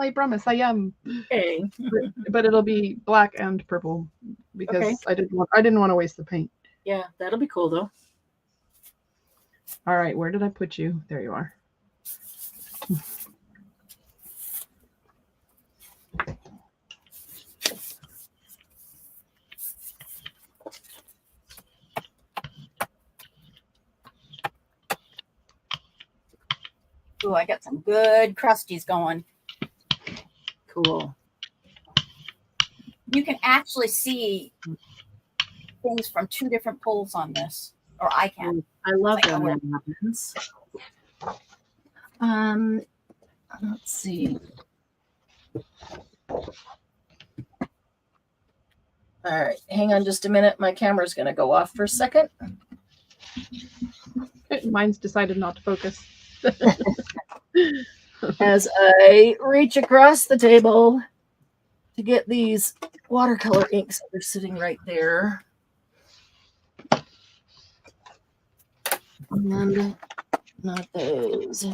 Speaker 3: I promise I am.
Speaker 1: Okay.
Speaker 3: But it'll be black and purple because I didn't want to waste the paint.
Speaker 1: Yeah, that'll be cool though.
Speaker 3: All right, where did I put you? There you are.
Speaker 2: Ooh, I got some good crusties going.
Speaker 1: Cool.
Speaker 2: You can actually see things from two different poles on this, or I can.
Speaker 1: I love that when that happens. Let's see. All right, hang on just a minute. My camera's going to go off for a second.
Speaker 3: Mine's decided not to focus.
Speaker 1: As I reach across the table to get these watercolor inks that are sitting right there. And not those,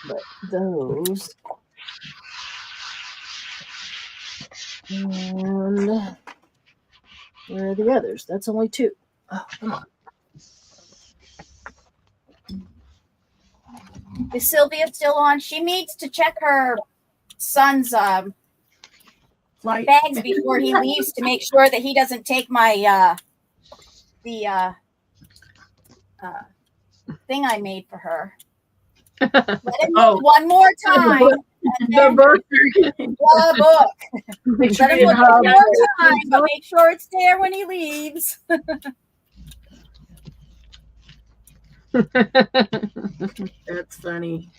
Speaker 1: but those. And where are the others? That's only two. Oh, come on.
Speaker 2: Is Sylvia still on? She needs to check her son's bags before he leaves to make sure that he doesn't take my the thing I made for her. Let him look one more time.
Speaker 3: The book.
Speaker 2: The book. Let him look one more time, but make sure it's there when he leaves.
Speaker 1: That's funny.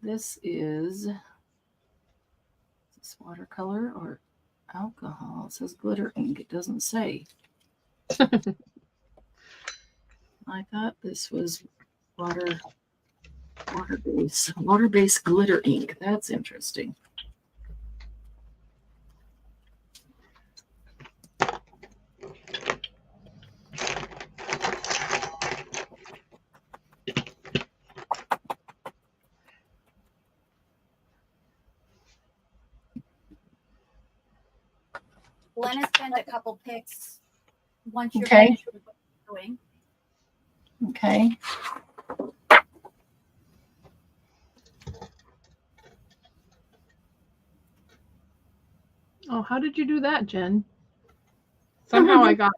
Speaker 1: This is this watercolor or alcohol? It says glitter ink. It doesn't say. I thought this was water-based glitter ink. That's interesting.
Speaker 2: Glenna sent a couple pics once you're
Speaker 1: Okay.
Speaker 2: finished with what you're doing.
Speaker 1: Okay.
Speaker 3: Oh, how did you do that, Jen? Somehow I got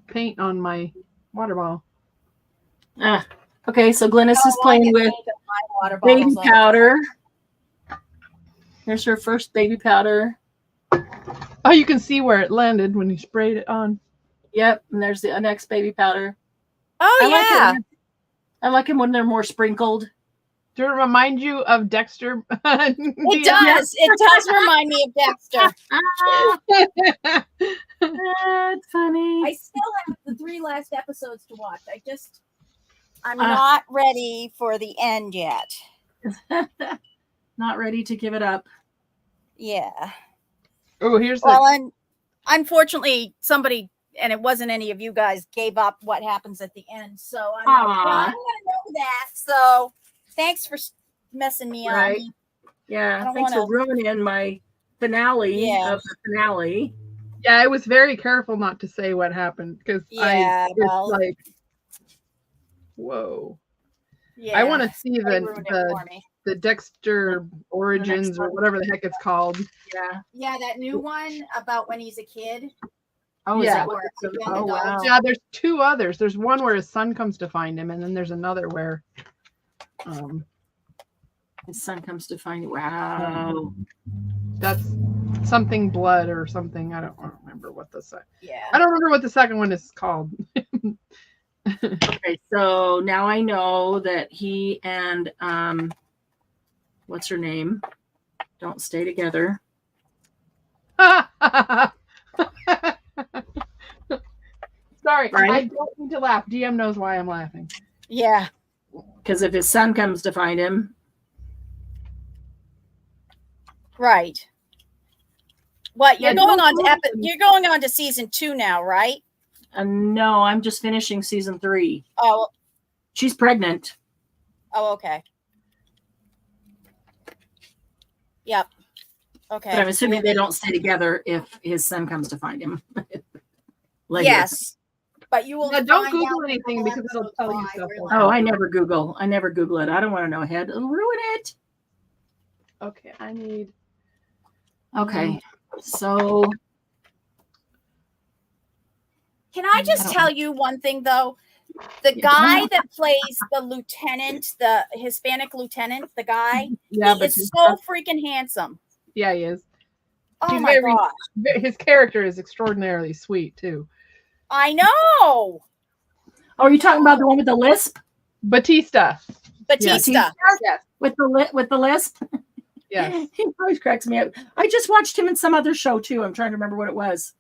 Speaker 3: paint on my water bottle.
Speaker 1: Okay, so Glennis is playing with baby powder. Here's her first baby powder.
Speaker 3: Oh, you can see where it landed when you sprayed it on.
Speaker 1: Yep, and there's the next baby powder.
Speaker 2: Oh,
Speaker 1: I like them when they're more sprinkled.
Speaker 3: Does it remind you of Dexter?
Speaker 2: It does. It does remind me of Dexter.
Speaker 1: That's funny.
Speaker 2: I still have the 3 last episodes to watch. I'm not ready for the end yet.
Speaker 1: Not ready to give it up.
Speaker 2: Yeah.
Speaker 3: Oh, here's
Speaker 2: and unfortunately, somebody, and it wasn't any of you guys, gave up what happens at the end. So I'm going to know that. So thanks for messing me up.
Speaker 1: Yeah, thanks for ruining my finale of the finale.
Speaker 3: Yeah, I was very careful not to say what happened because it's like, whoa. Yeah, I want to see the Dexter Origins or whatever the heck it's called.
Speaker 2: Yeah, that new one about when he's a kid.
Speaker 1: Oh,
Speaker 2: yeah.
Speaker 1: Wow.
Speaker 3: Yeah, there's 2 others. There's one where his son comes to find him, and then there's another where
Speaker 1: his son comes to find him. Wow.
Speaker 3: That's something blood or something. I don't remember what the second.
Speaker 2: Yeah.
Speaker 3: I don't remember what the second one is called.
Speaker 1: Okay, so now I know that he and what's her name don't stay together.
Speaker 3: Sorry, right? I don't need to laugh. DM knows why I'm laughing.
Speaker 2: Yeah.
Speaker 1: Because if his son comes to find him.
Speaker 2: Right. What, you're going on to season 2 now, right?
Speaker 1: No, I'm just finishing season 3.
Speaker 2: Oh.
Speaker 1: She's pregnant.
Speaker 2: Oh, okay. Yep. Okay.
Speaker 1: But I'm assuming they don't stay together if his son comes to find him.
Speaker 2: Yes. But you will
Speaker 3: don't Google anything because it'll tell you stuff.
Speaker 1: Oh, I never Google it. I don't want to know ahead. It'll ruin it.
Speaker 3: Okay, I need.
Speaker 1: Okay, so.
Speaker 2: Can I just tell you one thing though? The guy that plays the lieutenant, the Hispanic lieutenant, the guy, he is so freaking handsome.
Speaker 3: Yeah, he is.
Speaker 2: Oh my God.
Speaker 3: His character is extraordinarily sweet too.
Speaker 2: I know.
Speaker 1: Oh, are you talking about the one with the lisp?
Speaker 3: Batista.
Speaker 2: Yes.
Speaker 1: With the lisp?
Speaker 3: Yes.
Speaker 1: He always cracks me up. I just watched him in some other show too. I'm trying to remember what it was.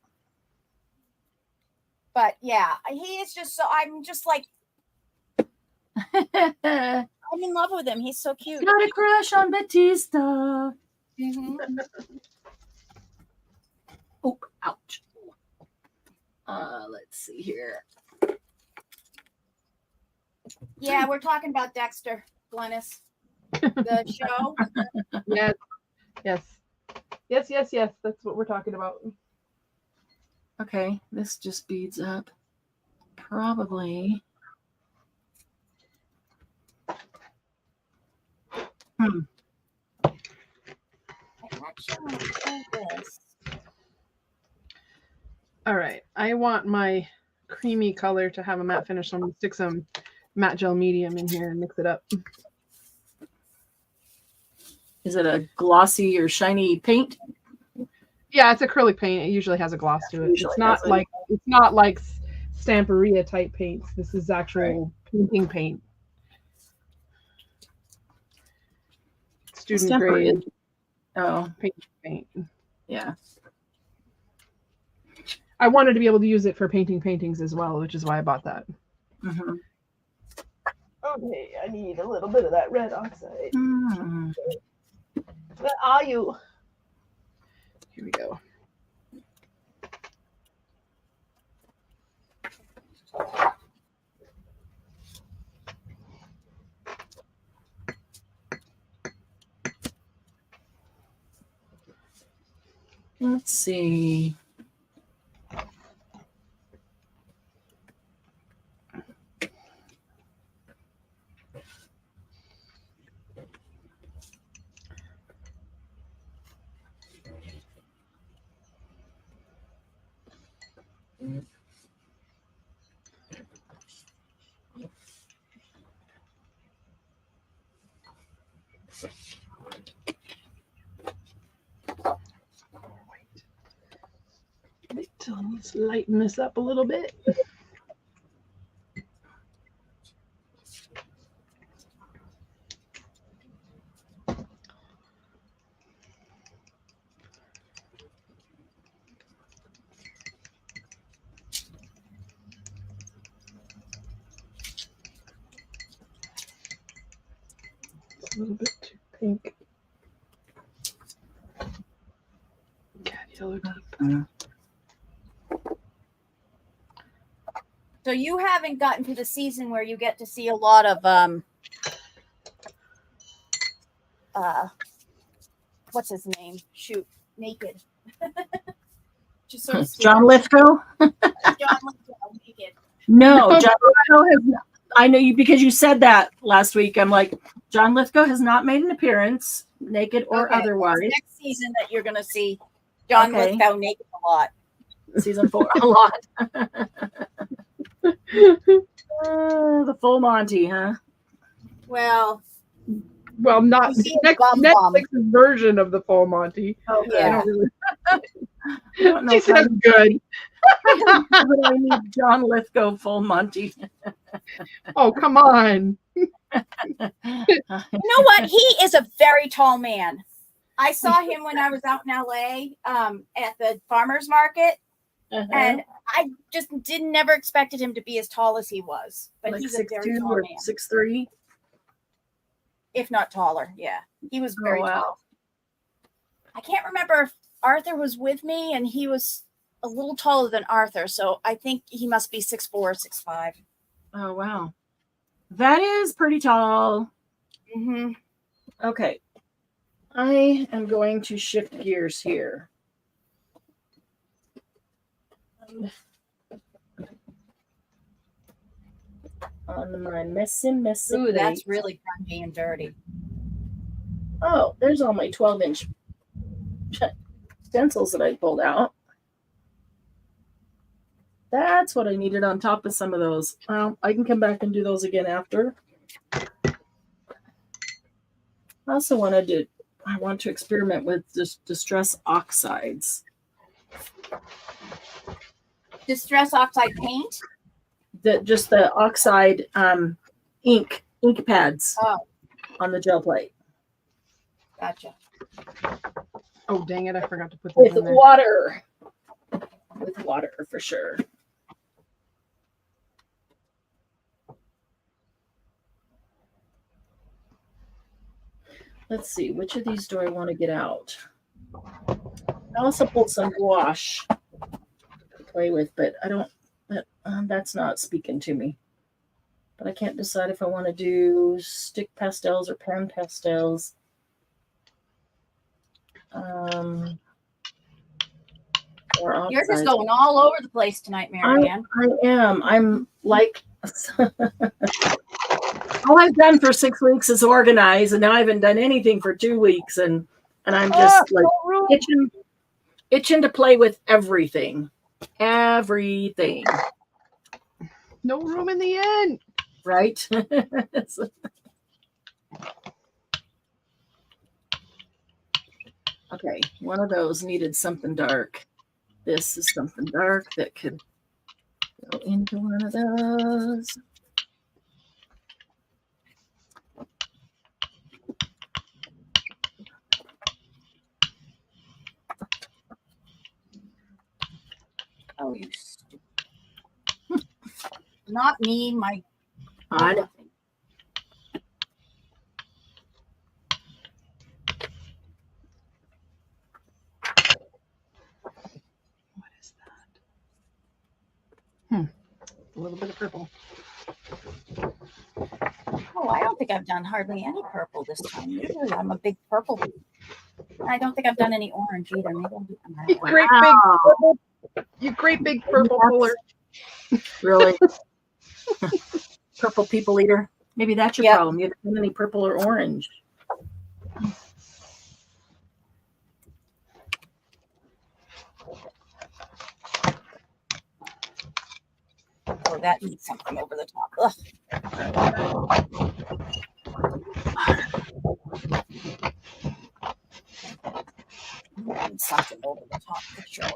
Speaker 2: But yeah, he is just so, I'm just like, I'm in love with him. He's so cute.
Speaker 1: Got a crush on Batista.
Speaker 2: Mm-hmm.
Speaker 1: Oh, ouch. Let's see here.
Speaker 2: Yeah, we're talking about Dexter, Glennis. The show.
Speaker 3: Yes. That's what we're talking about.
Speaker 1: Okay, this just beads up. Probably.
Speaker 2: I actually want to do this.
Speaker 3: All right, I want my creamy color to have a matte finish. So I'm gonna stick some matte gel medium in here and mix it up.
Speaker 1: Is it a glossy or shiny paint?
Speaker 3: Yeah, it's acrylic paint. It usually has a gloss to it.
Speaker 1: Usually
Speaker 3: It's not
Speaker 1: has it.
Speaker 3: like Stamperia type paints. This is actual painting paint. Student grade paint.
Speaker 1: Yeah.
Speaker 3: I wanted to be able to use it for painting paintings as well, which is why I bought that.
Speaker 1: Mm-hmm.
Speaker 3: Okay, I need a little bit of that red oxide.
Speaker 1: Mm.
Speaker 3: Where are you? Here we go.
Speaker 1: Let's see.
Speaker 3: Wait till let's lighten this up a little bit. It's a little bit too pink. Cat yellow deep.
Speaker 2: So you haven't gotten to the season where you get to see a lot of what's his name? Shoot, naked. Just sort of
Speaker 1: John Lithgow?
Speaker 2: John Lithgow, naked.
Speaker 1: No, John Lithgow has not. I know you because you said that last week. I'm like, John Lithgow has not made an appearance, naked or otherwise.
Speaker 2: It's next season that you're going to see John Lithgow naked a lot.
Speaker 1: Season 4, a lot. The full Monty, huh?
Speaker 2: Well,
Speaker 3: not Netflix's version of the full Monty.
Speaker 1: Oh,
Speaker 2: yeah.
Speaker 1: I don't know.
Speaker 3: She says good.
Speaker 1: But I need John Lithgow full Monty.
Speaker 3: Oh, come on.
Speaker 2: You know what? He is a very tall man. I saw him when I was out in LA at the farmer's market. And I just never expected him to be as tall as he was. But
Speaker 1: like
Speaker 2: he's a very tall
Speaker 1: or
Speaker 2: man.
Speaker 1: 6'3",
Speaker 2: if not taller. Yeah, he was very tall. I can't remember if Arthur was with me, and he was a little taller than Arthur, so I think he must be 6'4", 6'5".
Speaker 1: Oh wow, that is pretty tall.
Speaker 2: Mm-hmm.
Speaker 1: Okay, I am going to shift gears here. On my messy
Speaker 2: Ooh, that's
Speaker 1: plate.
Speaker 2: really grungy and dirty.
Speaker 1: Oh, there's all my 12-inch stencils that I pulled out. That's what I needed on top of some of those. Well, I can come back and do those again after. I also want to experiment with distress oxides.
Speaker 2: Distress oxide paint?
Speaker 1: Just the oxide ink pads on the gel plate.
Speaker 2: Gotcha.
Speaker 3: Oh, dang it. I forgot to put this in there.
Speaker 1: Water. With water, for sure. Let's see. Which of these do I want to get out? I also pulled some gouache to play with, but I don't. That's not speaking to me. But I can't decide if I want to do stick pastels or pan pastels.
Speaker 2: You're just going all over the place tonight, Marianne.
Speaker 1: I am. I'm like, all I've done for 6 weeks is organize, and now I haven't done anything for 2 weeks, and I'm just itching to play with everything. Everything.
Speaker 3: No room in the end.
Speaker 1: Right? Okay, one of those needed something dark. This is something dark that could go into one of those.
Speaker 2: Oh, you stupid. Not me, my.
Speaker 1: I know.
Speaker 3: What is that? A little bit of purple.
Speaker 2: Oh, I don't think I've done hardly any purple this time. Usually I'm a big purple. I don't think I've done any orange either. Maybe I'll do
Speaker 3: You great big purple puller.
Speaker 1: Really? Purple people eater. Maybe that's your problem. You haven't done any purple or orange.
Speaker 2: Oh, that needs something over the top. Ugh. Need something over the top for sure.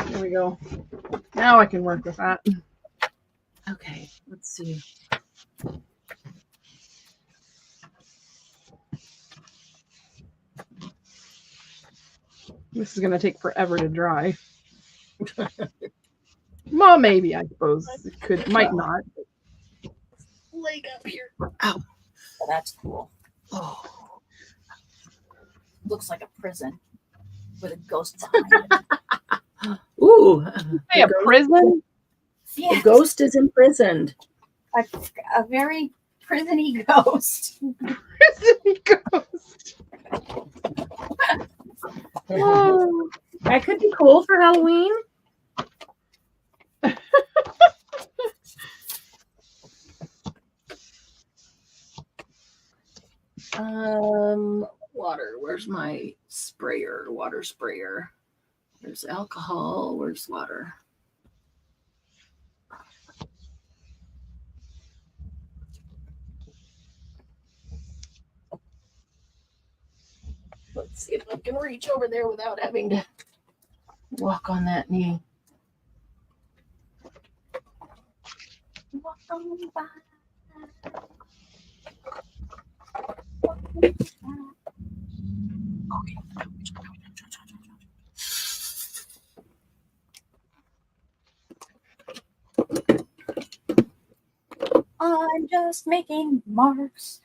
Speaker 3: There we go. Now I can work with that.
Speaker 1: Okay, let's see.
Speaker 3: This is going to take forever to dry. Well, maybe, I suppose. It could, might not.
Speaker 1: Leg up here.
Speaker 2: Oh, that's cool. Oh. Looks like a prison with a ghost behind it.
Speaker 1: Ooh.
Speaker 3: Hey, a prison?
Speaker 2: Yes.
Speaker 1: The ghost is imprisoned.
Speaker 2: A very prison-y ghost.
Speaker 3: Prison-y ghost.
Speaker 1: Oh, that could be cool for Halloween. Water. Where's my sprayer? Water sprayer. There's alcohol. Where's water? Let's see if I can reach over there without having to walk on that knee. Walk on by.
Speaker 2: I'm just making marks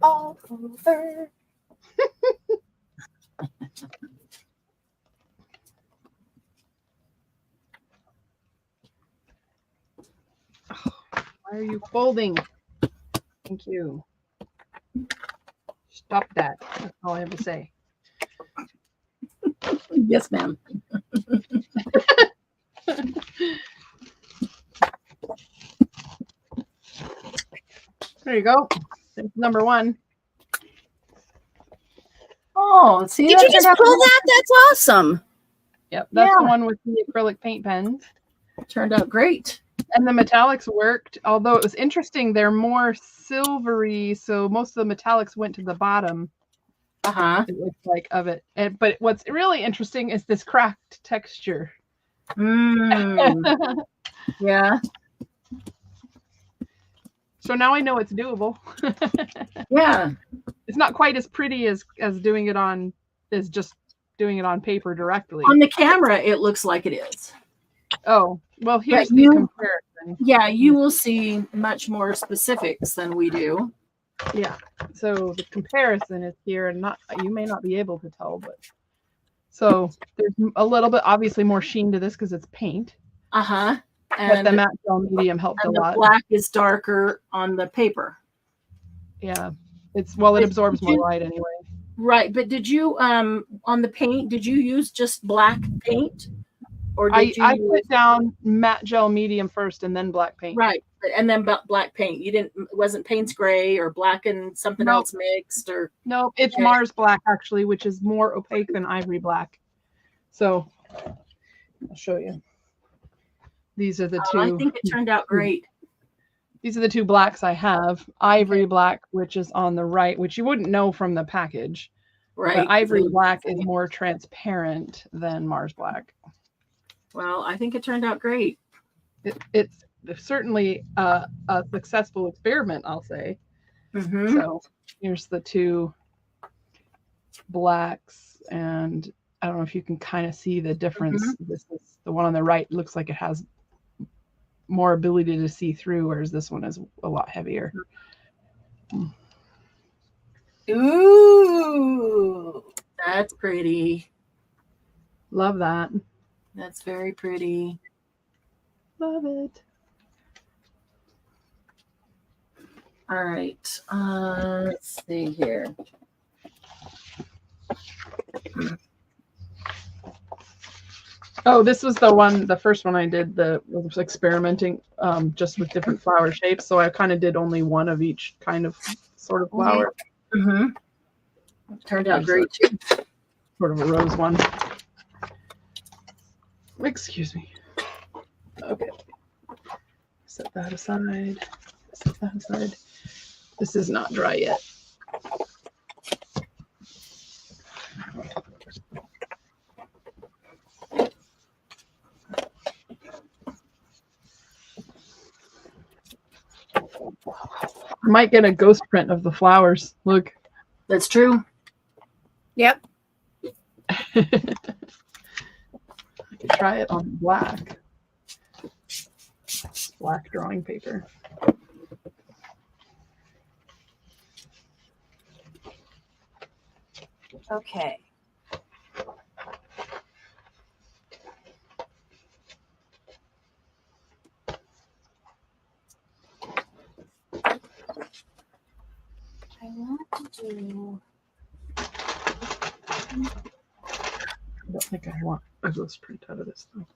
Speaker 2: all over.
Speaker 3: Why are you folding? Thank you. Stop that. That's all I have to say.
Speaker 1: Yes, ma'am.
Speaker 3: There you go. There's number one.
Speaker 1: Oh, see,
Speaker 2: Did you just pull that? That's awesome.
Speaker 3: Yep, that's the one with the acrylic paint pens.
Speaker 1: Turned out great.
Speaker 3: And the metallics worked, although it was interesting. They're more silvery, so most of the metallics went to the bottom. It looks like of it. But what's really interesting is this cracked texture.
Speaker 1: Yeah.
Speaker 3: So now I know it's doable.
Speaker 1: Yeah.
Speaker 3: It's not quite as pretty as doing it on just doing it on paper directly.
Speaker 1: On the camera, it looks like it is.
Speaker 3: Oh, well, here's the comparison.
Speaker 1: Yeah, you will see much more specifics than we do.
Speaker 3: Yeah. So the comparison is here, and you may not be able to tell, but so there's a little bit obviously more sheen to this because it's paint.
Speaker 1: And
Speaker 3: but the matte gel medium helped a lot.
Speaker 1: The black is darker on the paper.
Speaker 3: Yeah. It absorbs more light anyway.
Speaker 1: Right, but did you on the paint, did you use just black paint? Or did
Speaker 3: I put down matte gel medium first and then black paint.
Speaker 1: Right, and then black paint. It wasn't Payne's gray or black and something else mixed or
Speaker 3: no, it's Mars black actually, which is more opaque than ivory black. So I'll show you. These are the two.
Speaker 1: I think it turned out great.
Speaker 3: These are the two blacks I have. Ivory black, which is on the right, which you wouldn't know from the package.
Speaker 1: Right.
Speaker 3: But ivory black is more transparent than Mars black.
Speaker 1: Well, I think it turned out great.
Speaker 3: It's certainly a successful experiment, I'll say.
Speaker 1: Mm-hmm.
Speaker 3: So here's the two blacks, and I don't know if you can kind of see the difference.
Speaker 1: Mm-hmm.
Speaker 3: This is the one on the right looks like it has more ability to see through, whereas this one is a lot heavier.
Speaker 1: Ooh, that's pretty.
Speaker 3: Love that.
Speaker 1: That's very pretty.
Speaker 3: Love it.
Speaker 1: All right. Let's see here.
Speaker 3: Oh, this was the first one I did, was experimenting just with different flower shapes. So I kind of did only one of each kind of sort of flower.
Speaker 1: Mm-hmm. Turned out great too.
Speaker 3: Sort of a rose one. Excuse me. Okay. Set that aside. Set that aside. This is not dry yet. I might get a ghost print of the flowers. Look.
Speaker 1: That's true.
Speaker 2: Yep.
Speaker 3: I could try it on black drawing paper.
Speaker 2: Okay. I want to do.
Speaker 3: I don't think I want a ghost print out of this though.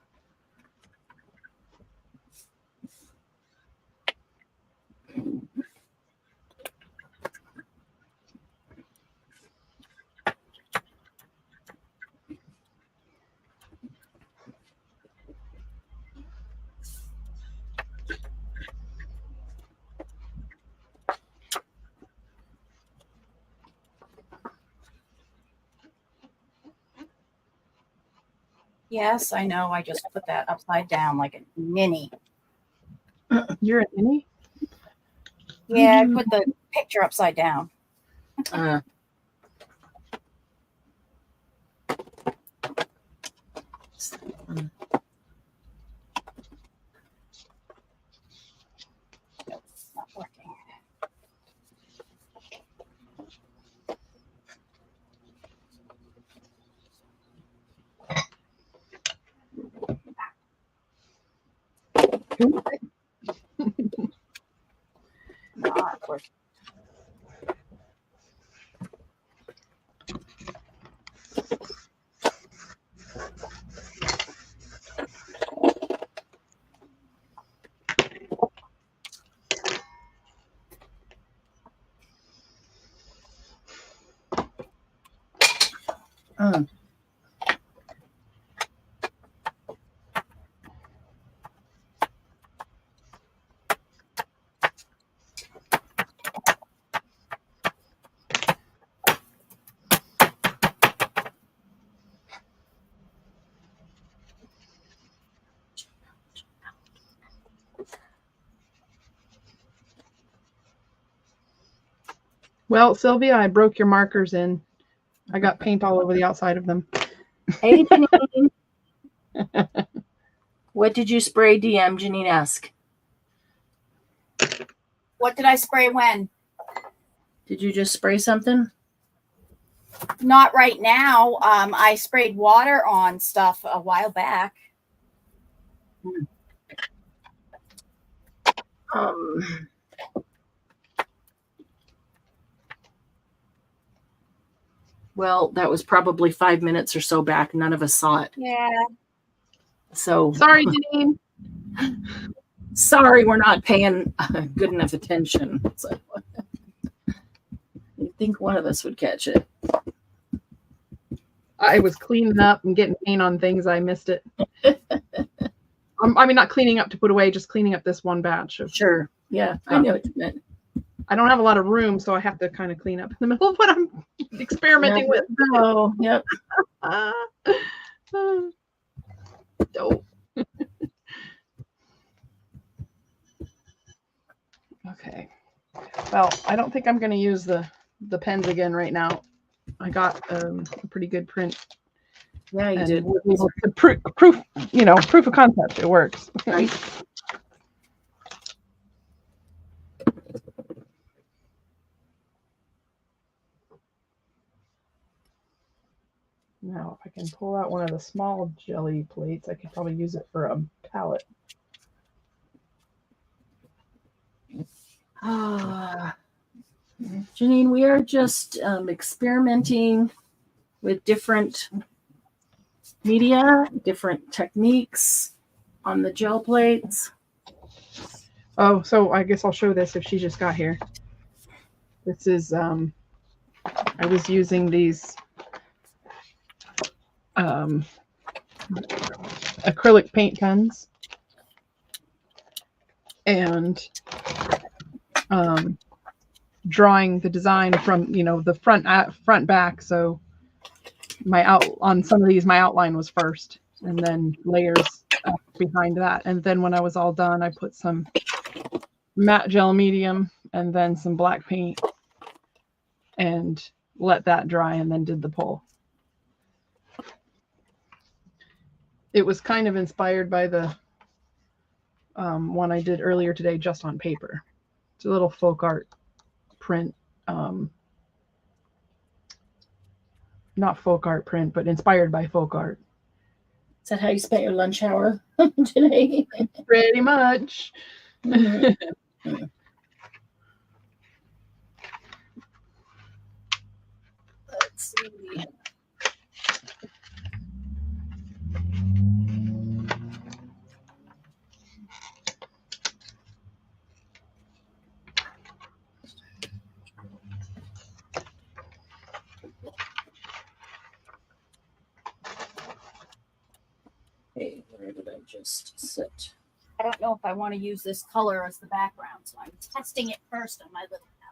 Speaker 2: Yes, I know. I just put that upside down like a ninny.
Speaker 3: You're an innie?
Speaker 2: Yeah, I put the picture upside down. It's not working. Not working.
Speaker 3: Well, Sylvia, I broke your markers in. I got paint all over the outside of them.
Speaker 1: Hey, Janine. What did you spray? DM Janine ask.
Speaker 2: What did I spray when?
Speaker 1: Did you just spray something?
Speaker 2: Not right now. I sprayed water on stuff a while back.
Speaker 1: Well, that was probably 5 minutes or so back. None of us saw it.
Speaker 2: Yeah.
Speaker 1: So
Speaker 3: Sorry, Janine.
Speaker 1: Sorry, we're not paying good enough attention. So, you'd think one of us would catch it.
Speaker 3: I was cleaning up and getting paint on things. I missed it. I mean, not cleaning up to put away, just cleaning up this one batch of
Speaker 1: Sure. Yeah, I know what you meant.
Speaker 3: I don't have a lot of room, so I have to kind of clean up in the middle of what I'm experimenting with.
Speaker 1: Oh, yep.
Speaker 3: Dope. Okay. Well, I don't think I'm going to use the pens again right now. I got a pretty good print.
Speaker 1: Yeah, you did.
Speaker 3: Was able to proof of concept. It works.
Speaker 1: Right.
Speaker 3: Now, if I can pull out one of the small jelly plates, I could probably use it for a palette.
Speaker 1: Janine, we are just experimenting with different media, different techniques on the gel plates.
Speaker 3: Oh, so I guess I'll show this if she just got here. This is, I was using these acrylic paint pens and drawing the design from the front back. So on some of these my outline was first, and then layers behind that, and then when I was all done, I put some matte gel medium and then some black paint and let that dry, and then did the pull. It was kind of inspired by the one I did earlier today, just on paper. It's a little folk art print. Not folk art print, but inspired by folk art.
Speaker 1: Is that how you spent your lunch hour today?
Speaker 3: Pretty much.
Speaker 1: Mm-hmm. Let's see. Hey, where did I just sit?
Speaker 2: I don't know if I want to use this color as the background, so I'm testing it first on my little palette.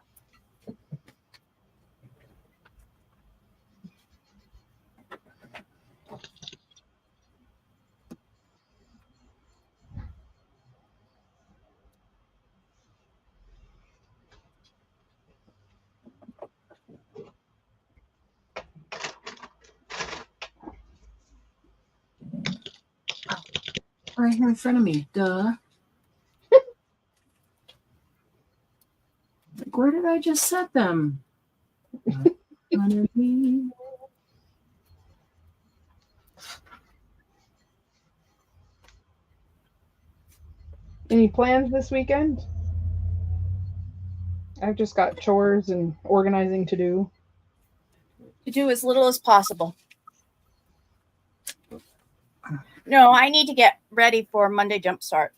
Speaker 1: Right here in front of me. Duh. Like, where did I just set them? Underneath.
Speaker 3: Any plans this weekend? I've just got chores and organizing to do.
Speaker 2: To do as little as possible. No, I need to get ready for Monday Jumpstart.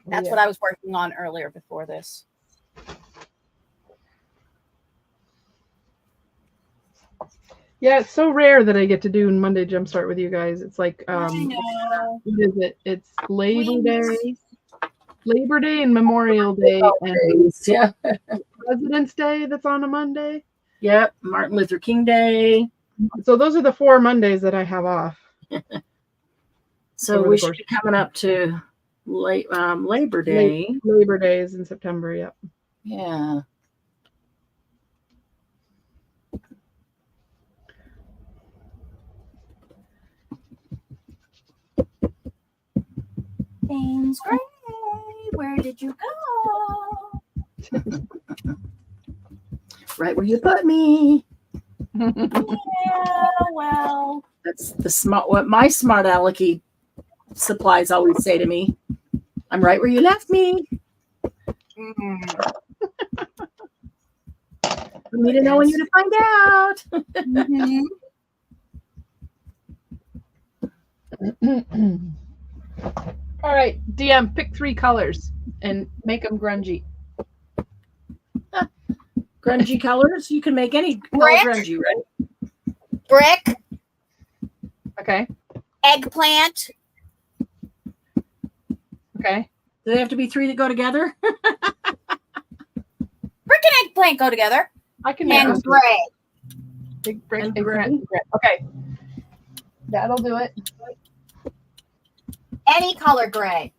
Speaker 2: That's what I was working on earlier before this.
Speaker 3: Yeah, it's so rare that I get to do Monday Jumpstart with you guys. It's like,
Speaker 2: I know.
Speaker 3: what is it? It's Labor Day and Memorial Day and President's Day that's on a Monday.
Speaker 1: Yep, Martin Luther King Day.
Speaker 3: So those are the 4 Mondays that I have off.
Speaker 1: So we should be coming up to Labor Day.
Speaker 3: Labor Day is in September, yep.
Speaker 1: Yeah.
Speaker 2: Things gray, where did you go?
Speaker 1: Right where you put me.
Speaker 2: Yeah, well.
Speaker 1: That's what my smart alecky supplies always say to me. I'm right where you left me. For me to know and you to find out.
Speaker 3: All right, DM, pick 3 colors and make them grungy.
Speaker 1: Grungy colors? You can make any color grungy, right?
Speaker 2: Brick.
Speaker 3: Okay.
Speaker 2: Eggplant.
Speaker 3: Okay.
Speaker 1: Do they have to be 3 that go together?
Speaker 2: Brick and eggplant go together.
Speaker 3: I can
Speaker 2: And
Speaker 3: make
Speaker 2: gray.
Speaker 3: big brick
Speaker 1: And
Speaker 3: eggplant. Okay, that'll do it.
Speaker 2: Any color gray.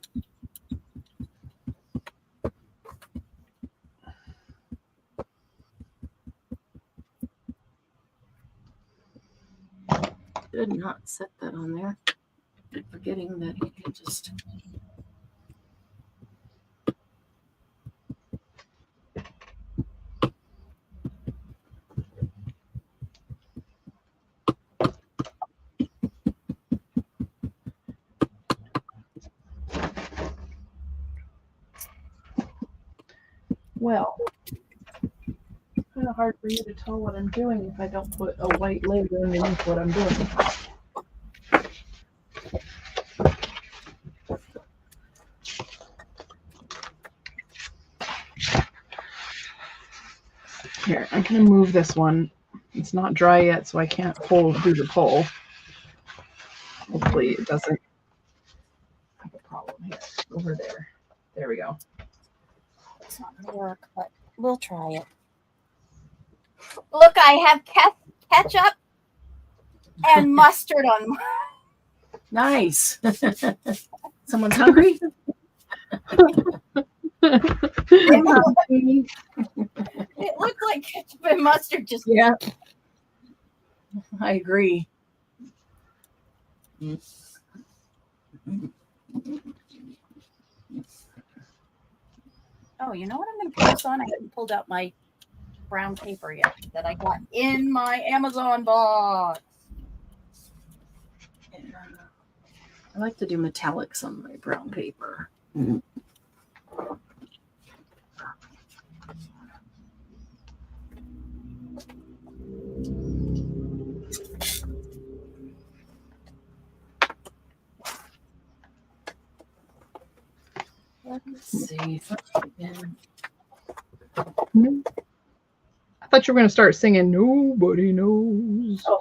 Speaker 1: Did not set that on there. Forgetting that you can just.
Speaker 3: Well, it's kind of hard for you to tell what I'm doing if I don't put a white label underneath what I'm doing. Here, I'm going to move this one. It's not dry yet, so I can't do the pull. Hopefully it doesn't have a problem here. Over there. There we go.
Speaker 2: It's not going to work, but we'll try it. Look, I have ketchup and mustard on mine.
Speaker 1: Nice. Someone's hungry?
Speaker 2: It looked like ketchup and mustard just.
Speaker 1: Yeah. I agree.
Speaker 2: Oh, you know what I'm going to put this on? I haven't pulled out my brown paper yet that I got in my Amazon box.
Speaker 1: I like to do metallics on my brown paper. Let's see.
Speaker 3: I thought you were going to start singing Nobody Knows.
Speaker 1: Oh.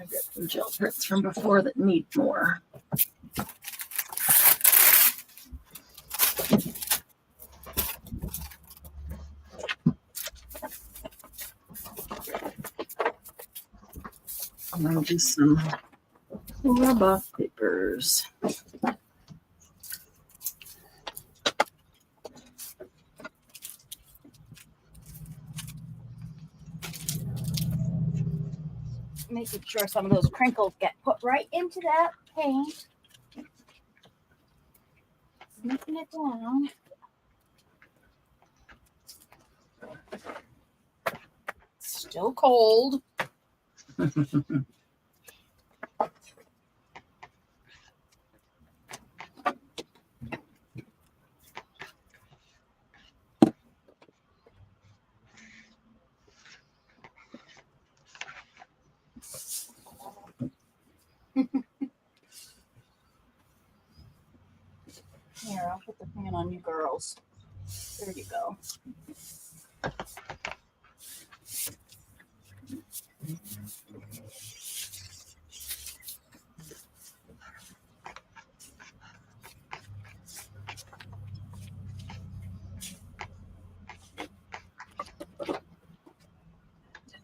Speaker 1: I've got some gel prints from before that need more. I'm going to do some rubber papers.
Speaker 2: Making sure some of those crinkles get put right into that paint. Sneaking it down. Still cold. Here, I'll put the pan on you girls. There you go.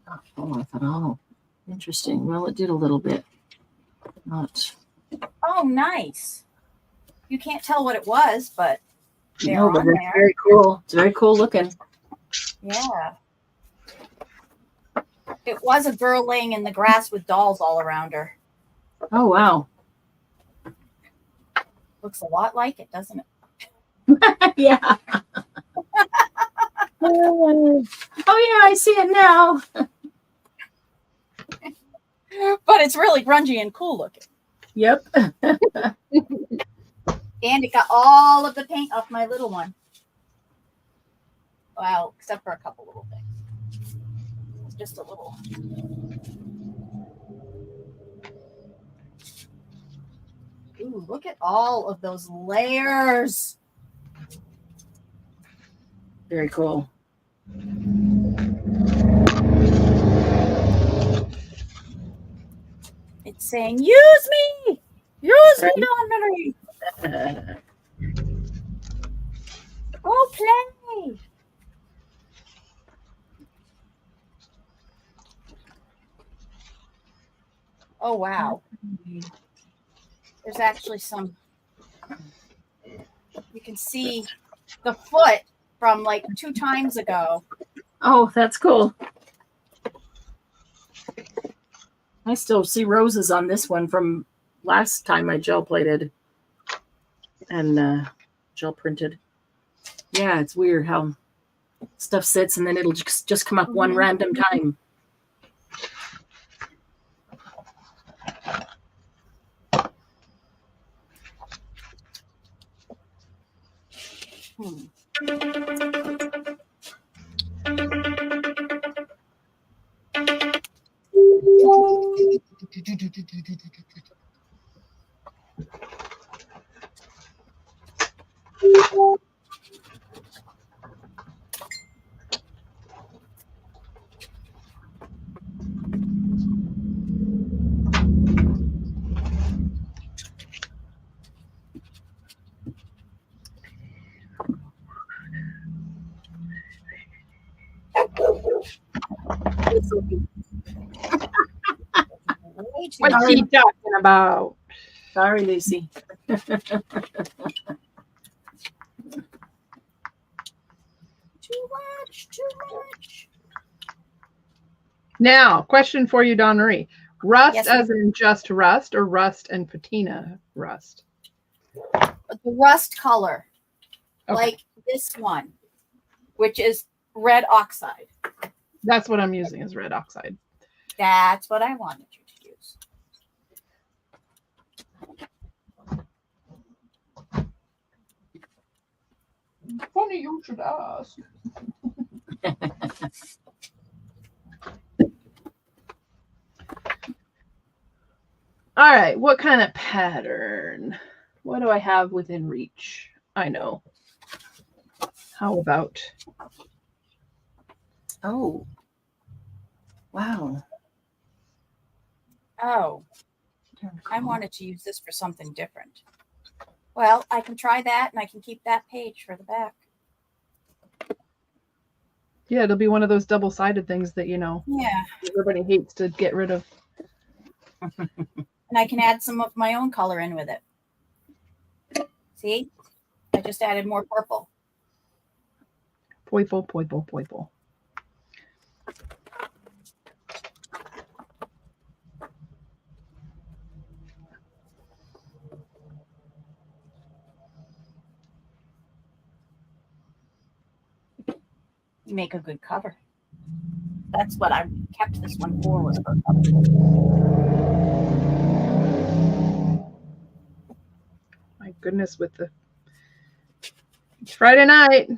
Speaker 1: Not fall off at all. Interesting. Well, it did a little bit. Not.
Speaker 2: Oh, nice. You can't tell what it was, but they're
Speaker 1: No, but
Speaker 2: on
Speaker 1: it's
Speaker 2: there.
Speaker 1: very cool. It's very cool looking.
Speaker 2: Yeah. It was a girl laying in the grass with dolls all around her.
Speaker 1: Oh, wow.
Speaker 2: Looks a lot like it, doesn't it?
Speaker 1: Yeah. Oh, yeah, I see it now.
Speaker 2: But it's really grungy and cool looking.
Speaker 1: Yep.
Speaker 2: And it got all of the paint off my little one. Well, except for a couple little things. just a little. Ooh, look at all of those layers.
Speaker 1: Very cool.
Speaker 2: It's saying, use me! Use me, Dawn-Marie! Go play! Oh, wow. There's actually some, you can see the foot from like 2 times ago.
Speaker 1: Oh, that's cool. I still see roses on this one from last time I gel plated and gel printed. Yeah, it's weird how stuff sits and then it'll just come up one random time.
Speaker 3: What's he talking about?
Speaker 1: Sorry, Lucy.
Speaker 2: Too much.
Speaker 3: Now, question for you, Dawn Marie. Rust
Speaker 2: Yes,
Speaker 3: as in just rust, or rust and patina rust?
Speaker 2: The rust color,
Speaker 3: Okay.
Speaker 2: like this one, which is red oxide.
Speaker 3: That's what I'm using, is red oxide.
Speaker 2: That's what I wanted you to use.
Speaker 3: Funny you should ask. All right, what kind of pattern? What do I have within reach? I know. How about?
Speaker 1: Oh. Wow.
Speaker 2: Oh, I wanted to use this for something different. Well, I can try that, and I can keep that page for the back.
Speaker 3: Yeah, it'll be one of those double-sided things that, you know,
Speaker 2: Yeah.
Speaker 3: everybody hates to get rid of.
Speaker 2: And I can add some of my own color in with it. See? I just added more purple.
Speaker 3: Purple, purple, purple.
Speaker 2: Make a good cover. That's what I kept this one for, was for cover.
Speaker 3: My goodness, with the Friday night.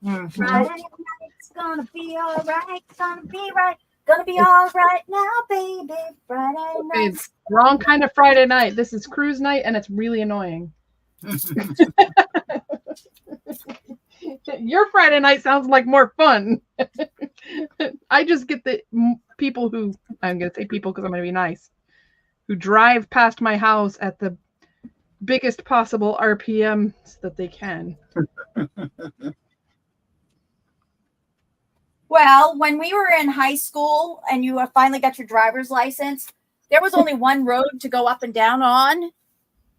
Speaker 2: Friday night's gonna be all right. Gonna be right. Gonna be all right now, baby. Friday night.
Speaker 3: It's wrong kind of Friday night. This is cruise night, and it's really annoying. Your Friday night sounds like more fun. I just get the people who, I'm going to say people because I'm going to be nice, who drive past my house at the biggest possible RPMs that they can.
Speaker 2: Well, when we were in high school and you finally got your driver's license, there was only one road to go up and down on.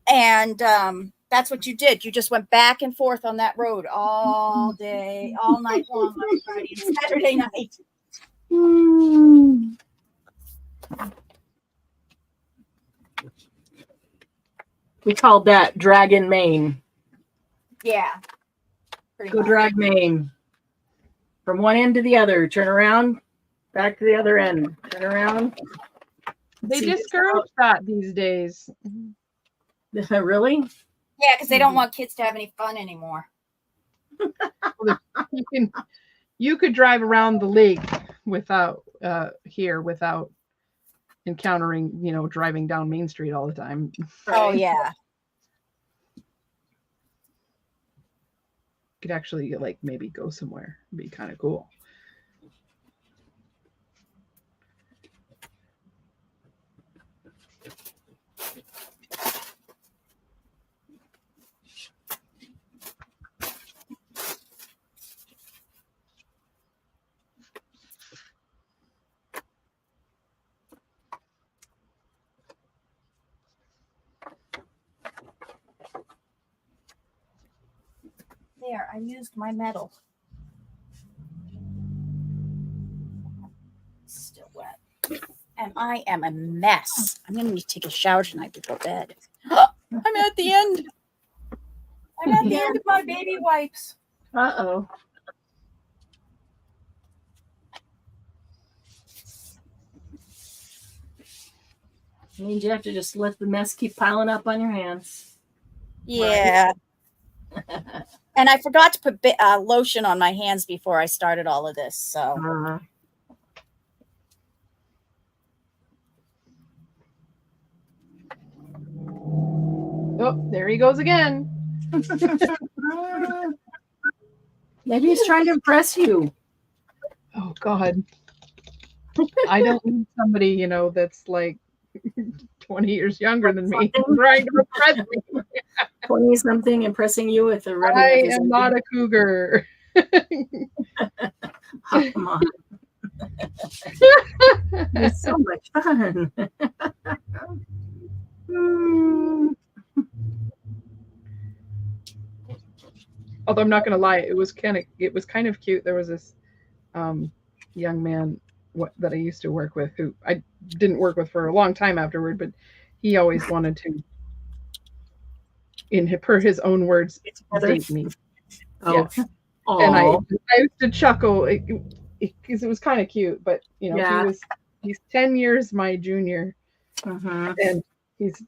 Speaker 2: And that's what you did. You just went back and forth on that road all day, all night long on Friday and Saturday night.
Speaker 1: We called that Dragon Main.
Speaker 2: Yeah.
Speaker 1: Go drag Main. From one end to the other. Turn around. Back to the other end. Turn around.
Speaker 3: They discourage that these days.
Speaker 1: Really?
Speaker 2: Yeah, because they don't want kids to have any fun anymore.
Speaker 3: You could drive around the lake without here without encountering, driving down Main Street all the time.
Speaker 2: Oh yeah.
Speaker 3: Could actually like maybe go somewhere. It'd be kind of cool.
Speaker 2: There, I used my metal. Still wet. And I am a mess. I'm going to need to take a shower tonight before bed. I'm at the end. I'm at the end of my baby wipes.
Speaker 1: Uh-oh. Means you have to just let the mess keep piling up on your hands.
Speaker 2: Yeah. Right. And I forgot to put lotion on my hands before I started all of this. So.
Speaker 3: Oh, there he goes again.
Speaker 1: Maybe he's trying to impress you.
Speaker 3: Oh, God. I don't need somebody, that's like 20 years younger than me trying to impress me.
Speaker 1: 20-something impressing you with a rubbing
Speaker 3: I
Speaker 1: of his
Speaker 3: am not a cougar.
Speaker 1: Oh, come on. It's so much fun.
Speaker 3: Although I'm not going to lie, it was kind of cute. There was this young man that I used to work with who I didn't work with for a long time afterward, but he always wanted to, per his own words, date me.
Speaker 1: Oh.
Speaker 3: Yeah. And I used to chuckle because it was kind of cute, but he's 10 years my junior, and he's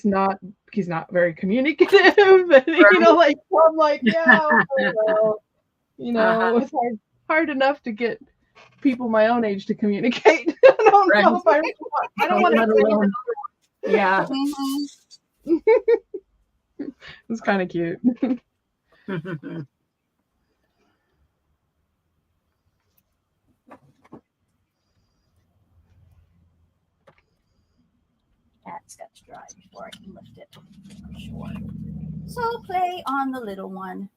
Speaker 3: not very communicative, and right. I'm like, yeah, well, it's hard enough to get people my own age to communicate. I don't know if I don't want to.
Speaker 1: Yeah.
Speaker 3: It was kind of cute.
Speaker 2: That's got to dry before I can lift it. For sure. So play on the little one.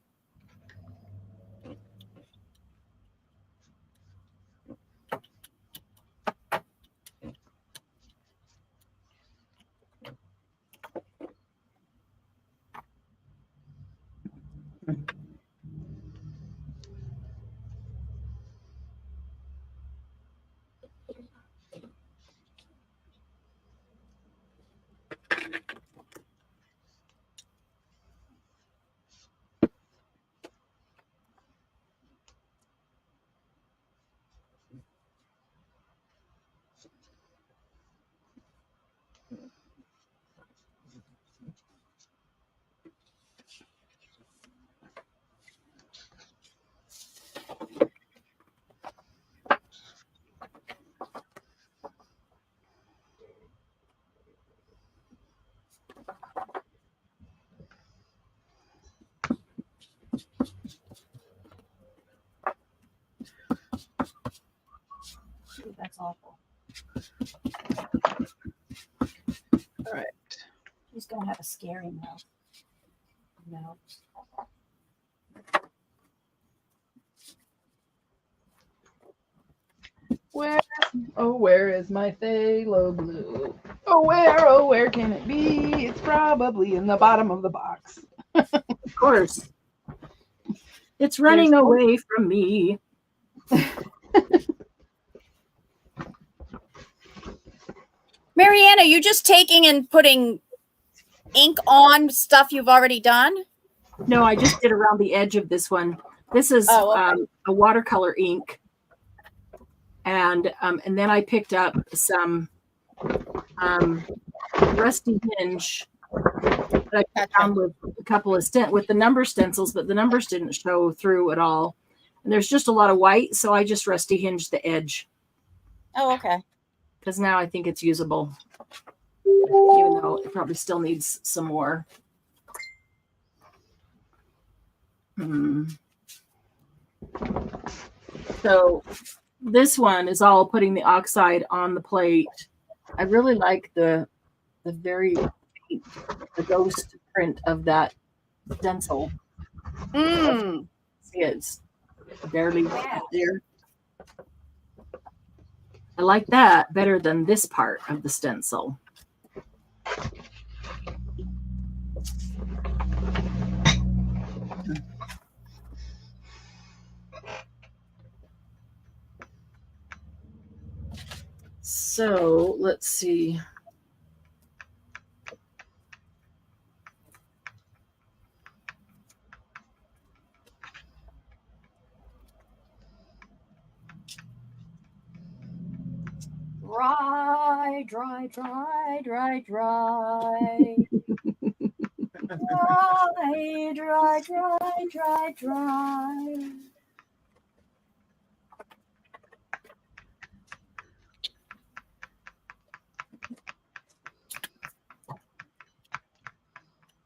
Speaker 2: That's awful.
Speaker 3: All right.
Speaker 2: He's going to have a scary mouth. No.
Speaker 3: Where is my phthalo glue? Where can it be? It's probably in the bottom of the box.
Speaker 1: Of course. It's running away from me.
Speaker 2: Marianne, are you just taking and putting ink on stuff you've already done?
Speaker 1: No, I just did around the edge of this one. This is a watercolor ink. And then I picked up some rusty hinge that I found with a couple of with the number stencils, but the numbers didn't show through at all. And there's just a lot of white, so I just rusty hinged the edge.
Speaker 2: Oh, okay.
Speaker 1: Because now I think it's usable, even though it probably still needs some more. So this one is all putting the oxide on the plate. I really like the ghost print of that stencil. See, it's barely there. I like that better than this part of the stencil. So let's see.
Speaker 2: Dry, dry, dry, dry, dry. Dry, dry, dry, dry, dry.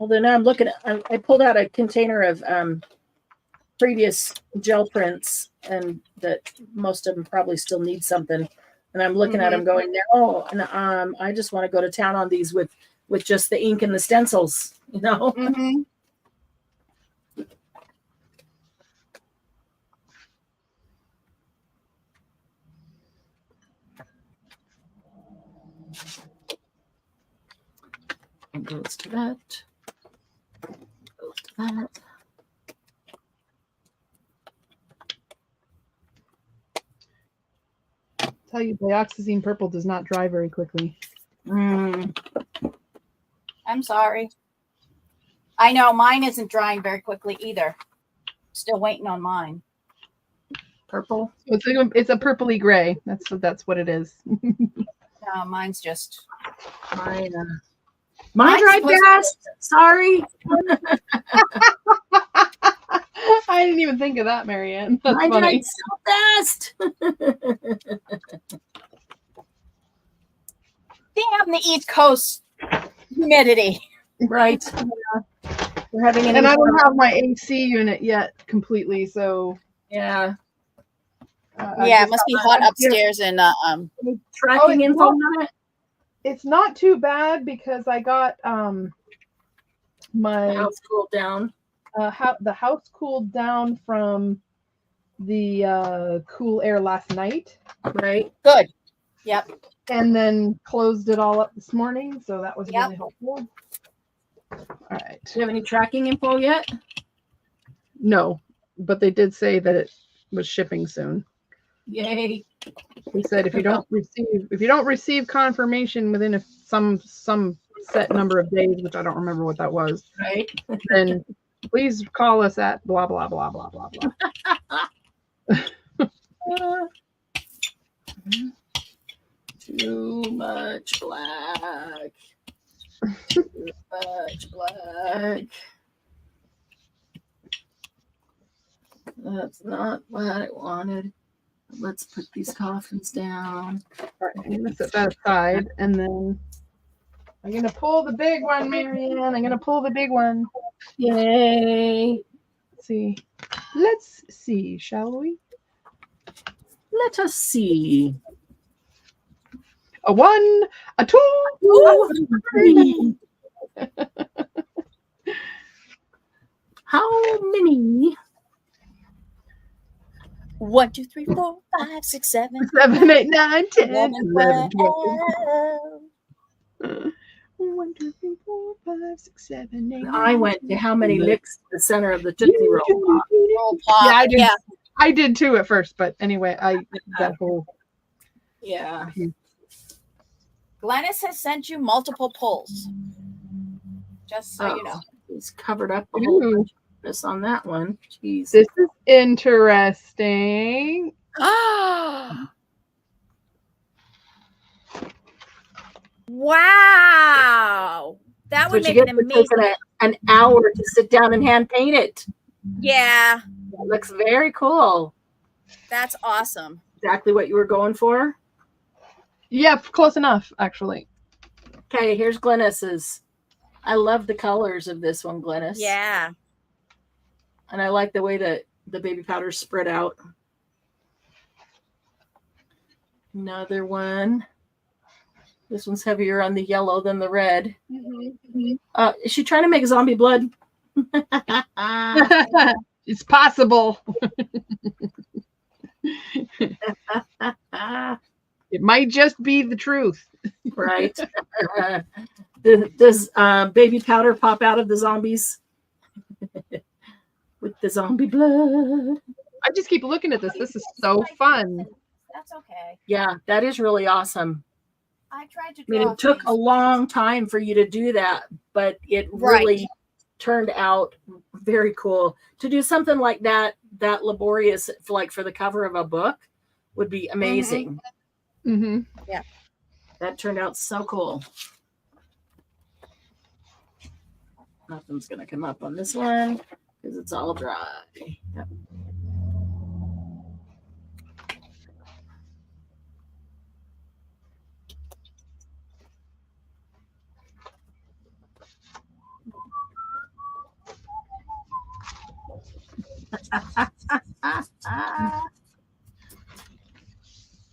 Speaker 1: Although now I'm looking at, I pulled out a container of previous gel prints, and that most of them probably still need something. And I'm looking at them going, no, and I just want to go to town on these with just the ink and the stencils, you know? And goes to that. Goes to that.
Speaker 3: Tell you, dioxazine purple does not dry very quickly.
Speaker 2: I'm sorry. I know mine isn't drying very quickly either. Still waiting on mine.
Speaker 1: Purple.
Speaker 3: It's a purpley gray. That's what it is.
Speaker 2: No, mine's just
Speaker 1: mine dried fast. Sorry.
Speaker 3: I didn't even think of that, Marianne. That's
Speaker 1: mine
Speaker 3: funny.
Speaker 1: dried so fast.
Speaker 2: Damn the East Coast humidity.
Speaker 1: Right. Yeah. We're having
Speaker 3: and I don't have my AC unit yet completely, so
Speaker 1: yeah.
Speaker 2: Yeah, it must be hot upstairs in
Speaker 1: tracking info on it.
Speaker 3: It's not too bad because I got my
Speaker 1: house cooled down.
Speaker 3: The house cooled down from the cool air last night.
Speaker 1: Right.
Speaker 2: Good. Yep.
Speaker 3: And then closed it all up this morning, so that was really helpful. All right.
Speaker 1: Do you have any tracking info yet?
Speaker 3: No, but they did say that it was shipping soon.
Speaker 1: Yay.
Speaker 3: He said if you don't receive confirmation within some set number of days, which I don't remember what that was,
Speaker 1: right,
Speaker 3: then please call us at blah blah blah blah blah blah.
Speaker 1: Too much black. Too much black. That's not what I wanted. Let's put these coffins down.
Speaker 3: All right, I'm going to set that aside, and then I'm going to pull the big one, Marianne. I'm going to pull the big one.
Speaker 1: Yay.
Speaker 3: Let's see, shall we?
Speaker 1: Let us see.
Speaker 3: A 1, a 2,
Speaker 1: a 3. How many?
Speaker 2: 1, 2, 3, 4, 5, 6, 7,
Speaker 3: 7, 8, 9, 10,
Speaker 2: 11, 12.
Speaker 3: 1, 2, 3, 4, 5, 6, 7, 8.
Speaker 1: I went to how many licks to the center of the Tootsie Roll
Speaker 2: Pop.
Speaker 3: Yeah, I did. Yeah. I did too at first, but anyway, that whole.
Speaker 1: Yeah.
Speaker 2: Glennis has sent you multiple pulls. Just so you know.
Speaker 1: He's covered up a whole bunch of this on that one. Jeez.
Speaker 3: This is interesting.
Speaker 2: Wow. That would make it amazing.
Speaker 1: An hour to sit down and hand paint it.
Speaker 2: Yeah.
Speaker 1: It looks very cool.
Speaker 2: That's awesome.
Speaker 1: Exactly what you were going for.
Speaker 3: Yeah, close enough, actually.
Speaker 1: Okay, here's Glennis's. I love the colors of this one, Glennis.
Speaker 2: Yeah.
Speaker 1: And I like the way that the baby powder's spread out. Another one. This one's heavier on the yellow than the red. Is she trying to make zombie blood?
Speaker 3: It's possible. It might just be the truth.
Speaker 1: Right. Does baby powder pop out of the zombies? With the zombie blood.
Speaker 3: I just keep looking at this. This is so fun.
Speaker 2: That's okay.
Speaker 1: Yeah, that is really awesome.
Speaker 2: I tried to
Speaker 1: I mean, it took a long time for you to do that, but it really turned out very cool. To do something like that laborious, like for the cover of a book, would be amazing.
Speaker 3: Mm-hmm.
Speaker 2: Yeah.
Speaker 1: That turned out so cool. Nothing's going to come up on this one because it's all dry. Yep.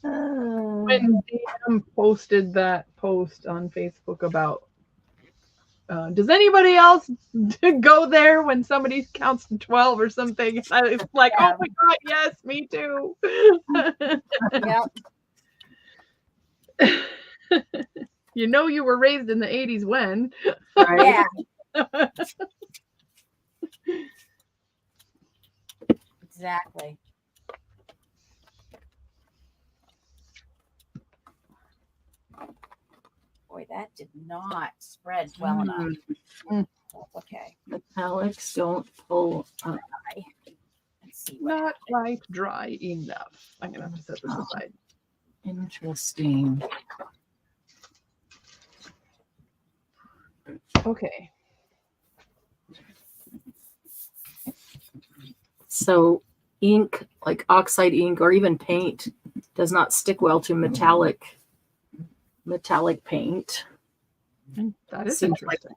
Speaker 3: When DM posted that post on Facebook about does anybody else go there when somebody counts to 12 or something? I was like, oh my God, yes, me too. You know you were raised in the 80s when.
Speaker 1: Right.
Speaker 2: Yeah. Exactly. Boy, that did not spread well enough. That's okay.
Speaker 1: Metallics don't pull up.
Speaker 2: Let's see.
Speaker 3: Not quite dry enough. I'm going to have to set this aside.
Speaker 1: Interesting.
Speaker 3: Okay.
Speaker 1: So ink, like oxide ink or even paint, does not stick well to metallic paint.
Speaker 3: That is
Speaker 1: Seems
Speaker 3: interesting.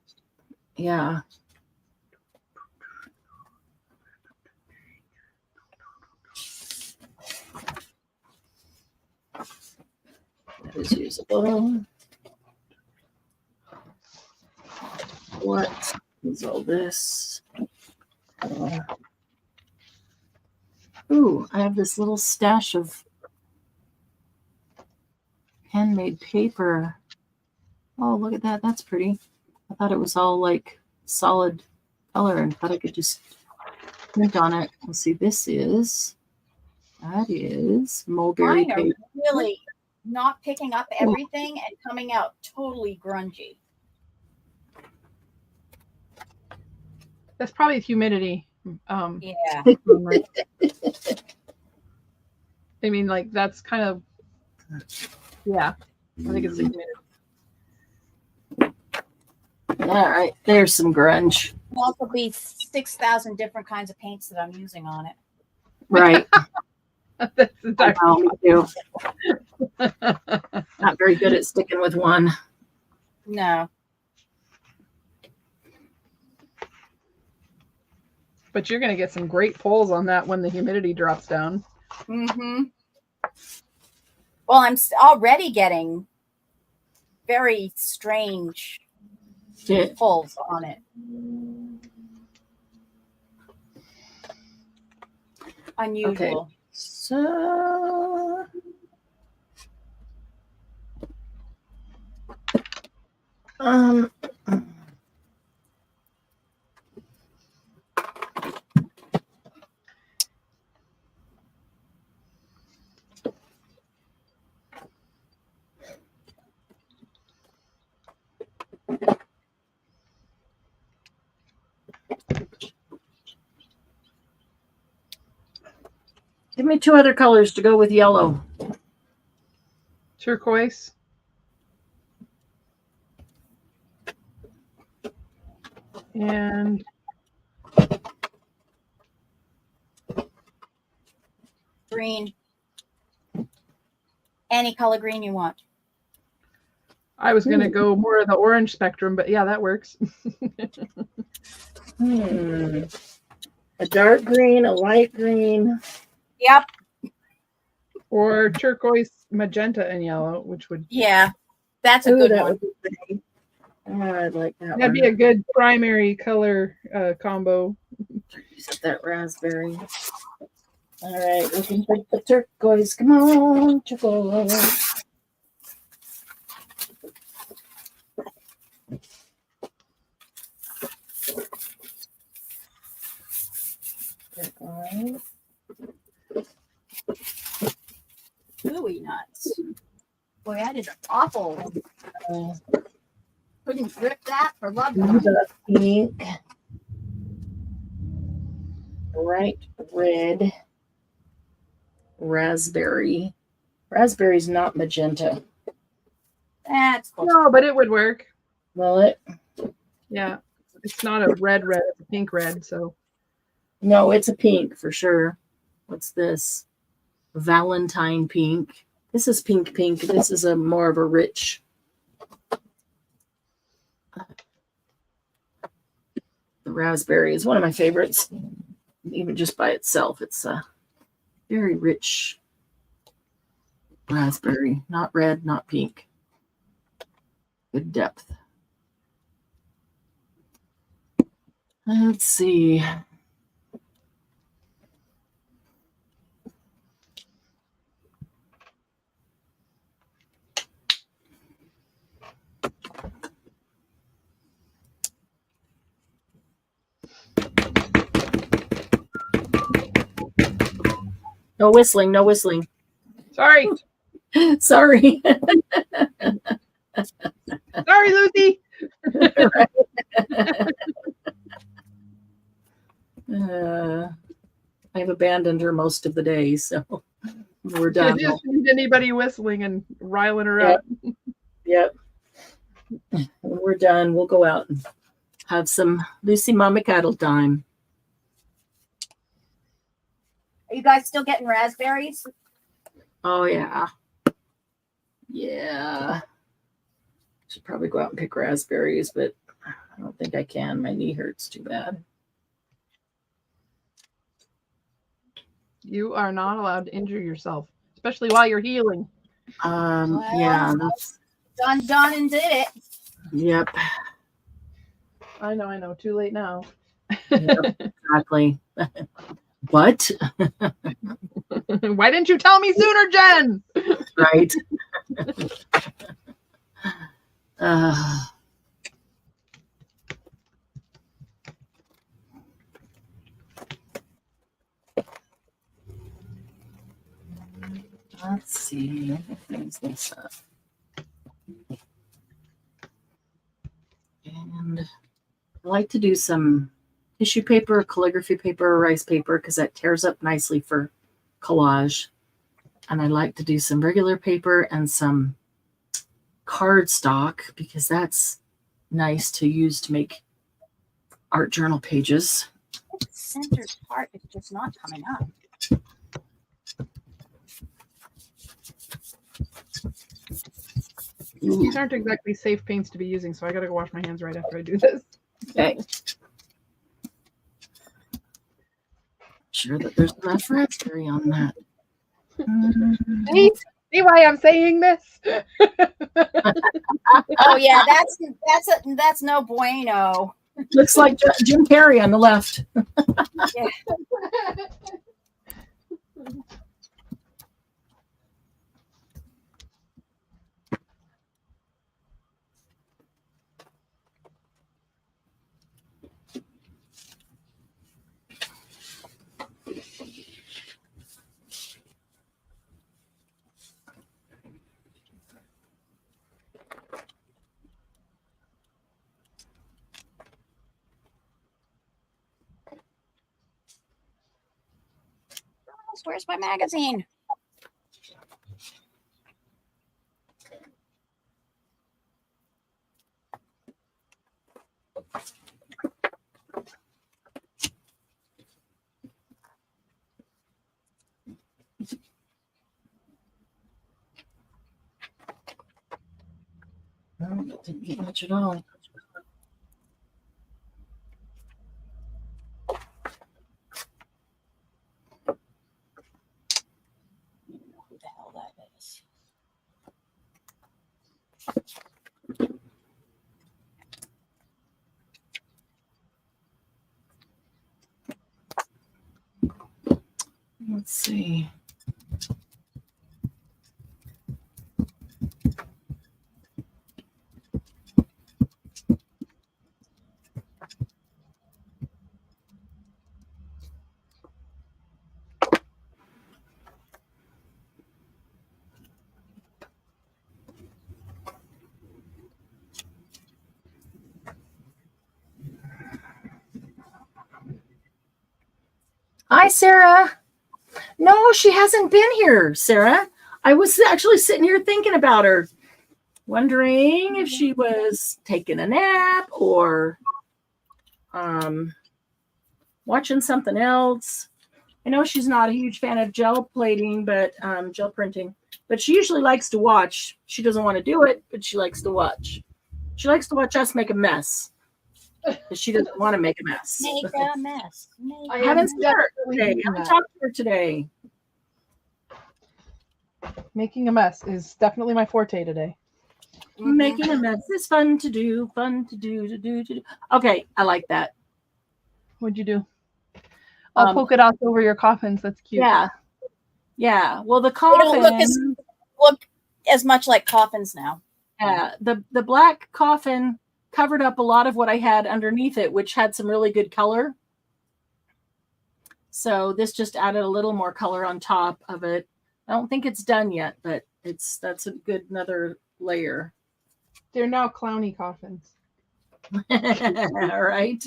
Speaker 1: Yeah. That is usable. What is all this? Ooh, I have this little stash of handmade paper. Oh, look at that. That's pretty. I thought it was all like solid color and thought I could just print on it. Let's see. That is mulberry
Speaker 2: Mine are
Speaker 1: paper.
Speaker 2: really not picking up everything and coming out totally grungy.
Speaker 3: That's probably humidity.
Speaker 2: Yeah.
Speaker 3: I mean, like, that's kind of, yeah, I think it's the humidity.
Speaker 1: All right, there's some grunge.
Speaker 2: There'll also be 6,000 different kinds of paints that I'm using on it.
Speaker 1: Right.
Speaker 3: That's exactly.
Speaker 1: Me too. Not very good at sticking with one.
Speaker 2: No.
Speaker 3: But you're going to get some great pulls on that when the humidity drops down.
Speaker 2: Mm-hmm. Well, I'm already getting very strange pulls on it. Unusual.
Speaker 1: Okay. So give me two other colors to go with yellow.
Speaker 3: Turquoise. And
Speaker 2: green. Any color green you want.
Speaker 3: I was going to go more of the orange spectrum, but yeah, that works.
Speaker 1: A dark green, a light green.
Speaker 2: Yep.
Speaker 3: Or turquoise, magenta, and yellow, which would...
Speaker 2: Yeah, that's a good one.
Speaker 1: I'd like that
Speaker 3: That'd be a good primary color combo.
Speaker 1: Set that raspberry. All right, we can pick the turquoise. Come on, turquoise.
Speaker 2: Gooey nuts. Boy, I did an awful. Couldn't grip that for love.
Speaker 1: Pink. Bright red. Raspberry. Raspberry's not magenta.
Speaker 2: That's close.
Speaker 3: No, but it would work.
Speaker 1: Will it?
Speaker 3: Yeah. It's not a red, it's a pink red, so.
Speaker 1: No, it's a pink for sure. What's this? Valentine pink. This is pink. This is a more of a rich. The raspberry is one of my favorites. Even just by itself, it's a very rich raspberry. Not red, not pink. Good depth. Let's see. No whistling, no whistling.
Speaker 3: Sorry.
Speaker 1: Sorry.
Speaker 3: Sorry, Lucy.
Speaker 1: I've abandoned her most of the day, so we're done.
Speaker 3: You just need anybody whistling and riling her
Speaker 1: Yep.
Speaker 3: up.
Speaker 1: Yep. When we're done, we'll go out and have some Lucy Mama Cattle time.
Speaker 2: Are you guys still getting raspberries?
Speaker 1: Oh, yeah. Yeah. Should probably go out and pick raspberries, but I don't think I can. My knee hurts too bad.
Speaker 3: You are not allowed to injure yourself, especially while you're healing.
Speaker 1: Yeah. That's,
Speaker 2: done and did it.
Speaker 1: yep.
Speaker 3: I know. Too late now.
Speaker 1: Yep, exactly. What?
Speaker 3: Why didn't you tell me sooner, Jen?
Speaker 1: Right. Let's see. Things this up. And I like to do some tissue paper, calligraphy paper, or rice paper because that tears up nicely for collage. And I like to do some regular paper and some cardstock because that's nice to use to make art journal pages.
Speaker 2: The center part is just not coming up.
Speaker 3: These aren't exactly safe paints to be using, so I gotta go wash my hands right after I do this.
Speaker 1: Okay. Sure that there's enough raspberry on that.
Speaker 3: See why I'm saying this?
Speaker 2: Oh yeah, that's no bueno.
Speaker 1: Looks like Jim Carrey on the left.
Speaker 2: Yeah. Where's my magazine?
Speaker 1: Didn't get much at all.
Speaker 2: Who the hell that is?
Speaker 1: Let's see. Hi, Sarah. No, she hasn't been here, Sarah. I was actually sitting here thinking about her, wondering if she was taking a nap or watching something else. I know she's not a huge fan of gel plating, but gel printing, but she usually likes to watch. She doesn't want to do it, but she likes to watch. She likes to watch us make a mess. But she doesn't want to make a mess.
Speaker 2: Make a mess.
Speaker 1: I haven't seen her today. I haven't talked to her today.
Speaker 3: Making a mess is definitely my forte today.
Speaker 2: Mm-hmm.
Speaker 1: Making a mess is fun to do. Okay, I like that.
Speaker 3: What'd you do? Oh, polka dots over your coffins. That's cute.
Speaker 1: Yeah. Well, the coffin
Speaker 2: don't look as much like coffins now.
Speaker 1: Yeah, the black coffin covered up a lot of what I had underneath it, which had some really good color. So this just added a little more color on top of it. I don't think it's done yet, but that's a good another layer.
Speaker 3: They're now clowny coffins.
Speaker 1: All right.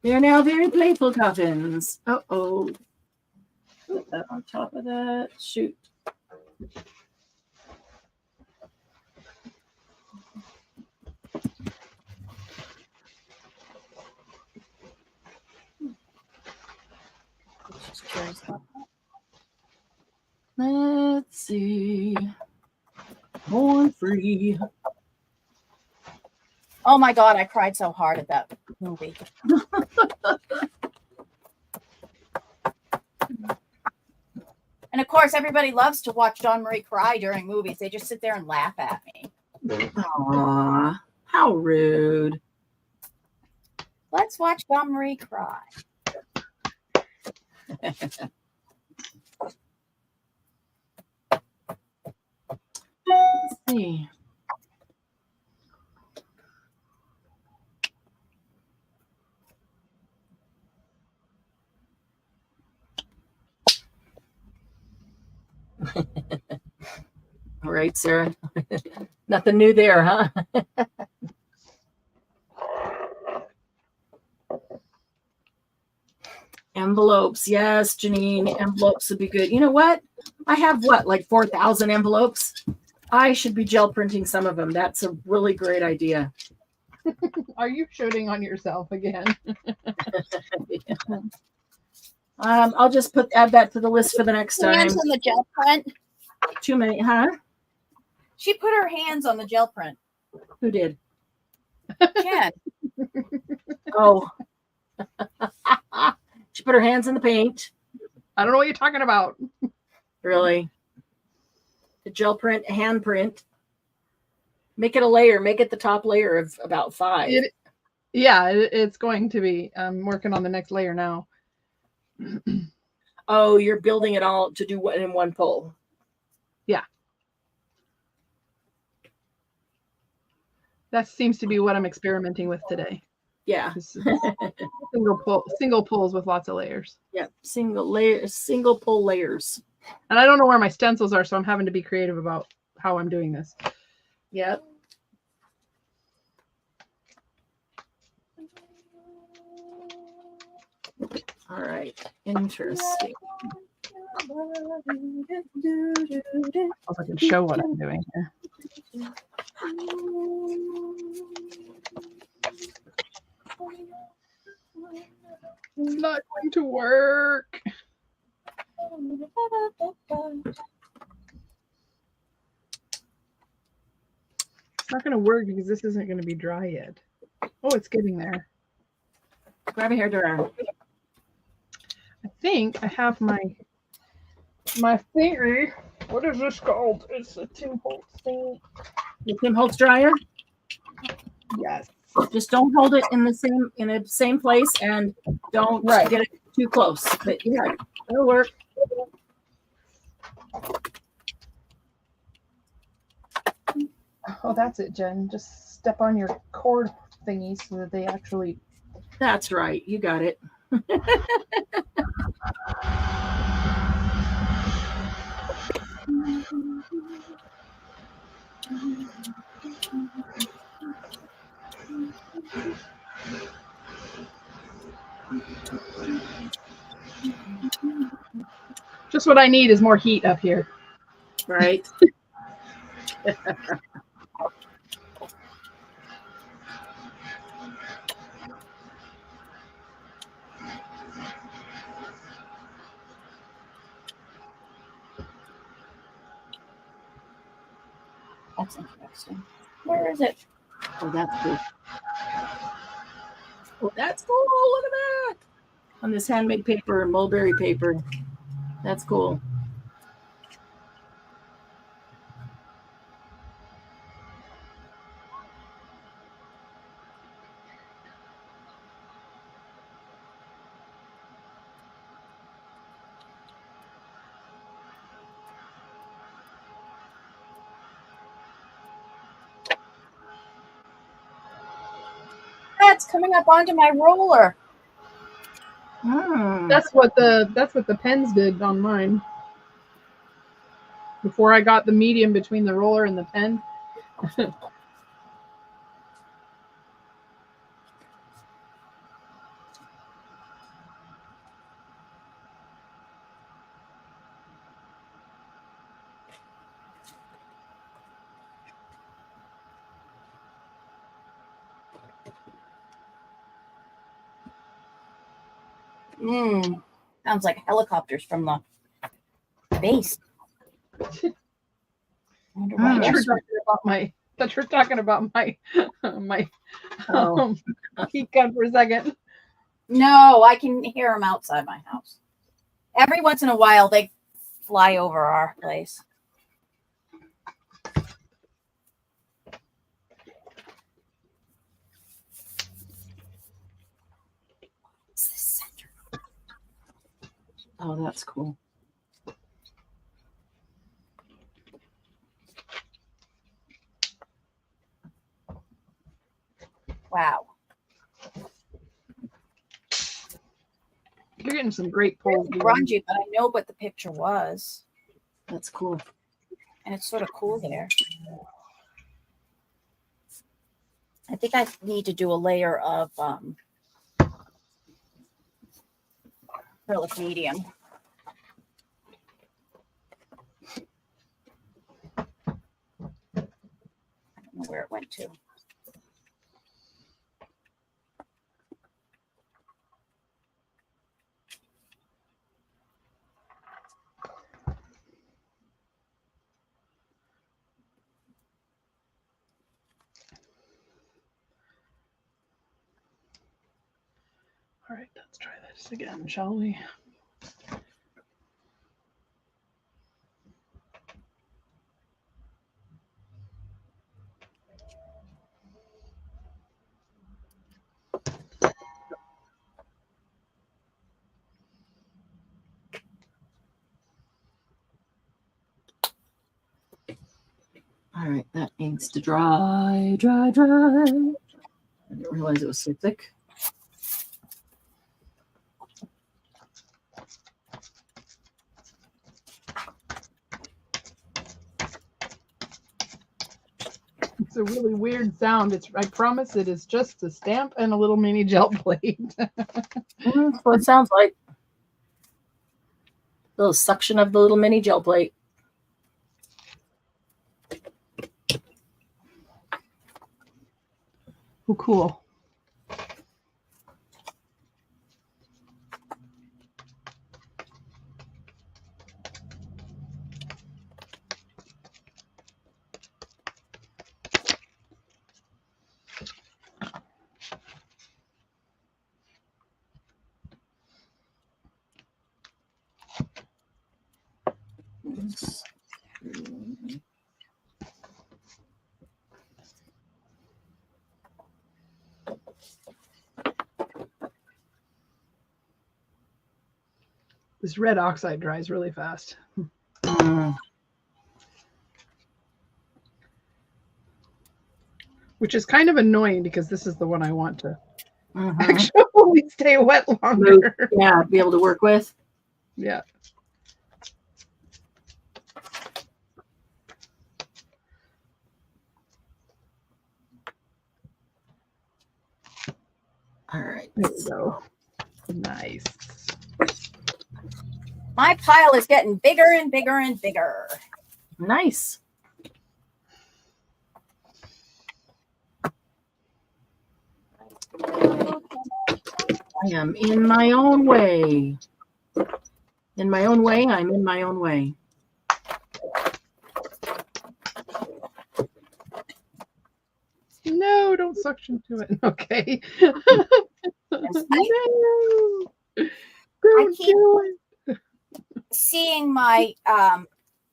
Speaker 1: They're now very playful coffins. Uh-oh. Put that on top of that. Shoot. Let's see. Born Free.
Speaker 2: Oh my God, I cried so hard at that movie. And of course, everybody loves to watch Dawn Marie cry during movies. They just sit there and laugh at me.
Speaker 1: Aw, how rude.
Speaker 2: Let's watch Dawn Marie cry.
Speaker 1: Let's see. All right, Sarah. Nothing new there, huh? Envelopes. Yes, Janine. Envelopes would be good. You know what? I have like 4,000 envelopes. I should be gel printing some of them. That's a really great idea.
Speaker 3: Are you shooting on yourself again?
Speaker 1: Yeah. I'll just add that to the list for the next time.
Speaker 2: Hands on the gel print.
Speaker 1: Too many, huh?
Speaker 2: She put her hands on the gel print.
Speaker 1: Who did?
Speaker 2: Jen.
Speaker 1: Oh. She put her hands in the paint.
Speaker 3: I don't know what you're talking about.
Speaker 1: Really? The gel print, hand print. Make it a layer. Make it the top layer of about 5.
Speaker 3: It's going to be. I'm working on the next layer now.
Speaker 1: Oh, you're building it all to do what in one pull.
Speaker 3: Yeah. That seems to be what I'm experimenting with today.
Speaker 1: Yeah.
Speaker 3: Single pulls with lots of layers.
Speaker 1: Yeah. Single pull layers.
Speaker 3: And I don't know where my stencils are, so I'm having to be creative about how I'm doing this.
Speaker 1: Yep. All right. Interesting.
Speaker 3: I hope I can show what I'm doing here. It's not going to work. not going to work because this isn't going to be dry yet. Oh, it's getting there.
Speaker 1: Grab a hairdryer.
Speaker 3: I think I have my thingy. What is this called? It's a Tim Holtz thing.
Speaker 1: The Tim Holtz dryer.
Speaker 3: Yes.
Speaker 1: Just don't hold it in the same place, and don't get it too close. But yeah, it'll work.
Speaker 3: Oh, that's it, Jen. Just step on your cord thingy so that they actually.
Speaker 1: That's right. You got it.
Speaker 3: Just what I need is more heat up here.
Speaker 1: Right.
Speaker 2: That's interesting. Where is it?
Speaker 1: Oh, that's cool. Oh, that's cool. Look at that. On this handmade paper, mulberry paper. That's cool.
Speaker 2: That's coming up onto my roller.
Speaker 3: That's what the pens did on mine. Before I got the medium between the roller and the pen.
Speaker 2: Sounds like helicopters from the base.
Speaker 3: Thought you were talking about my heat gun for a second.
Speaker 2: No, I can hear them outside my house. Every once in a while, they fly over our place.
Speaker 1: Oh, that's cool.
Speaker 2: Wow.
Speaker 3: You're getting some great pulls.
Speaker 2: Really grungy, but I know what the picture was.
Speaker 1: That's cool.
Speaker 2: And it's sort of cool there. I think I need to do a layer of acrylic medium. I don't know where it went to.
Speaker 3: All right, let's try this again, shall we?
Speaker 1: All right, that needs to dry. I didn't realize it was so thick.
Speaker 3: It's a really weird sound. I promise it is just a stamp and a little mini gel plate.
Speaker 1: That's what it sounds like. A little suction of the little mini gel plate.
Speaker 3: Oh, cool. This red oxide dries really fast. Which is kind of annoying because this is the one I want to actually stay wet longer.
Speaker 1: Yeah, be able to work with.
Speaker 3: Yeah.
Speaker 1: All right.
Speaker 3: There we go. Nice.
Speaker 2: My pile is getting bigger and bigger and bigger.
Speaker 1: Nice. I am in my own way. In my own way, I'm in my own way.
Speaker 3: No, don't suction to it. Okay.
Speaker 2: Yes,
Speaker 3: No.
Speaker 2: I
Speaker 3: Don't
Speaker 2: keep
Speaker 3: do it.
Speaker 2: seeing my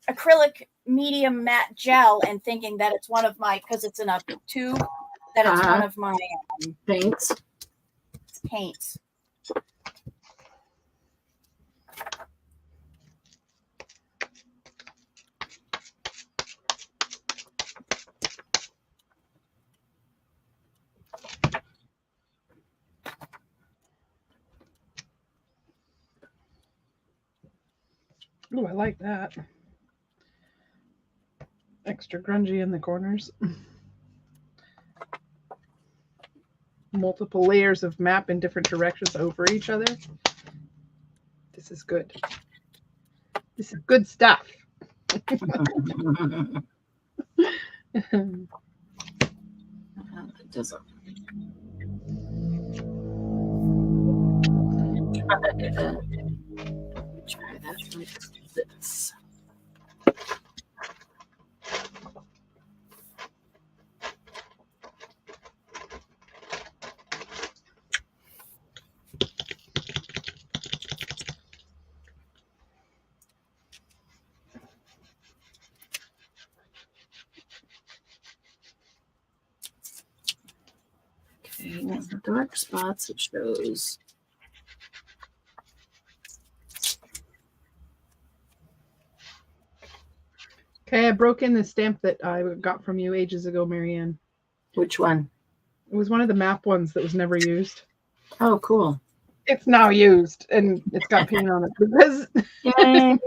Speaker 2: acrylic medium matte gel and thinking that it's one of my, because it's in a tube, that it's one of my
Speaker 1: Paints.
Speaker 2: paints.
Speaker 3: Oh, I like that. Extra grungy in the corners. Multiple layers of map in different directions over each other. This is good. This is good stuff.
Speaker 1: It doesn't. Try that like this. Okay, now the dark spots it shows.
Speaker 3: Okay, I broke in the stamp that I got from you ages ago, Marianne.
Speaker 1: Which one?
Speaker 3: It was one of the map ones that was never used.
Speaker 1: Oh, cool.
Speaker 3: It's now used, and it's got paint on it because.
Speaker 1: Yay.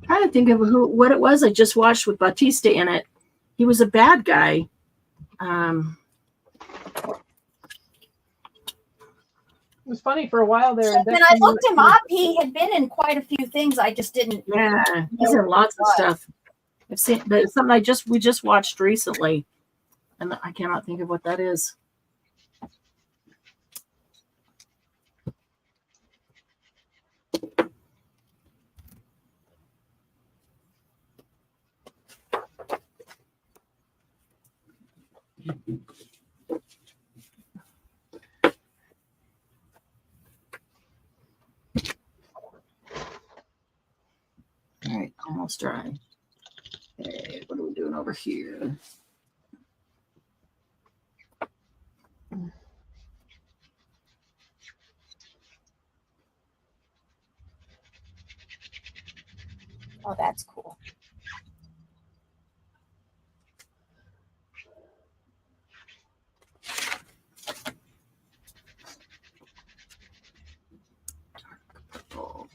Speaker 1: Trying to think of what it was I just watched with Bautista in it. He was a bad guy.
Speaker 3: It was funny for a while there.
Speaker 2: So when I looked him up, he had been in quite a few things. I just didn't.
Speaker 1: Yeah, he's in lots of stuff. I've seen, but it's something we just watched recently, and I cannot think of what that is. All right, almost dry. Okay, what are we doing over here?
Speaker 2: Oh, that's cool.
Speaker 1: Purple.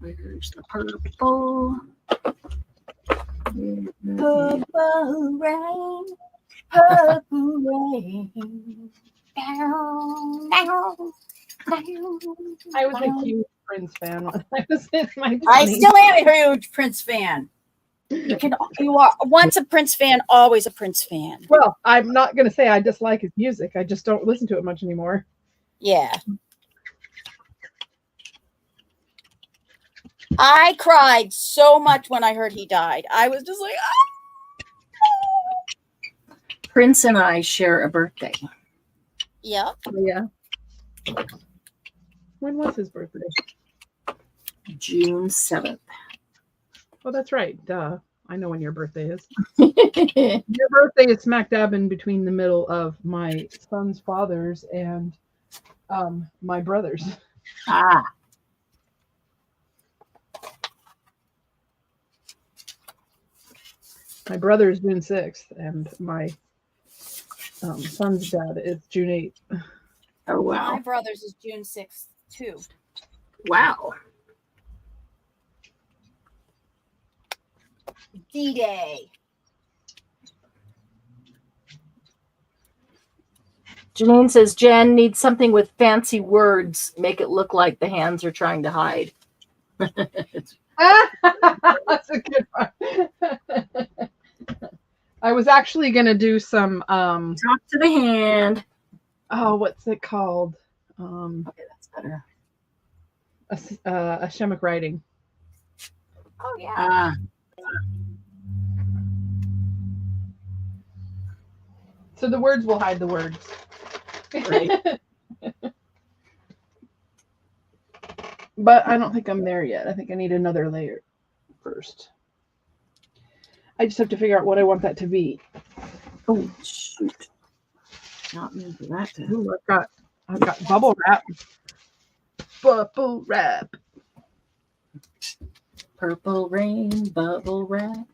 Speaker 1: Where's the purple?
Speaker 2: Purple rain, purple rain. Down, down, down.
Speaker 3: I was a huge Prince fan when I was in my 20s.
Speaker 2: I still am a huge Prince fan. You are once a Prince fan, always a Prince fan.
Speaker 3: Well, I'm not going to say I dislike his music. I just don't listen to it much anymore.
Speaker 2: Yeah. I cried so much when I heard he died. I was just like, ah!
Speaker 1: Prince and I share a birthday.
Speaker 2: Yep.
Speaker 3: Yeah. When was his birthday?
Speaker 1: June 7th.
Speaker 3: Oh, that's right. Duh. I know when your birthday is. Your birthday is smack dab in between the middle of my son's father's and my brother's.
Speaker 1: Ah.
Speaker 3: My brother is June 6th, and my son's dad is June 8th.
Speaker 1: Oh, wow.
Speaker 2: My brother's is June 6th, too.
Speaker 1: Wow.
Speaker 2: D-Day.
Speaker 1: Janine says, Jen needs something with fancy words. Make it look like the hands are trying to hide.
Speaker 3: That's a good one. I was actually going to do some...
Speaker 1: Talk to the hand.
Speaker 3: Oh, what's it called?
Speaker 1: Okay, that's better.
Speaker 3: A Shemic writing.
Speaker 2: Oh, yeah.
Speaker 3: So the words will hide the words.
Speaker 1: Right.
Speaker 3: But I don't think I'm there yet. I think I need another layer first. I just have to figure out what I want that to be.
Speaker 1: Oh, shoot. Not meant for that to.
Speaker 3: Ooh, I've got bubble wrap. Bubble wrap.
Speaker 1: Purple rain, bubble wrap.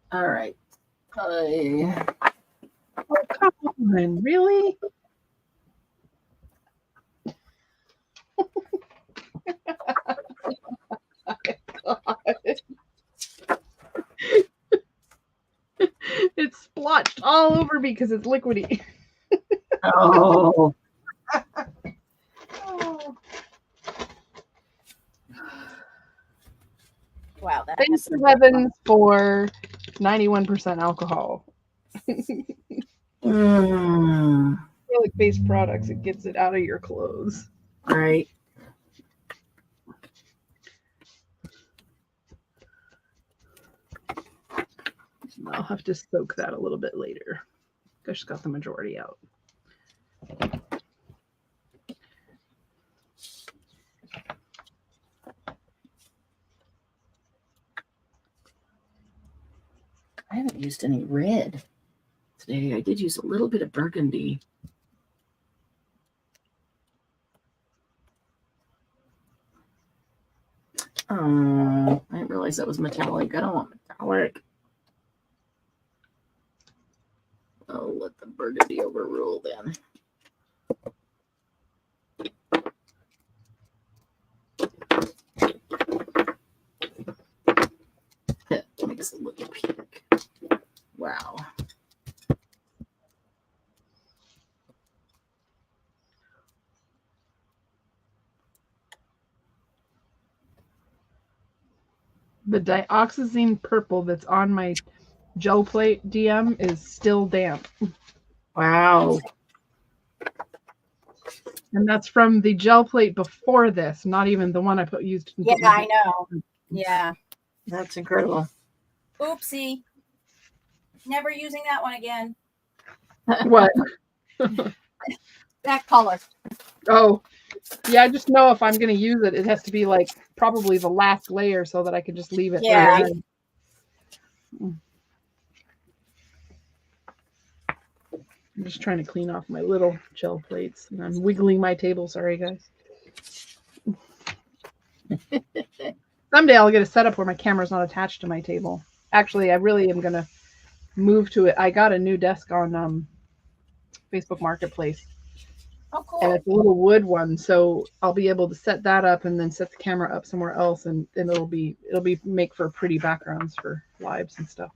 Speaker 1: All right.
Speaker 3: Oh, come on, really? It's splotched all over me because it's liquidy.
Speaker 1: Oh.
Speaker 2: Wow.
Speaker 3: Thanks to heavens for 91% alcohol. Acrylic-based products, it gets it out of your clothes.
Speaker 1: Right.
Speaker 3: I'll have to soak that a little bit later. I just got the majority out.
Speaker 1: I haven't used any red today. I did use a little bit of burgundy. Oh, I didn't realize that was metallic. I don't want metallic. I'll let the burgundy overrule then. That makes it look pink. Wow.
Speaker 3: The dioxazine purple that's on my gel plate DM is still damp.
Speaker 1: Wow.
Speaker 3: And that's from the gel plate before this, not even the one I used.
Speaker 2: Yeah, I know. Yeah.
Speaker 1: That's incredible.
Speaker 2: Oopsie. Never using that one again.
Speaker 3: What?
Speaker 2: That color.
Speaker 3: Oh, yeah, I just know if I'm going to use it, it has to be like probably the last layer so that I can just leave it
Speaker 2: Yeah.
Speaker 3: there. I'm just trying to clean off my little gel plates. And I'm wiggling my table. Sorry, guys. Someday I'll get a setup where my camera's not attached to my table. Actually, I really am gonna move to it. I got a new desk on Facebook Marketplace.
Speaker 2: Oh, cool.
Speaker 3: And it's a little wood one, so I'll be able to set that up and then set the camera up somewhere else, and it'll be make for pretty backgrounds for lives and stuff.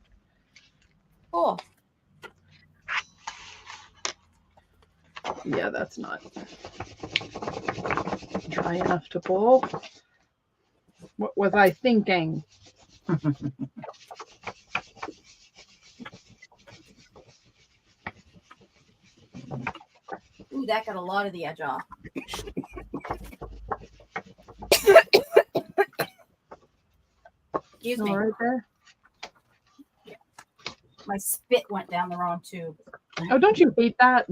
Speaker 2: Cool.
Speaker 3: Yeah, that's not dry enough to pull. What was I thinking?
Speaker 2: Ooh, that got a lot of the edge off. Excuse me.
Speaker 3: Right there.
Speaker 2: My spit went down the wrong tube.
Speaker 3: Oh, don't you hate that?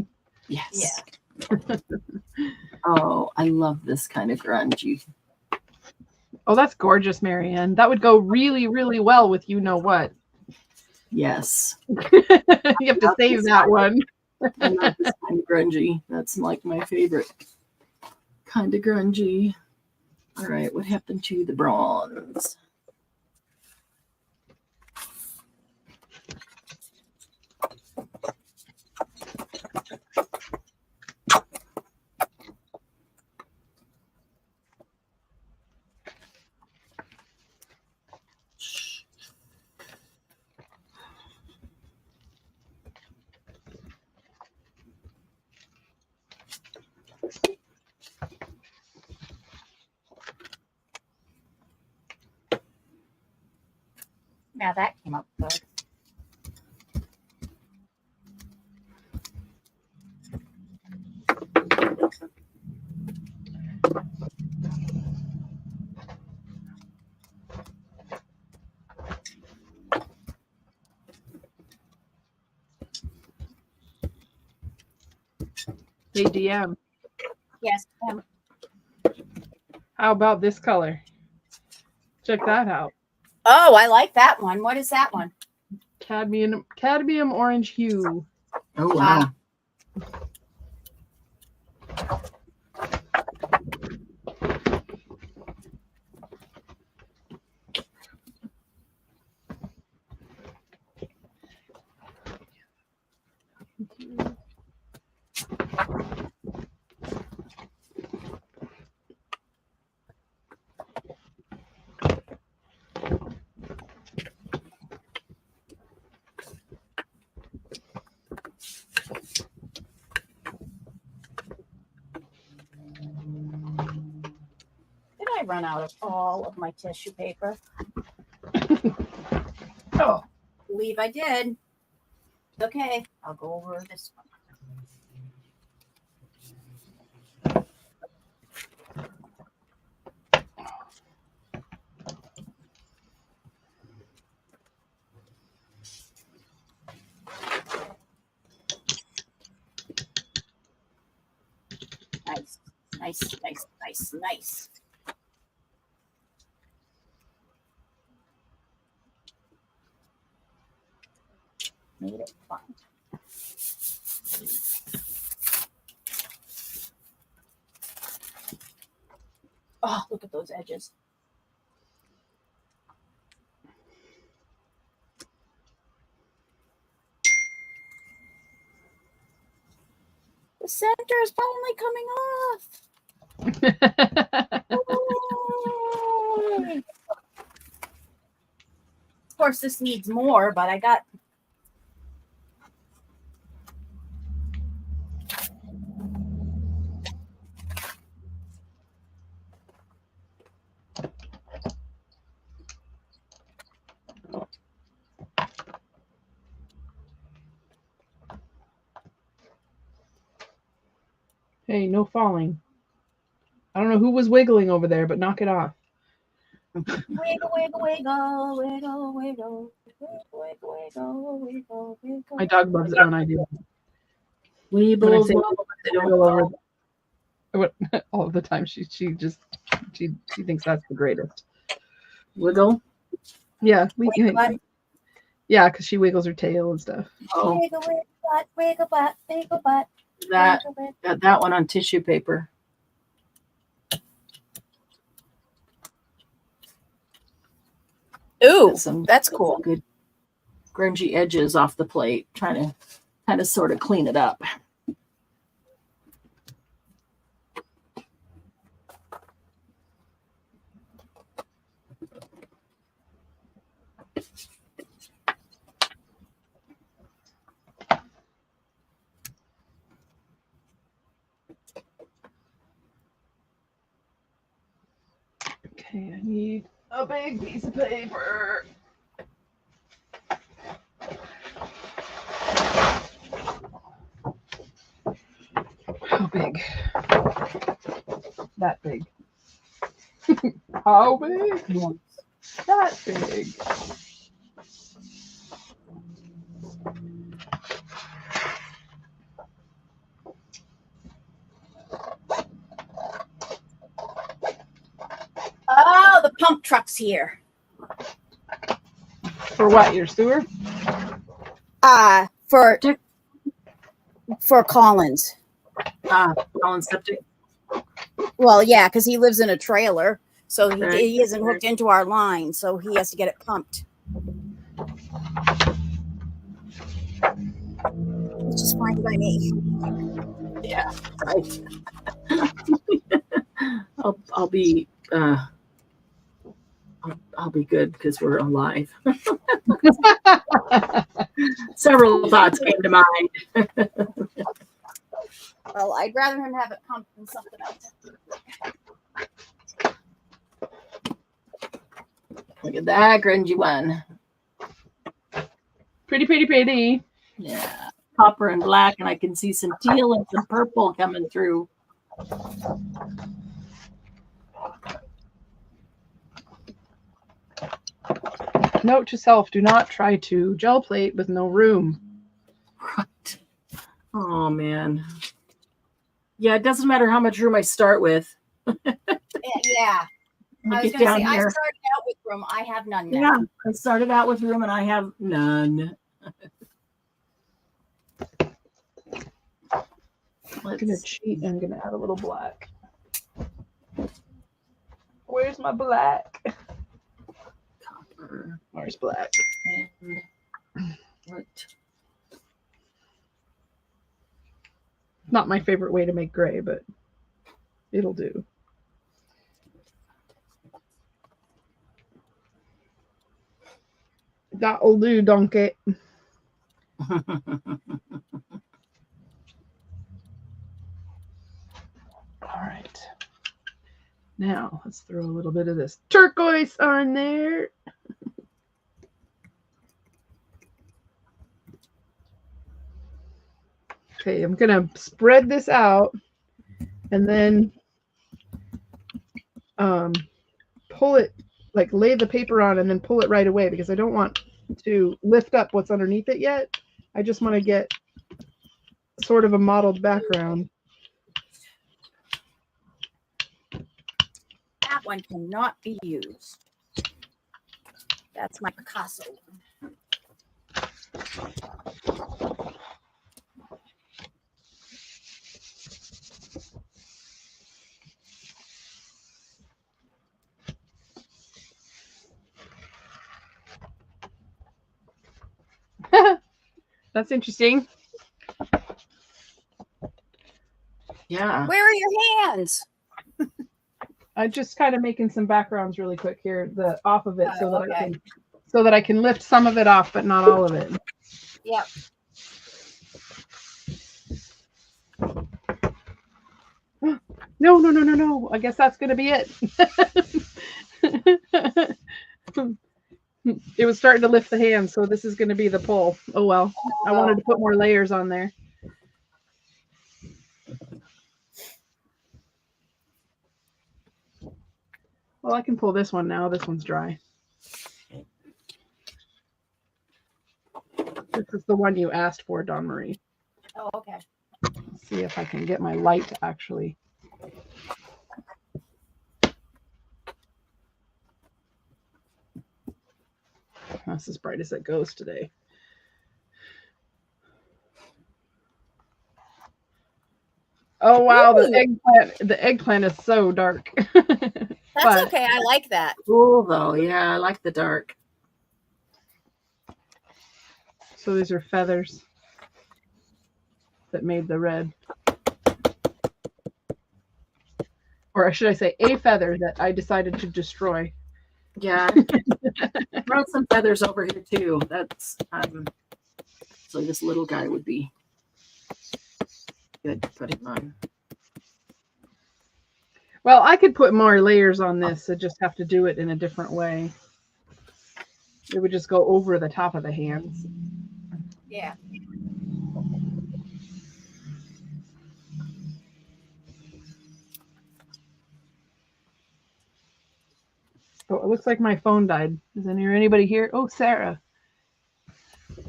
Speaker 1: Yes.
Speaker 2: Yeah.
Speaker 1: Oh, I love this kind of grungy.
Speaker 3: Oh, that's gorgeous, Marianne. That would go really, really well with you know what.
Speaker 1: Yes.
Speaker 3: You have to save that one.
Speaker 1: I love this kind of grungy. That's like my favorite kind of grungy. All right, what happened to the bronze?
Speaker 2: Now that came up good.
Speaker 3: Hey, DM.
Speaker 2: Yes.
Speaker 3: How about this color? Check that out.
Speaker 2: Oh, I like that one. What is that one?
Speaker 3: Cadmium orange hue.
Speaker 1: Oh, wow.
Speaker 2: Did I run out of all of my tissue paper?
Speaker 1: Oh,
Speaker 2: Believe I did. Okay, I'll go over this one. Nice, nice, nice, nice, nice. Made it fun. Oh, look at those edges. The center is finally coming off. Yay! Of course, this needs more, but I got.
Speaker 3: Hey, no falling. I don't know who was wiggling over there, but knock it off.
Speaker 2: Wiggle, wiggle, wiggle, wiggle, wiggle, wiggle, wiggle, wiggle, wiggle.
Speaker 3: My dog loves it when I do.
Speaker 1: Weebles,
Speaker 3: say
Speaker 1: wobble, but they don't
Speaker 3: Wiggle over
Speaker 1: fall.
Speaker 3: all the time. She thinks that's the greatest.
Speaker 1: Wiggle.
Speaker 3: Yeah,
Speaker 2: Wiggle butt.
Speaker 3: yeah, because she wiggles her tail and stuff.
Speaker 1: Oh,
Speaker 2: Wiggle, wiggle, butt, wiggle, butt, wiggle, butt.
Speaker 1: that
Speaker 2: Wiggle, wiggle.
Speaker 1: got that one on tissue paper.
Speaker 2: Ooh,
Speaker 1: some
Speaker 2: that's cool.
Speaker 1: good grungy edges off the plate. Trying to kind of sort of clean it up.
Speaker 3: Okay, I need a big piece of paper. How big? That big. How big? That big.
Speaker 2: Oh, the pump truck's here.
Speaker 3: For what? Your sewer?
Speaker 2: For Collins.
Speaker 1: Collins septic.
Speaker 2: Well, yeah, because he lives in a trailer, so he isn't hooked into our line, so he has to get it pumped. Which is fine by me.
Speaker 1: Yeah, right. I'll be I'll be good because we're alive. Several thoughts came to mind.
Speaker 2: Well, I'd rather him have it pumped than something else.
Speaker 1: Look at that grungy one.
Speaker 3: Pretty, pretty, pretty.
Speaker 1: Yeah, copper and black, and I can see some teal and some purple coming through.
Speaker 3: Note to self, do not try to gel plate with no room.
Speaker 1: Right. Oh, man. Yeah, it doesn't matter how much room I start with.
Speaker 2: Yeah. I was going to say, I started out with room. I have none now.
Speaker 1: Yeah, I started out with room and I have none.
Speaker 3: I'm going to cheat and I'm going to add a little black. Where's my black?
Speaker 1: Copper.
Speaker 3: Where's black?
Speaker 1: And what?
Speaker 3: Not my favorite way to make gray, but it'll do. That'll do, donkey. All right. Now let's throw a little bit of this turquoise on there. Okay, I'm going to spread this out and then pull it, like lay the paper on and then pull it right away because I don't want to lift up what's underneath it yet. I just want to get sort of a mottled background.
Speaker 2: That one cannot be used. That's my Picasso one.
Speaker 3: That's interesting.
Speaker 1: Yeah.
Speaker 2: Where are your hands?
Speaker 3: I'm just kind of making some backgrounds really quick here, the off of it, so that
Speaker 2: okay.
Speaker 3: I can lift some of it off, but not all of it.
Speaker 2: Yep.
Speaker 3: No. I guess that's going to be it. It was starting to lift the hand, so this is going to be the pull. Oh, well. I wanted to put more layers on there. Well, I can pull this one now. This one's dry. This is the one you asked for, Dawn Marie.
Speaker 2: Oh, okay.
Speaker 3: Let's see if I can get my light to actually. That's as bright as it goes today. Oh wow, the eggplant is so dark.
Speaker 2: That's okay. I like that.
Speaker 1: Cool though. Yeah, I like the dark.
Speaker 3: So these are feathers that made the red. Or should I say a feather that I decided to destroy.
Speaker 1: Yeah. Brought some feathers over here too. That's so this little guy would be good to put him on.
Speaker 3: Well, I could put more layers on this. I just have to do it in a different way. It would just go over the top of the hands.
Speaker 2: Yeah.
Speaker 3: Oh, it looks like my phone died. Is anybody here? Oh, Sarah.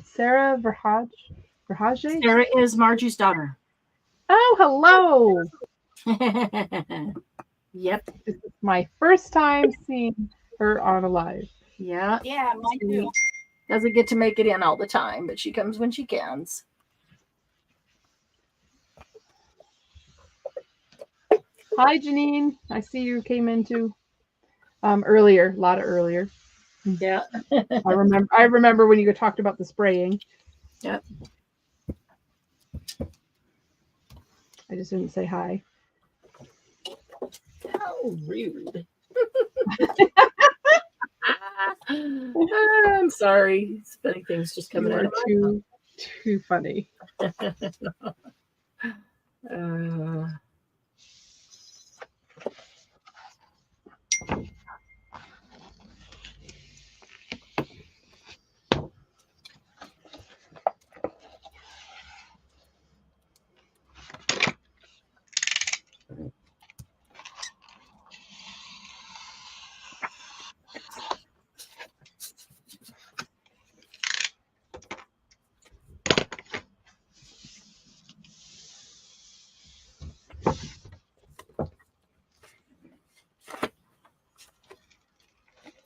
Speaker 3: Sarah Verhage?
Speaker 1: Sarah is Margie's daughter.
Speaker 3: Oh,
Speaker 1: hello. Yep.
Speaker 3: This is my first time seeing her on a live.
Speaker 1: Yeah.
Speaker 2: Yeah, mine too.
Speaker 1: Doesn't get to make it in all the time, but she comes when she can.
Speaker 3: Hi, Janine. I see you came into earlier, a lot earlier.
Speaker 1: Yeah.
Speaker 3: I remember when you talked about the spraying.
Speaker 1: Yep.
Speaker 3: I just didn't say hi.
Speaker 1: How rude. I'm sorry. Funny things just coming out of
Speaker 3: too funny.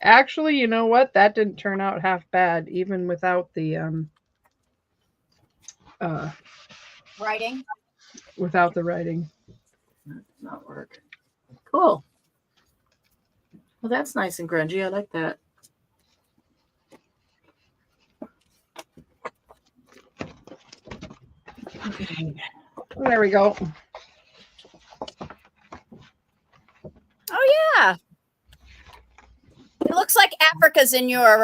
Speaker 3: Actually, you know what? That didn't turn out half bad, even without the
Speaker 2: Writing.
Speaker 3: Without the writing.
Speaker 1: That does not work. Cool. Well, that's nice and grungy. I like that. Okay.
Speaker 3: There we go.
Speaker 2: Oh yeah. It looks like Africa's in your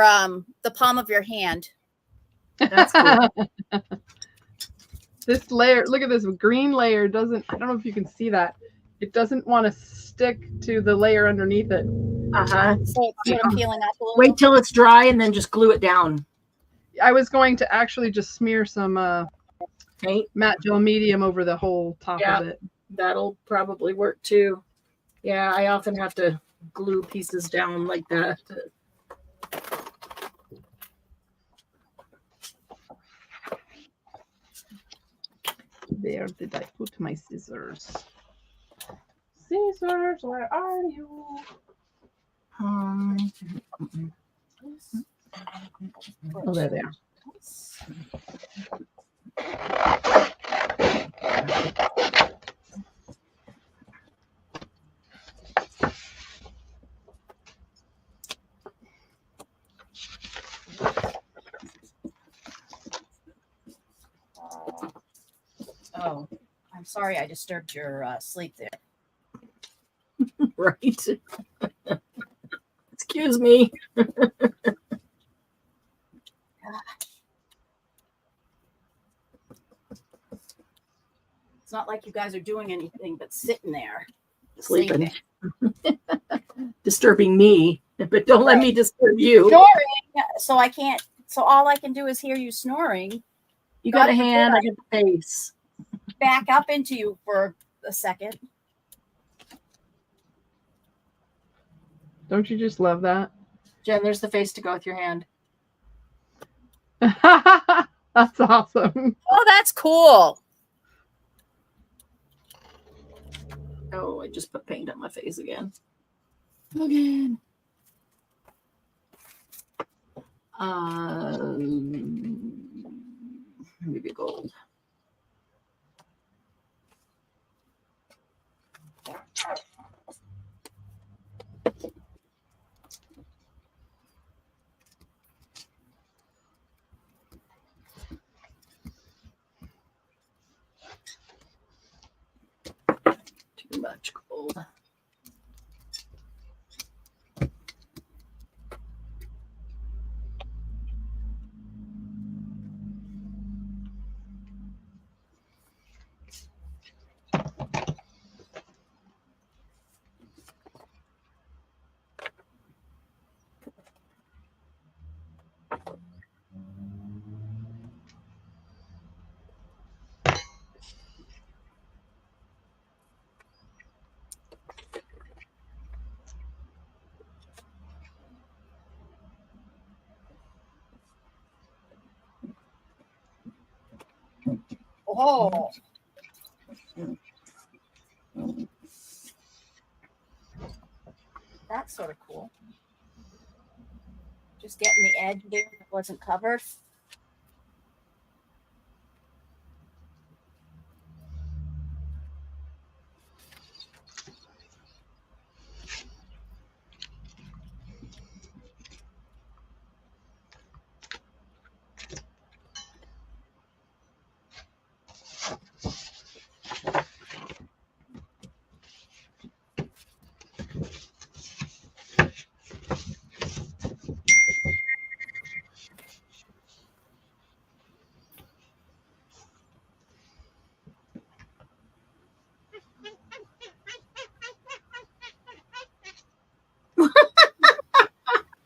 Speaker 2: the palm of your hand.
Speaker 1: That's cool.
Speaker 3: This layer, look at this green layer doesn't, I don't know if you can see that. It doesn't want to stick to the layer underneath it.
Speaker 1: Uh-huh.
Speaker 2: So it's sort of peeling up a little.
Speaker 1: Wait till it's dry and then just glue it down.
Speaker 3: I was going to actually just smear some
Speaker 1: Paint.
Speaker 3: matte gel medium over the whole top of it.
Speaker 1: That'll probably work too. Yeah, I often have to glue pieces down like that.
Speaker 3: Where did I put my scissors? Scissors, where are you? Oh, there they are.
Speaker 2: Oh, I'm sorry I disturbed your sleep there.
Speaker 1: Right. Excuse me.
Speaker 2: It's not like you guys are doing anything but sitting there.
Speaker 1: Sleeping. Disturbing me, but don't let me disturb you.
Speaker 2: Snoring, so I can't. So all I can do is hear you snoring.
Speaker 1: You got a hand, I got the face.
Speaker 2: Back up into you for a second.
Speaker 3: Don't you just love that?
Speaker 1: Jen, there's the face to go with your hand.
Speaker 3: That's awesome.
Speaker 2: Oh, that's cool.
Speaker 1: Oh, I just put paint on my face again. Again. Maybe gold. much gold.
Speaker 2: Oh. That's sort of cool. Just getting the edge there that wasn't covered.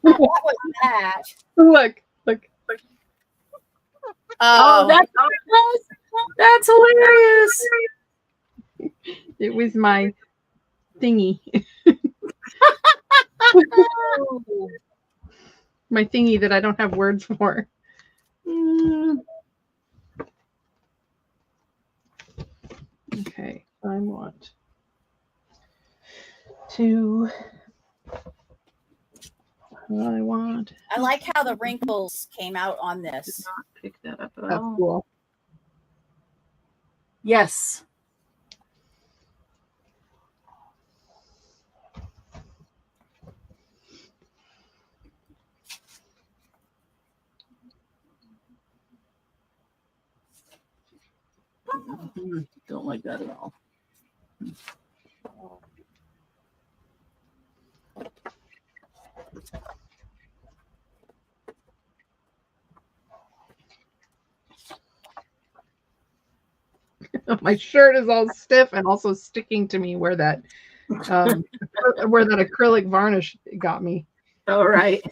Speaker 2: What was that?
Speaker 3: Look.
Speaker 1: Oh, that's hilarious.
Speaker 3: It was my thingy. My thingy that I don't have words for. Okay, I want to.
Speaker 2: I like how the wrinkles came out on this.
Speaker 1: Did not pick that up at
Speaker 3: That's
Speaker 1: all.
Speaker 3: cool.
Speaker 1: Yes. Don't like that at all.
Speaker 3: My shirt is all stiff and also sticking to me where that acrylic varnish got me.
Speaker 1: All right.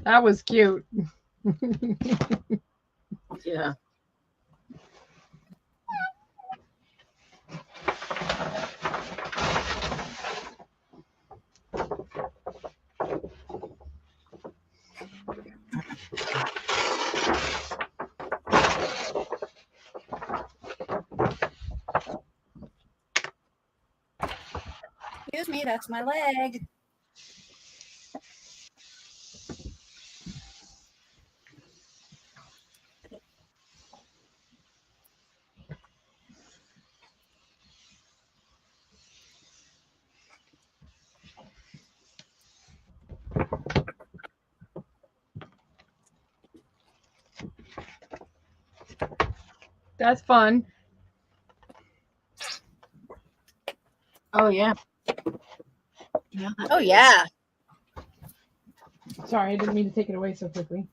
Speaker 3: That was cute.
Speaker 1: Yeah.
Speaker 2: Excuse me, that's my leg.
Speaker 3: That's fun.
Speaker 1: Oh, yeah. Yeah.
Speaker 2: Oh, yeah.
Speaker 3: Sorry, I didn't mean to take it away so quickly.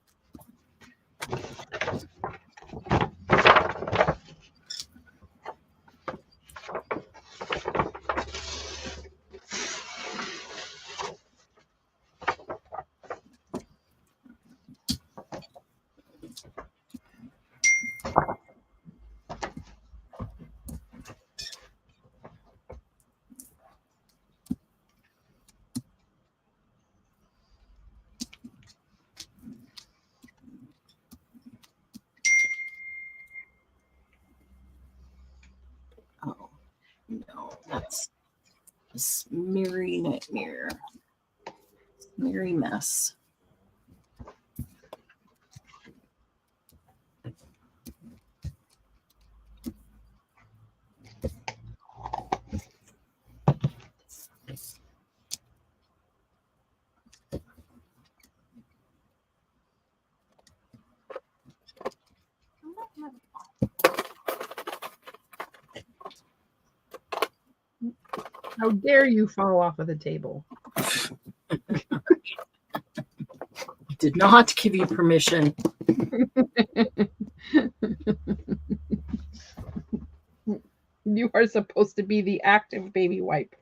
Speaker 1: Oh, no, that's a smeary nightmare. Smeary mess.
Speaker 3: How dare you fall off of the table?
Speaker 1: Did not give you permission.
Speaker 3: You are supposed to be the active baby wipe.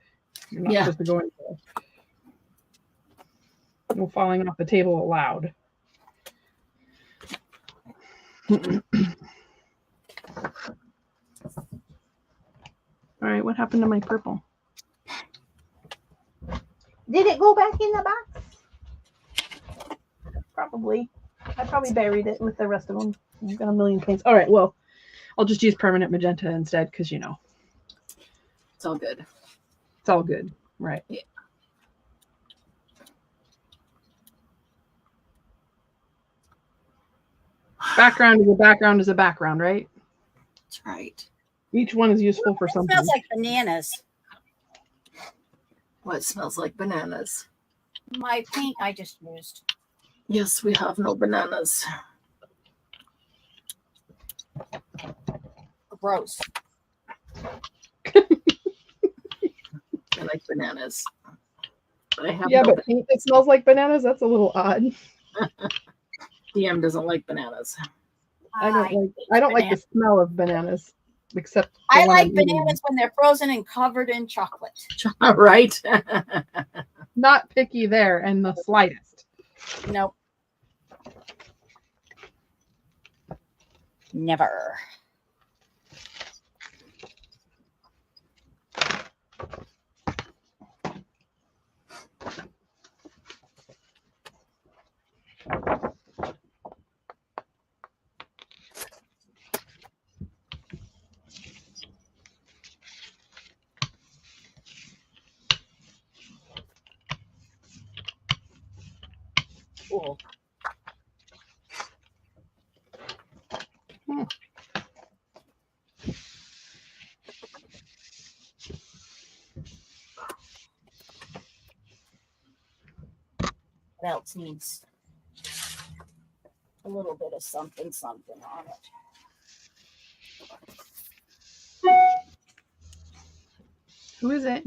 Speaker 3: You're not supposed to go in there. No falling off the table allowed. All right, what happened to my purple? Did it go back in the box? Probably. I probably buried it with the rest of them. I've got a million paints. All right, well, I'll just use permanent magenta instead because, you know.
Speaker 1: It's all good.
Speaker 3: It's all good. Right.
Speaker 1: Yeah.
Speaker 3: Background is a background is a background, right?
Speaker 1: That's right.
Speaker 3: Each one is useful for something.
Speaker 2: It smells like bananas.
Speaker 1: What smells like bananas?
Speaker 2: My paint I just used.
Speaker 1: Yes, we have no bananas.
Speaker 2: Gross.
Speaker 1: I like bananas. But I have
Speaker 3: but paint that smells like bananas, that's a little odd.
Speaker 1: DM doesn't like bananas.
Speaker 3: I don't like the smell of bananas, except
Speaker 2: I like bananas when they're frozen and covered in chocolate.
Speaker 1: All right.
Speaker 3: Not picky there in the slightest.
Speaker 2: Nope. Never. Cool. What else needs a little bit of something on it?
Speaker 3: Who is it?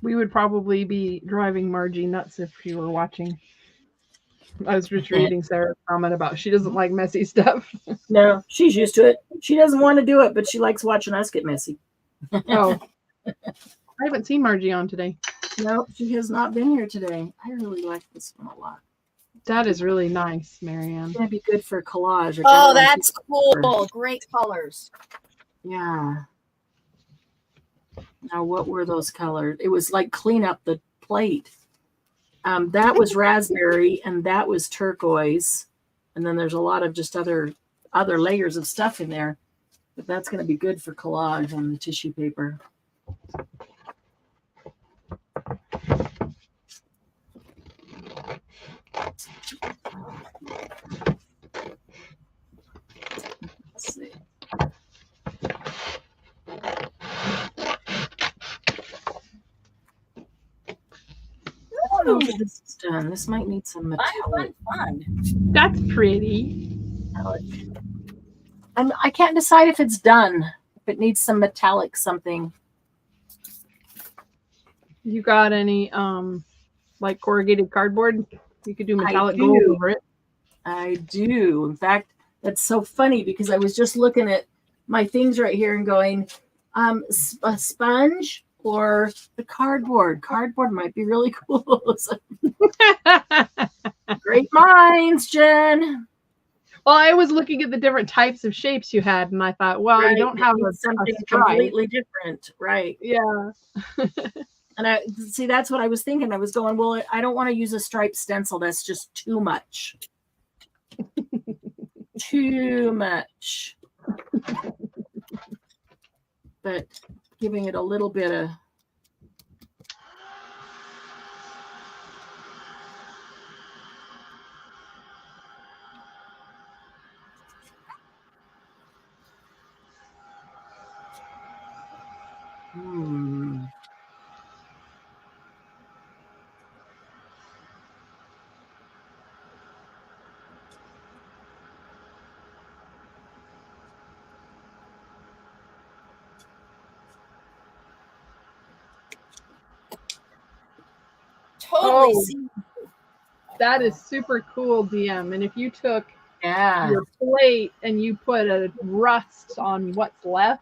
Speaker 3: We would probably be driving Margie nuts if she were watching. I was just reading Sarah's comment about she doesn't like messy stuff.
Speaker 1: No, she's used to it. She doesn't want to do it, but she likes watching us get messy.
Speaker 3: Oh, I haven't seen Margie on today.
Speaker 1: No, she has not been here today. I really like this one a lot.
Speaker 3: That is really nice, Marianne.
Speaker 1: It's going to be good for collage.
Speaker 2: Oh, that's cool. Great colors.
Speaker 1: Yeah. Now, what were those colors? It was like clean up the plate. That was raspberry, and that was turquoise. And then there's a lot of just other layers of stuff in there. But that's going to be good for collage on the tissue paper. Let's see. know if this is done. This might need some metallic.
Speaker 2: Fun.
Speaker 3: That's pretty.
Speaker 1: I can't decide if it's done. If it needs some metallic something.
Speaker 3: You got any like corrugated cardboard? You could do metallic gold over it.
Speaker 1: I do. In fact, that's so funny because I was just looking at my things right here and going, a sponge or the cardboard. Cardboard might be really cool. Great minds, Jen.
Speaker 3: Well, I was looking at the different types of shapes you had, and I thought, well, I don't have
Speaker 1: something
Speaker 3: a stripe.
Speaker 1: completely different, right?
Speaker 3: Yeah.
Speaker 1: And I see that's what I was thinking. I was going, well, I don't want to use a striped stencil. That's just too much. Too much. But giving it a little bit of
Speaker 2: Totally.
Speaker 3: That is super cool, DM. And if you took your plate and you put a rust on what's left,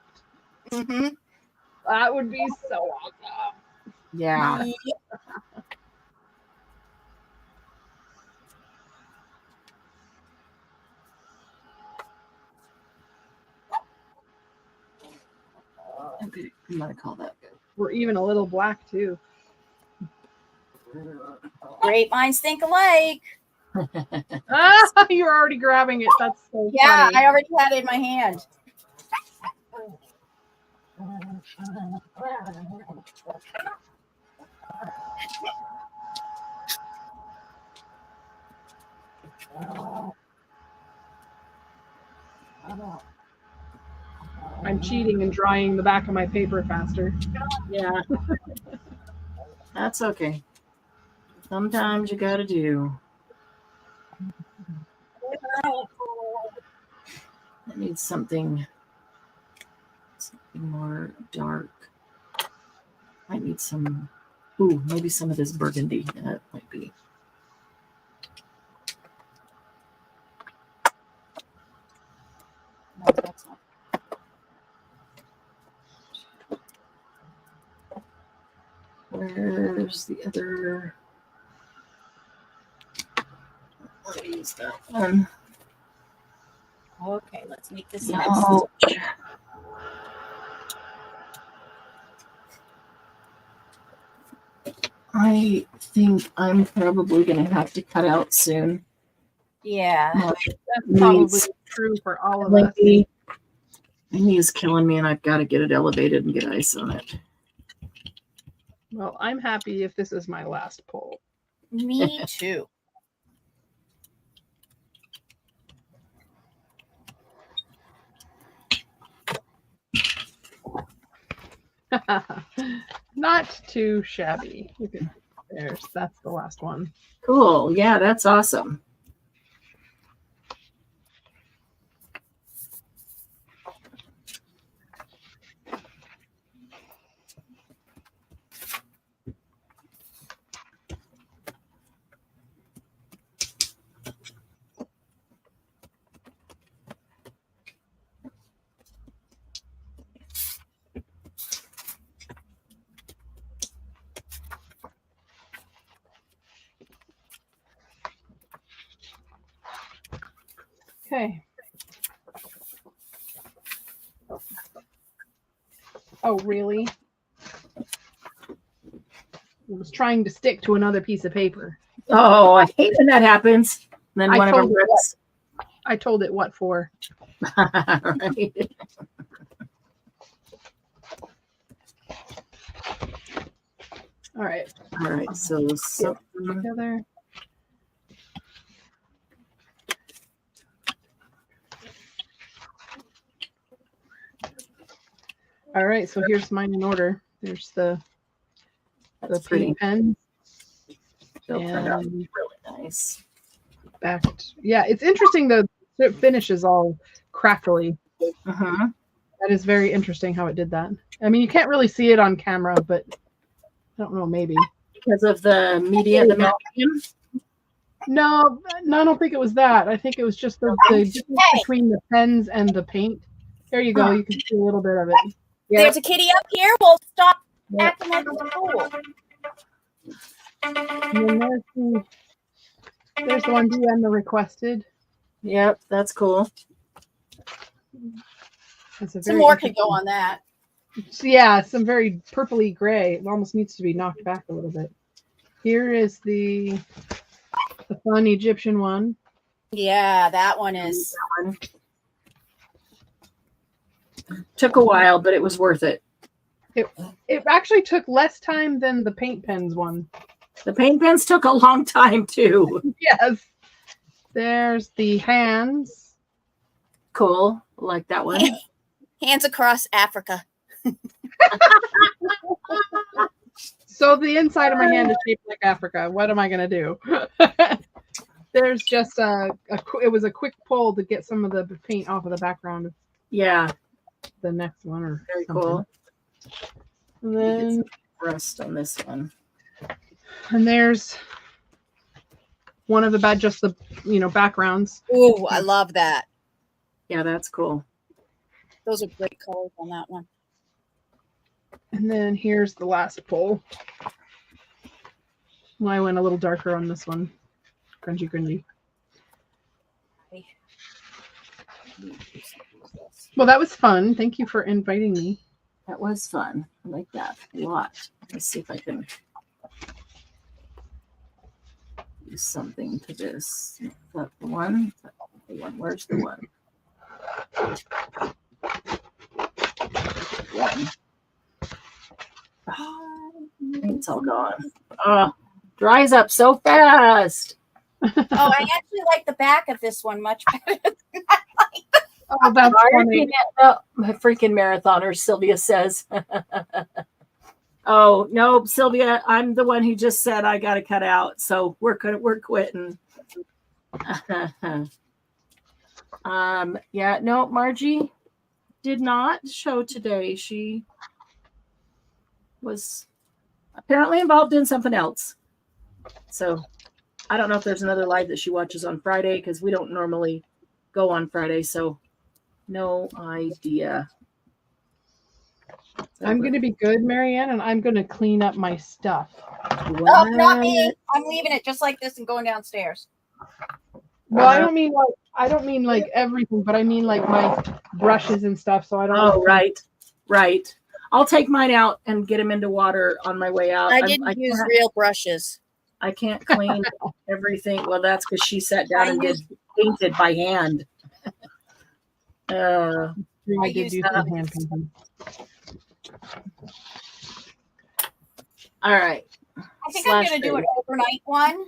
Speaker 3: that would be so awesome.
Speaker 1: Yeah. Okay, I'm gonna call that good.
Speaker 3: Or even a little black too.
Speaker 2: Great minds think alike.
Speaker 3: You're already grabbing it. That's so
Speaker 2: yeah,
Speaker 3: funny.
Speaker 2: I already had it in my hand.
Speaker 3: I'm cheating and drying the back of my paper faster.
Speaker 1: Yeah. That's okay. Sometimes you gotta do. I need something more dark. I need some, maybe some of this burgundy. That might be. No, that's not. Where's the other? Let me use that one.
Speaker 2: Okay, let's make this
Speaker 1: No. I think I'm probably going to have to cut out soon.
Speaker 2: Yeah.
Speaker 3: That's probably true for all of us.
Speaker 1: My knee is killing me and I've got to get it elevated and get ice on it.
Speaker 3: Well, I'm happy if this is my last pull.
Speaker 2: Me too.
Speaker 3: Not too shabby. That's the last one.
Speaker 1: Cool. Yeah, that's awesome.
Speaker 3: Okay. Oh, really? I was trying to stick to another piece of paper.
Speaker 1: Oh, I hate when that happens. And then one of them rips.
Speaker 3: I told it what for.
Speaker 1: Right.
Speaker 3: All right.
Speaker 1: All right. So
Speaker 3: Together. All right, so here's mine in order. There's the paint pen.
Speaker 1: Still turned out really nice.
Speaker 3: Yeah, it's interesting though. The finish is all crackly.
Speaker 1: Uh-huh.
Speaker 3: That is very interesting how it did that. I mean, you can't really see it on camera, but I don't know, maybe
Speaker 1: because of the medium.
Speaker 3: No, I don't think it was that. I think it was just the difference between the pens and the paint. There you go. You can see a little bit of it.
Speaker 2: Yep. There's a kitty up here. We'll stop acting like a fool.
Speaker 3: And then there's the one DM the requested.
Speaker 1: Yep, that's cool.
Speaker 2: Some more could go on that.
Speaker 3: Yeah, some very purpley gray. It almost needs to be knocked back a little bit. Here is the fun Egyptian one.
Speaker 2: Yeah, that one is.
Speaker 1: Took a while, but it was worth it.
Speaker 3: It actually took less time than the paint pens one.
Speaker 1: The paint pens took a long time too.
Speaker 3: Yes. There's the hands.
Speaker 1: Cool. Like that one.
Speaker 2: Hands across Africa.
Speaker 3: So the inside of my hand is shaped like Africa. What am I going to do? There's just it was a quick pull to get some of the paint off of the background.
Speaker 1: Yeah.
Speaker 3: The next one or
Speaker 1: very
Speaker 3: something.
Speaker 1: Cool.
Speaker 3: And then
Speaker 1: rust on this one.
Speaker 3: And there's one of the just the backgrounds.
Speaker 2: Ooh, I love that.
Speaker 1: Yeah, that's cool.
Speaker 2: Those are great colors on that one.
Speaker 3: And then here's the last pull. Well, I went a little darker on this one. Grungy. Well, that was fun. Thank you for inviting me.
Speaker 1: That was fun. I like that a lot. Let's see if I can do something to this. Is that the one? Is that the one? Where's the one? One. It's all gone. Oh, dries up so fast.
Speaker 2: Oh, I actually like the back of this one much better than I like.
Speaker 3: Oh, that's funny.
Speaker 1: My freaking marathoner, Sylvia says. Oh, no, Sylvia, I'm the one who just said I got to cut out. So we're quitting. Yeah, no, Margie did not show today. She was apparently involved in something else. So I don't know if there's another live that she watches on Friday because we don't normally go on Friday. So no idea.
Speaker 3: I'm going to be good, Marianne, and I'm going to clean up my stuff.
Speaker 2: Oh, not me. I'm leaving it just like this and going downstairs.
Speaker 3: Well, I don't mean like everything, but I mean like my brushes and stuff. So I don't.
Speaker 1: Oh, right. I'll take mine out and get them into water on my way out.
Speaker 2: I didn't use real brushes.
Speaker 1: I can't clean everything. Well, that's because she sat down and painted by hand.
Speaker 3: I did use some hand painting.
Speaker 1: All right.
Speaker 2: I think I'm going to do an overnight one.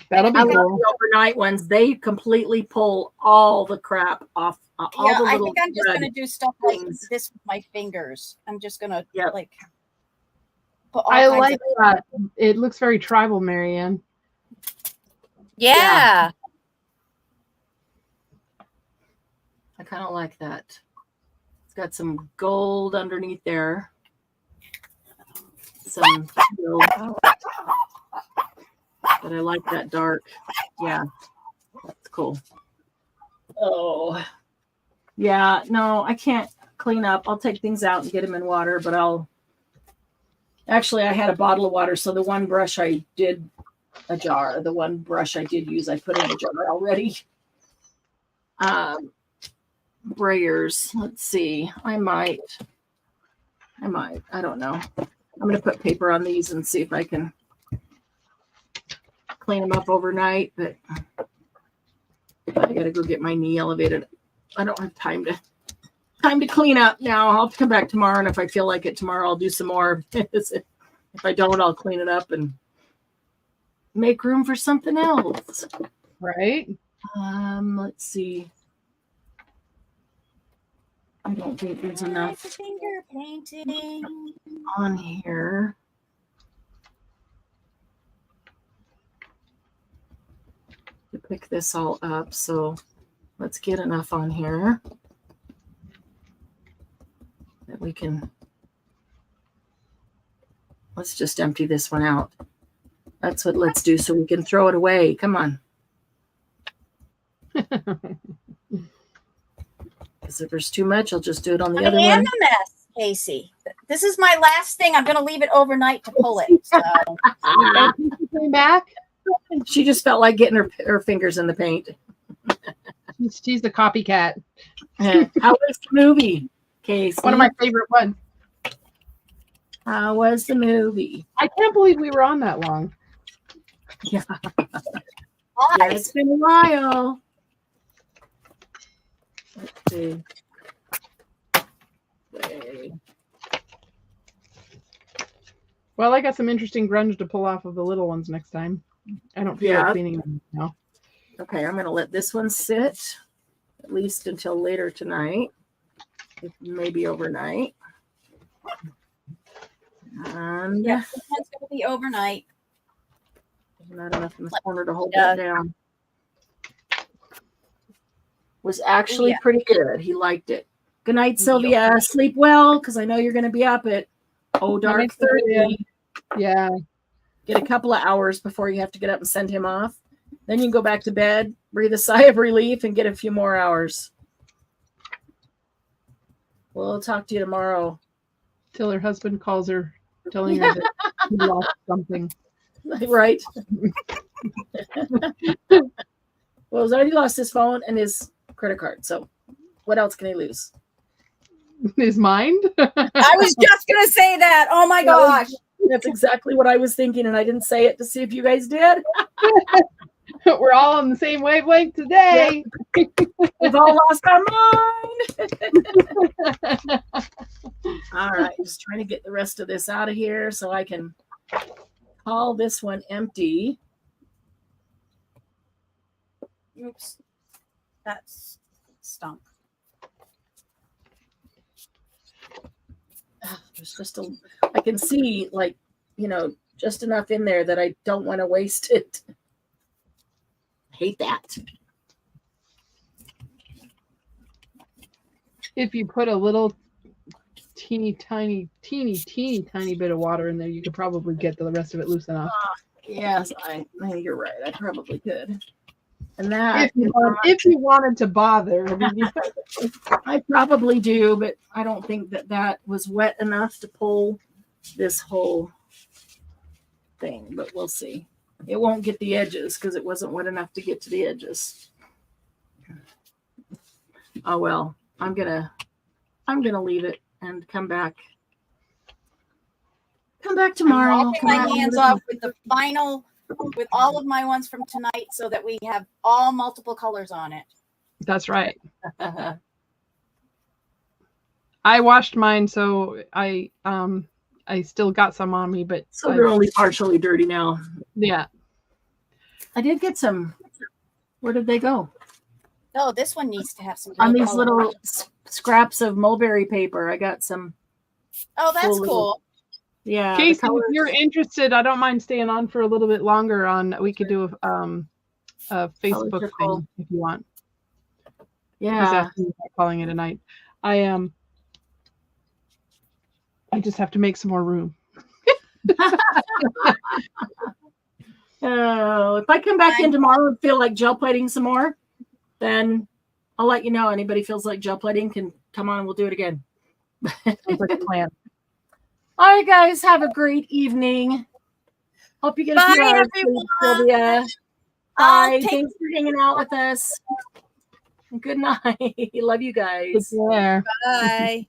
Speaker 3: That'll be cool.
Speaker 1: The overnight ones, they completely pull all the crap off.
Speaker 2: I think I'm just going to do stuff like this with my fingers. I'm just going to like.
Speaker 3: I like that. It looks very tribal, Marianne.
Speaker 2: Yeah.
Speaker 1: I kind of like that. It's got some gold underneath there. Some gold. But I like that dark. Yeah. That's cool. Oh. Yeah, no, I can't clean up. I'll take things out and get them in water, but Actually, I had a bottle of water, so the one brush I did use, I put in a jar already. Brayers. Let's see. I might. I don't know. I'm going to put paper on these and see if I can clean them up overnight, but I got to go get my knee elevated. I don't have time to clean up now. I'll come back tomorrow, and if I feel like it tomorrow, I'll do some more. If I don't, I'll clean it up and make room for something else.
Speaker 3: Right.
Speaker 1: Let's see. I don't think there's enough
Speaker 2: finger painting
Speaker 1: on here. pick this all up. So let's get enough on here that we can. Let's just empty this one out. That's what let's do so we can throw it away. Come on. Because if there's too much, I'll just do it on the other
Speaker 2: I am
Speaker 1: one.
Speaker 2: a mess, Casey. This is my last thing. I'm going to leave it overnight to pull it. So.
Speaker 3: Came back.
Speaker 1: She just felt like getting her fingers in the paint.
Speaker 3: She's the copycat.
Speaker 1: How was the movie, Casey?
Speaker 3: One of my favorite ones.
Speaker 1: How was the movie?
Speaker 3: I can't believe we were on that long.
Speaker 1: Yeah, it's been a while. Let's see. Okay.
Speaker 3: Well, I got some interesting grunge to pull off of the little ones next time. I don't feel like cleaning them now.
Speaker 1: Okay, I'm going to let this one sit at least until later tonight, maybe overnight. And
Speaker 2: yeah, this one's going to be overnight.
Speaker 1: There's not enough in the corner to hold that down. Was actually pretty good. He liked it. Good night, Sylvia. Sleep well, because I know you're going to be up at dark 30.
Speaker 3: Yeah.
Speaker 1: Get a couple of hours before you have to get up and send him off. Then you can go back to bed, breathe a sigh of relief, and get a few more hours. We'll talk to you tomorrow.
Speaker 3: Till her husband calls her, telling her that he lost something.
Speaker 1: Right. Well, he's already lost his phone and his credit card. So what else can he lose?
Speaker 3: His mind?
Speaker 2: I was just going to say that. Oh, my gosh.
Speaker 1: That's exactly what I was thinking, and I didn't say it to see if you guys did.
Speaker 3: We're all on the same wavelength today.
Speaker 1: Yep. We've all lost our mind. All right, just trying to get the rest of this out of here so I can call this one empty.
Speaker 2: Oops. That's stunk.
Speaker 1: There's just I can see, like, just enough in there that I don't want to waste it. I hate that.
Speaker 3: If you put a little teeny tiny bit of water in there, you could probably get the rest of it loose enough.
Speaker 1: Yes, you're right. I probably could. And that,
Speaker 3: if you wanted to bother, I mean,
Speaker 1: I probably do, but I don't think that was wet enough to pull this whole thing, but we'll see. It won't get the edges because it wasn't wet enough to get to the edges. Oh well, I'm gonna leave it and come back tomorrow.
Speaker 2: I'll take my hands off with the final, with all of my ones from tonight, so that we have all multiple colors on it.
Speaker 3: That's right. I washed mine, so I still got some on me, but
Speaker 1: so they're only partially dirty now.
Speaker 3: Yeah.
Speaker 1: I did get some. Where did they go?
Speaker 2: Oh, this one needs to have some
Speaker 1: on these
Speaker 2: color.
Speaker 1: little scraps of mulberry paper. I got some.
Speaker 2: Oh, that's cool.
Speaker 1: Yeah.
Speaker 3: Casey, if you're interested, I don't mind staying on for a little bit longer. We could do a Facebook thing if you want.
Speaker 1: Yeah.
Speaker 3: Calling it a night. I just have to make some more room.
Speaker 1: Oh, if I come back in tomorrow and feel like gel plating some more, then I'll let you know. Anybody feels like gel plating can come on and we'll do it again.
Speaker 3: Sounds like a plan.
Speaker 1: All right, guys, have a great evening. Hope you get a few hours sleep, Sylvia. Bye. Thanks for hanging out with us. Good night. Love you guys.
Speaker 3: Take care.
Speaker 2: Bye.